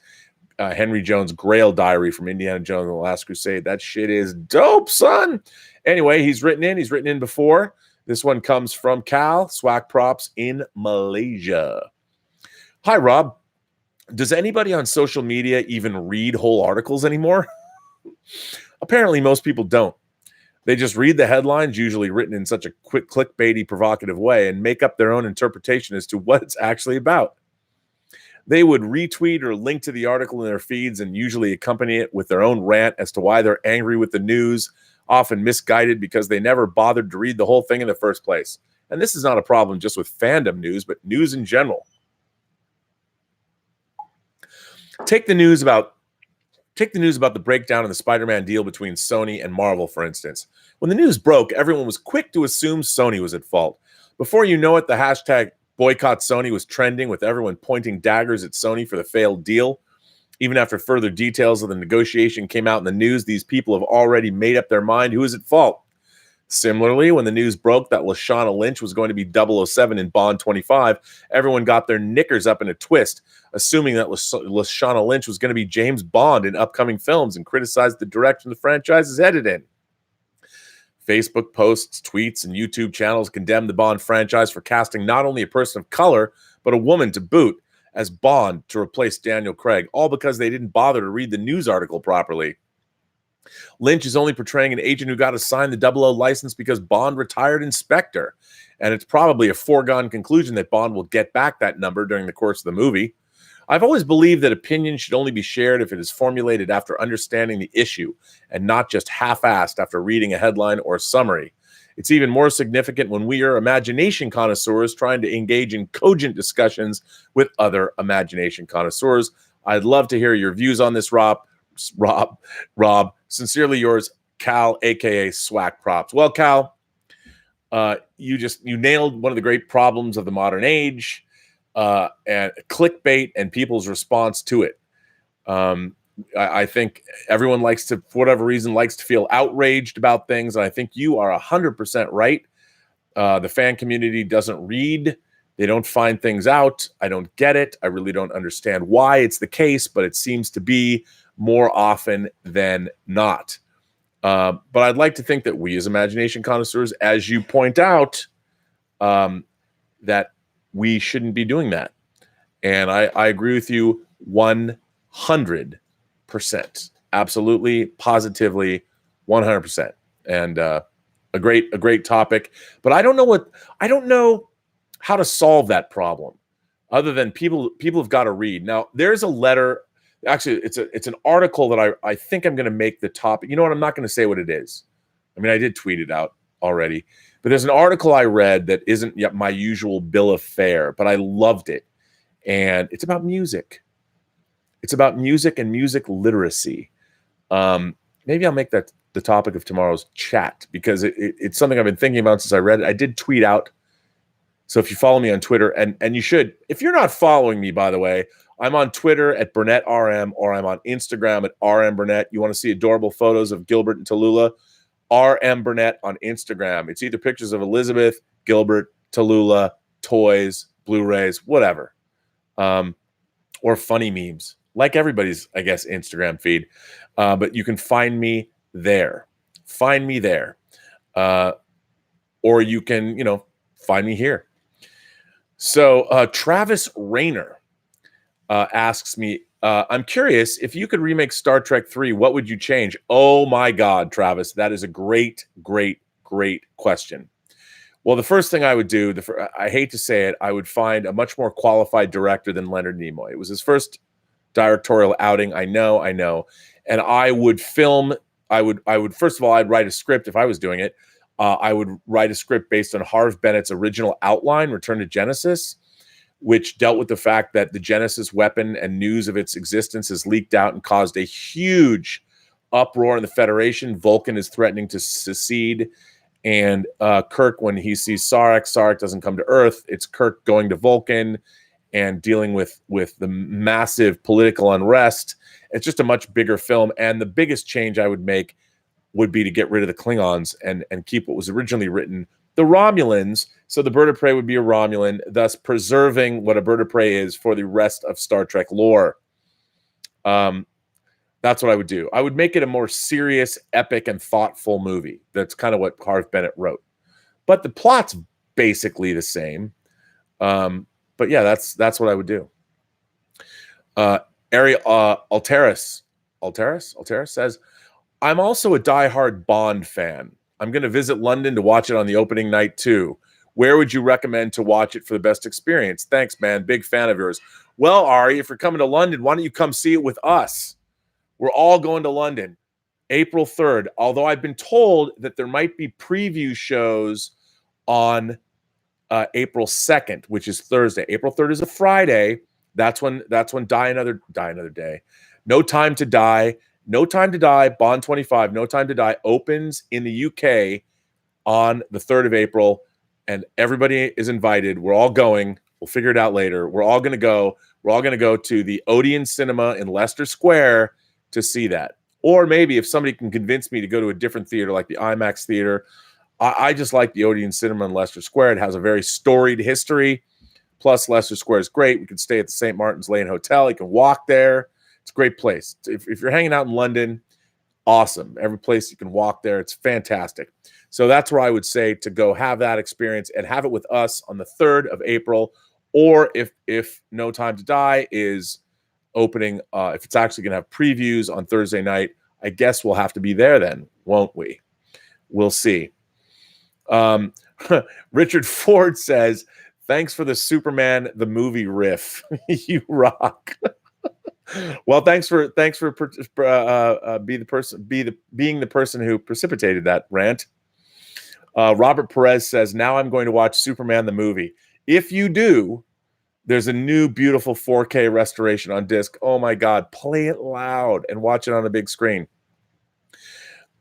Henry Jones Grail diary from Indiana Jones and the Last Crusade. That shit is dope, son. Anyway, he's written in before. This one comes from Cal, Swak Props in Malaysia. Hi, Rob. Does anybody on social media even read whole articles anymore? Apparently, most people don't. They just read the headlines, usually written in such a quick, clickbaity, provocative way, and make up their own interpretation as to what it's actually about. They would retweet or link to the article in their feeds and usually accompany it with their own rant as to why they're angry with the news, often misguided because they never bothered to read the whole thing in the first place. And this is not a problem just with fandom news, but news in general. Take the news about the breakdown of the Spider-Man deal between Sony and Marvel, for instance. When the news broke, everyone was quick to assume Sony was at fault. Before you know it, the hashtag boycott Sony was trending, with everyone pointing daggers at Sony for the failed deal. Even after further details of the negotiation came out in the news, these people have already made up their mind who is at fault. Similarly, when the news broke that Lashana Lynch was going to be 007 in Bond 25, everyone got their knickers up in a twist, assuming that Lashana Lynch was going to be James Bond in upcoming films, and criticized the direction the franchise is headed in. Facebook posts, tweets, and YouTube channels condemn the Bond franchise for casting not only a person of color, but a woman to boot as Bond to replace Daniel Craig, all because they didn't bother to read the news article properly. Lynch is only portraying an agent who got assigned the 00 license because Bond retired Inspector, and it's probably a foregone conclusion that Bond will get back that number during the course of the movie. I've always believed that opinion should only be shared if it is formulated after understanding the issue and not just half-assed after reading a headline or a summary. It's even more significant when we are imagination connoisseurs trying to engage in cogent discussions with other imagination connoisseurs. I'd love to hear your views on this, Rob. Sincerely yours, Cal, aka Swag Props. Well, Cal, you nailed one of the great problems of the modern age, and clickbait and people's response to it. I think everyone likes to, for whatever reason, likes to feel outraged about things. And I think you are 100% right. The fan community doesn't read. They don't find things out. I don't get it. I really don't understand why it's the case, but it seems to be more often than not. But I'd like to think that we as imagination connoisseurs, as you point out, that we shouldn't be doing that. And I agree with you 100%. Absolutely, positively, 100%. And a great topic. But I don't know how to solve that problem other than people have got to read. Now, there's a letter. Actually, it's an article that I think I'm going to make the topic. You know what? I'm not going to say what it is. I mean, I did tweet it out already. But there's an article I read that isn't yet my usual bill of fare, but I loved it. And it's about music. It's about music and music literacy. Maybe I'll make that the topic of tomorrow's chat because it's something I've been thinking about since I read it. I did tweet out. So if you follow me on Twitter, and you should, if you're not following me, by the way, I'm on Twitter at BurnettRM, or I'm on Instagram at RMBurnett. You want to see adorable photos of Gilbert and Tallulah? RM Burnett on Instagram. It's either pictures of Elizabeth, Gilbert, Tallulah, toys, Blu-rays, whatever. Or funny memes, like everybody's, I guess, Instagram feed. But you can find me there. Find me there. Or you can, find me here. So Travis Rayner asks me, I'm curious, if you could remake Star Trek 3, what would you change? Oh my God, Travis, that is a great question. Well, the first thing I would do, I hate to say it, I would find a much more qualified director than Leonard Nimoy. It was his first directorial outing. I know. And I would film, I would first of all, I'd write a script if I was doing it. I would write a script based on Harv Bennett's original outline, Return to Genesis, which dealt with the fact that the Genesis weapon and news of its existence has leaked out and caused a huge uproar in the Federation. Vulcan is threatening to secede. And Kirk, when he sees Sarek doesn't come to Earth. It's Kirk going to Vulcan and dealing with the massive political unrest. It's just a much bigger film. And the biggest change I would make would be to get rid of the Klingons and keep what was originally written, the Romulans. So the Bird of Prey would be a Romulan, thus preserving what a Bird of Prey is for the rest of Star Trek lore. That's what I would do. I would make it a more serious, epic, and thoughtful movie. That's kind of what Harv Bennett wrote. But the plot's basically the same. But yeah, that's what I would do. Alteris says, I'm also a diehard Bond fan. I'm going to visit London to watch it on the opening night too. Where would you recommend to watch it for the best experience? Thanks, man. Big fan of yours. Well, Ari, if you're coming to London, why don't you come see it with us? We're all going to London April 3rd, although I've been told that there might be preview shows on April 2nd, which is Thursday. April 3rd is a Friday. That's when Die Another Day. No Time to Die. No Time to Die, Bond 25, No Time to Die opens in the UK on the 3rd of April, and everybody is invited. We're all going. We'll figure it out later. We're all going to go. We're all going to go to the Odeon Cinema in Leicester Square to see that. Or maybe if somebody can convince me to go to a different theater like the IMAX theater, I just like the Odeon Cinema in Leicester Square. It has a very storied history. Plus, Leicester Square is great. We can stay at the St. Martin's Lane Hotel. You can walk there. It's a great place. If you're hanging out in London, awesome. Every place you can walk there, it's fantastic. So that's where I would say to go have that experience and have it with us on the 3rd of April. Or if No Time to Die is opening, if it's actually going to have previews on Thursday night, I guess we'll have to be there then, won't we? We'll see. Richard Ford says, thanks for the Superman the movie riff. You rock. Well, thanks for being the person who precipitated that rant. Robert Perez says, now I'm going to watch Superman the movie. If you do, there's a new beautiful 4K restoration on disc. Oh my God, play it loud and watch it on a big screen.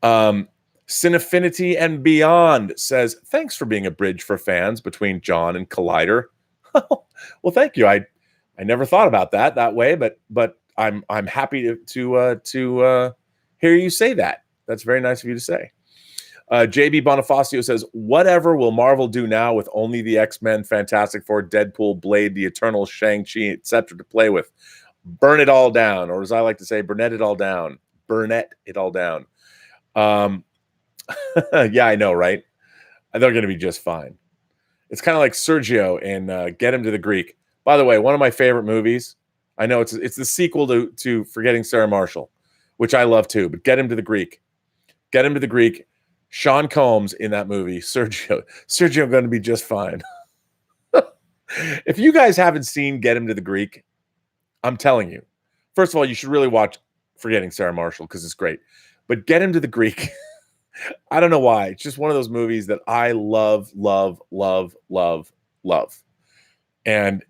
Cinefinity and Beyond says, thanks for being a bridge for fans between John and Collider. Well, thank you. I never thought about that way, but I'm happy to hear you say that. That's very nice of you to say. JB Bonifacio says, whatever will Marvel do now with only the X-Men, Fantastic Four, Deadpool, Blade, the Eternals, Shang-Chi, etc. to play with? Burn it all down, or as I like to say, Burnett it all down. Burnett it all down. Yeah, I know, right? They're going to be just fine. It's kind of like Sergio in Get Him to the Greek. By the way, one of my favorite movies. I know it's the sequel to Forgetting Sarah Marshall, which I love too. But Get Him to the Greek. Get Him to the Greek. Sean Combs in that movie. Sergio going to be just fine. If you guys haven't seen Get Him to the Greek, I'm telling you. First of all, you should really watch Forgetting Sarah Marshall because it's great. But Get Him to the Greek. I don't know why. It's just one of those movies that I love. And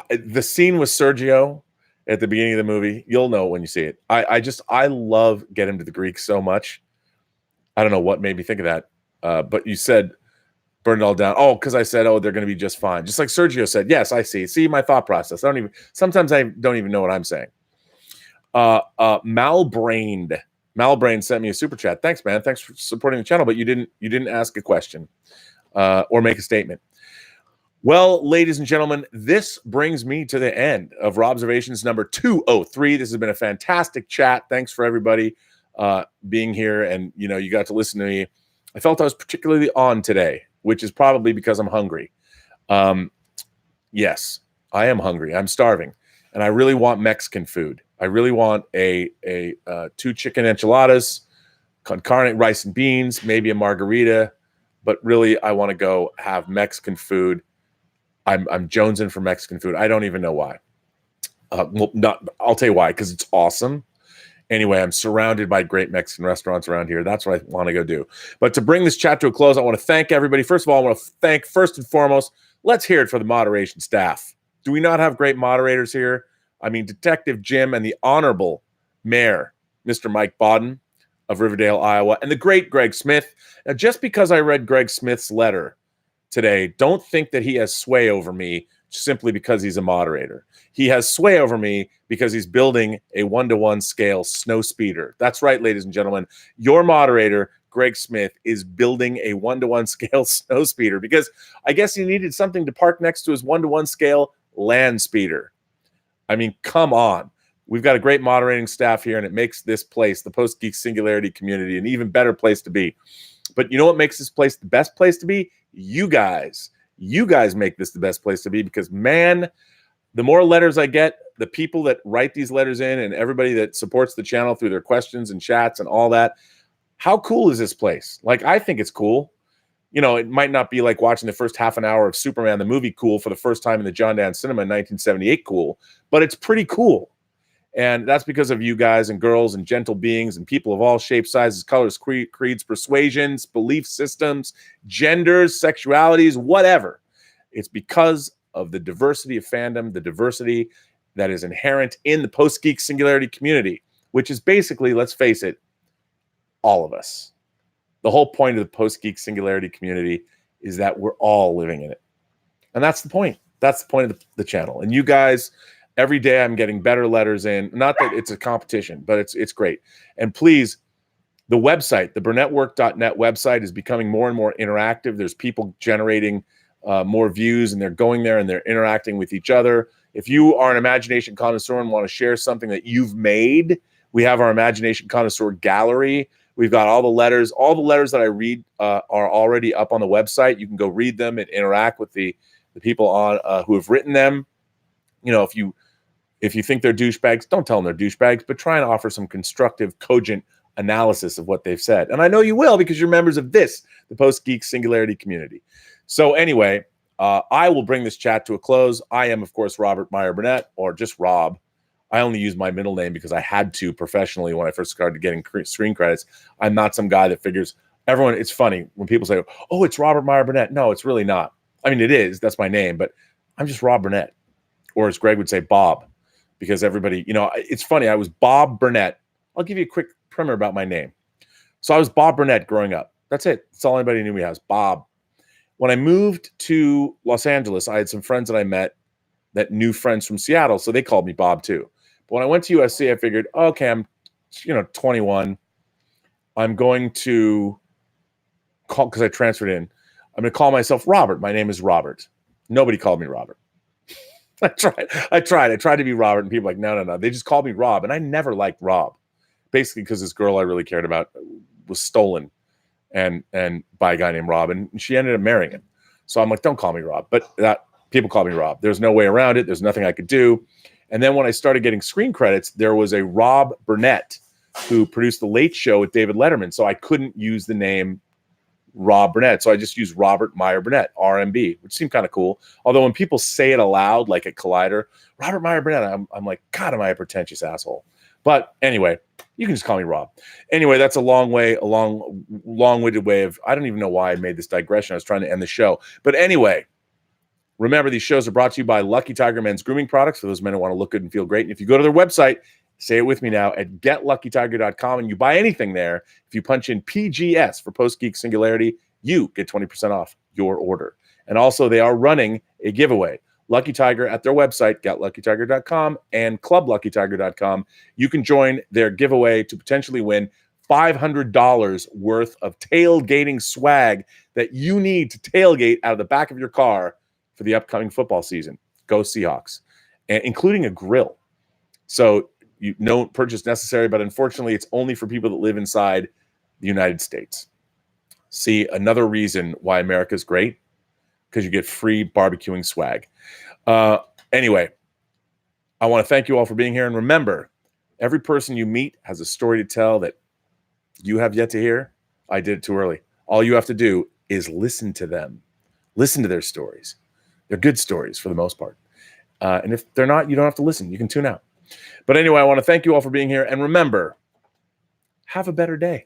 the scene with Sergio at the beginning of the movie, you'll know when you see it. I love Get Him to the Greek so much. I don't know what made me think of that. But you said burn it all down. Oh, because I said, they're going to be just fine. Just like Sergio said. Yes, I see. See my thought process. Sometimes I don't even know what I'm saying. Malbrained sent me a super chat. Thanks, man. Thanks for supporting the channel, but you didn't ask a question or make a statement. Well, ladies and gentlemen, this brings me to the end of Robservations number 203. This has been a fantastic chat. Thanks for everybody being here, and you got to listen to me. I felt I was particularly on today, which is probably because I'm hungry. Yes, I am hungry. I'm starving, and I really want Mexican food. I really want a 2 chicken enchiladas, con carne, rice and beans, maybe a margarita, but really I want to go have Mexican food. I'm jonesing for Mexican food. I don't even know why. I'll tell you why, because it's awesome. Anyway, I'm surrounded by great Mexican restaurants around here. That's what I want to go do. But to bring this chat to a close, I want to thank everybody. First of all, I want to thank, first and foremost, let's hear it for the moderation staff. Do we not have great moderators here? I mean, Detective Jim and the Honorable Mayor, Mr. Mike Bodden of Riverdale, Iowa, and the great Greg Smith. Now, just because I read Greg Smith's letter today, don't think that he has sway over me simply because he's a moderator. He has sway over me because he's building a 1-to-1 scale snow speeder. That's right, ladies and gentlemen. Your moderator, Greg Smith, is building a 1-to-1 scale snow speeder because I guess he needed something to park next to his 1-to-1 scale land speeder. I mean, come on. We've got a great moderating staff here, and it makes this place, the Post-Geek Singularity community, an even better place to be. But you know what makes this place the best place to be? You guys. You guys make this the best place to be because, man, the more letters I get, the people that write these letters in and everybody that supports the channel through their questions and chats and all that, how cool is this place? Like, I think it's cool. It might not be like watching the first half an hour of Superman the movie cool for the first time in the John Dan Cinema in 1978 cool, but it's pretty cool. And that's because of you guys and girls and gentle beings and people of all shapes, sizes, colors, creeds, persuasions, belief systems, genders, sexualities, whatever. It's because of the diversity of fandom, the diversity that is inherent in the Post-Geek Singularity community, which is basically, let's face it, all of us. The whole point of the Post-Geek Singularity community is that we're all living in it. And that's the point. That's the point of the channel. And you guys, every day I'm getting better letters in. Not that it's a competition, but it's great. And please, the website, the Burnettwork.net website is becoming more and more interactive. There's people generating more views, and they're going there and they're interacting with each other. If you are an Imagination Connoisseur and want to share something that you've made We have our Imagination Connoisseur gallery. We've got all the letters. All the letters that I read are already up on the website. You can go read them and interact with the people on who have written them. You know, if you think they're douchebags, don't tell them they're douchebags, but try and offer some constructive, cogent analysis of what they've said. And I know you will, because you're members of the Post-Geek Singularity community. So anyway, I will bring this chat to a close. I am, of course, Robert Meyer Burnett, or just Rob. I only use my middle name because I had to professionally when I first started getting screen credits. I'm not some guy that figures everyone. It's funny when people say, oh, it's Robert Meyer Burnett. No, it's really not. I mean, it is. That's my name, but I'm just Rob Burnett, or as Greg would say, Bob, because everybody, you know, it's funny. I was Bob Burnett. I'll give you a quick primer about my name. So I was Bob Burnett growing up. That's it. That's all anybody knew me as, Bob. When I moved to Los Angeles, I had some friends that I met that knew friends from Seattle, so they called me Bob too. But when I went to USC, I figured, okay, I'm 21. I'm going to call, because I transferred in, I'm going to call myself Robert. My name is Robert. Nobody called me Robert. I tried to be Robert, and people were like, no. They just called me Rob, and I never liked Rob, basically because this girl I really cared about was stolen and by a guy named Rob, and she ended up marrying him. So I'm like, don't call me Rob. But people called me Rob. There's no way around it. There's nothing I could do. And then when I started getting screen credits, there was a Rob Burnett who produced The Late Show with David Letterman. So I couldn't use the name Rob Burnett. So I just used Robert Meyer Burnett, RMB, which seemed kind of cool. Although when people say it aloud, like at Collider, Robert Meyer Burnett, I'm like, God, am I a pretentious asshole? But anyway, you can just call me Rob. Anyway, that's a long-winded way of, I don't even know why I made this digression. I was trying to end the show. But anyway, remember, these shows are brought to you by Lucky Tiger Men's Grooming Products for those men who want to look good and feel great. And if you go to their website, say it with me now, at getluckytiger.com, and you buy anything there, if you punch in PGS for Post-Geek Singularity, you get 20% off your order. And also, they are running a giveaway. Lucky Tiger at their website, getluckytiger.com, and clubluckytiger.com. You can join their giveaway to potentially win $500 worth of tailgating swag that you need to tailgate out of the back of your car for the upcoming football season. Go Seahawks, and including a grill. So no purchase necessary, but unfortunately, it's only for people that live inside the United States. See, another reason why America's great, because you get free barbecuing swag. Anyway, I want to thank you all for being here. And remember, every person you meet has a story to tell that you have yet to hear. I did it too early. All you have to do is listen to them. Listen to their stories. They're good stories for the most part. And if they're not, you don't have to listen. You can tune out. But anyway, I want to thank you all for being here. And remember, have a better day.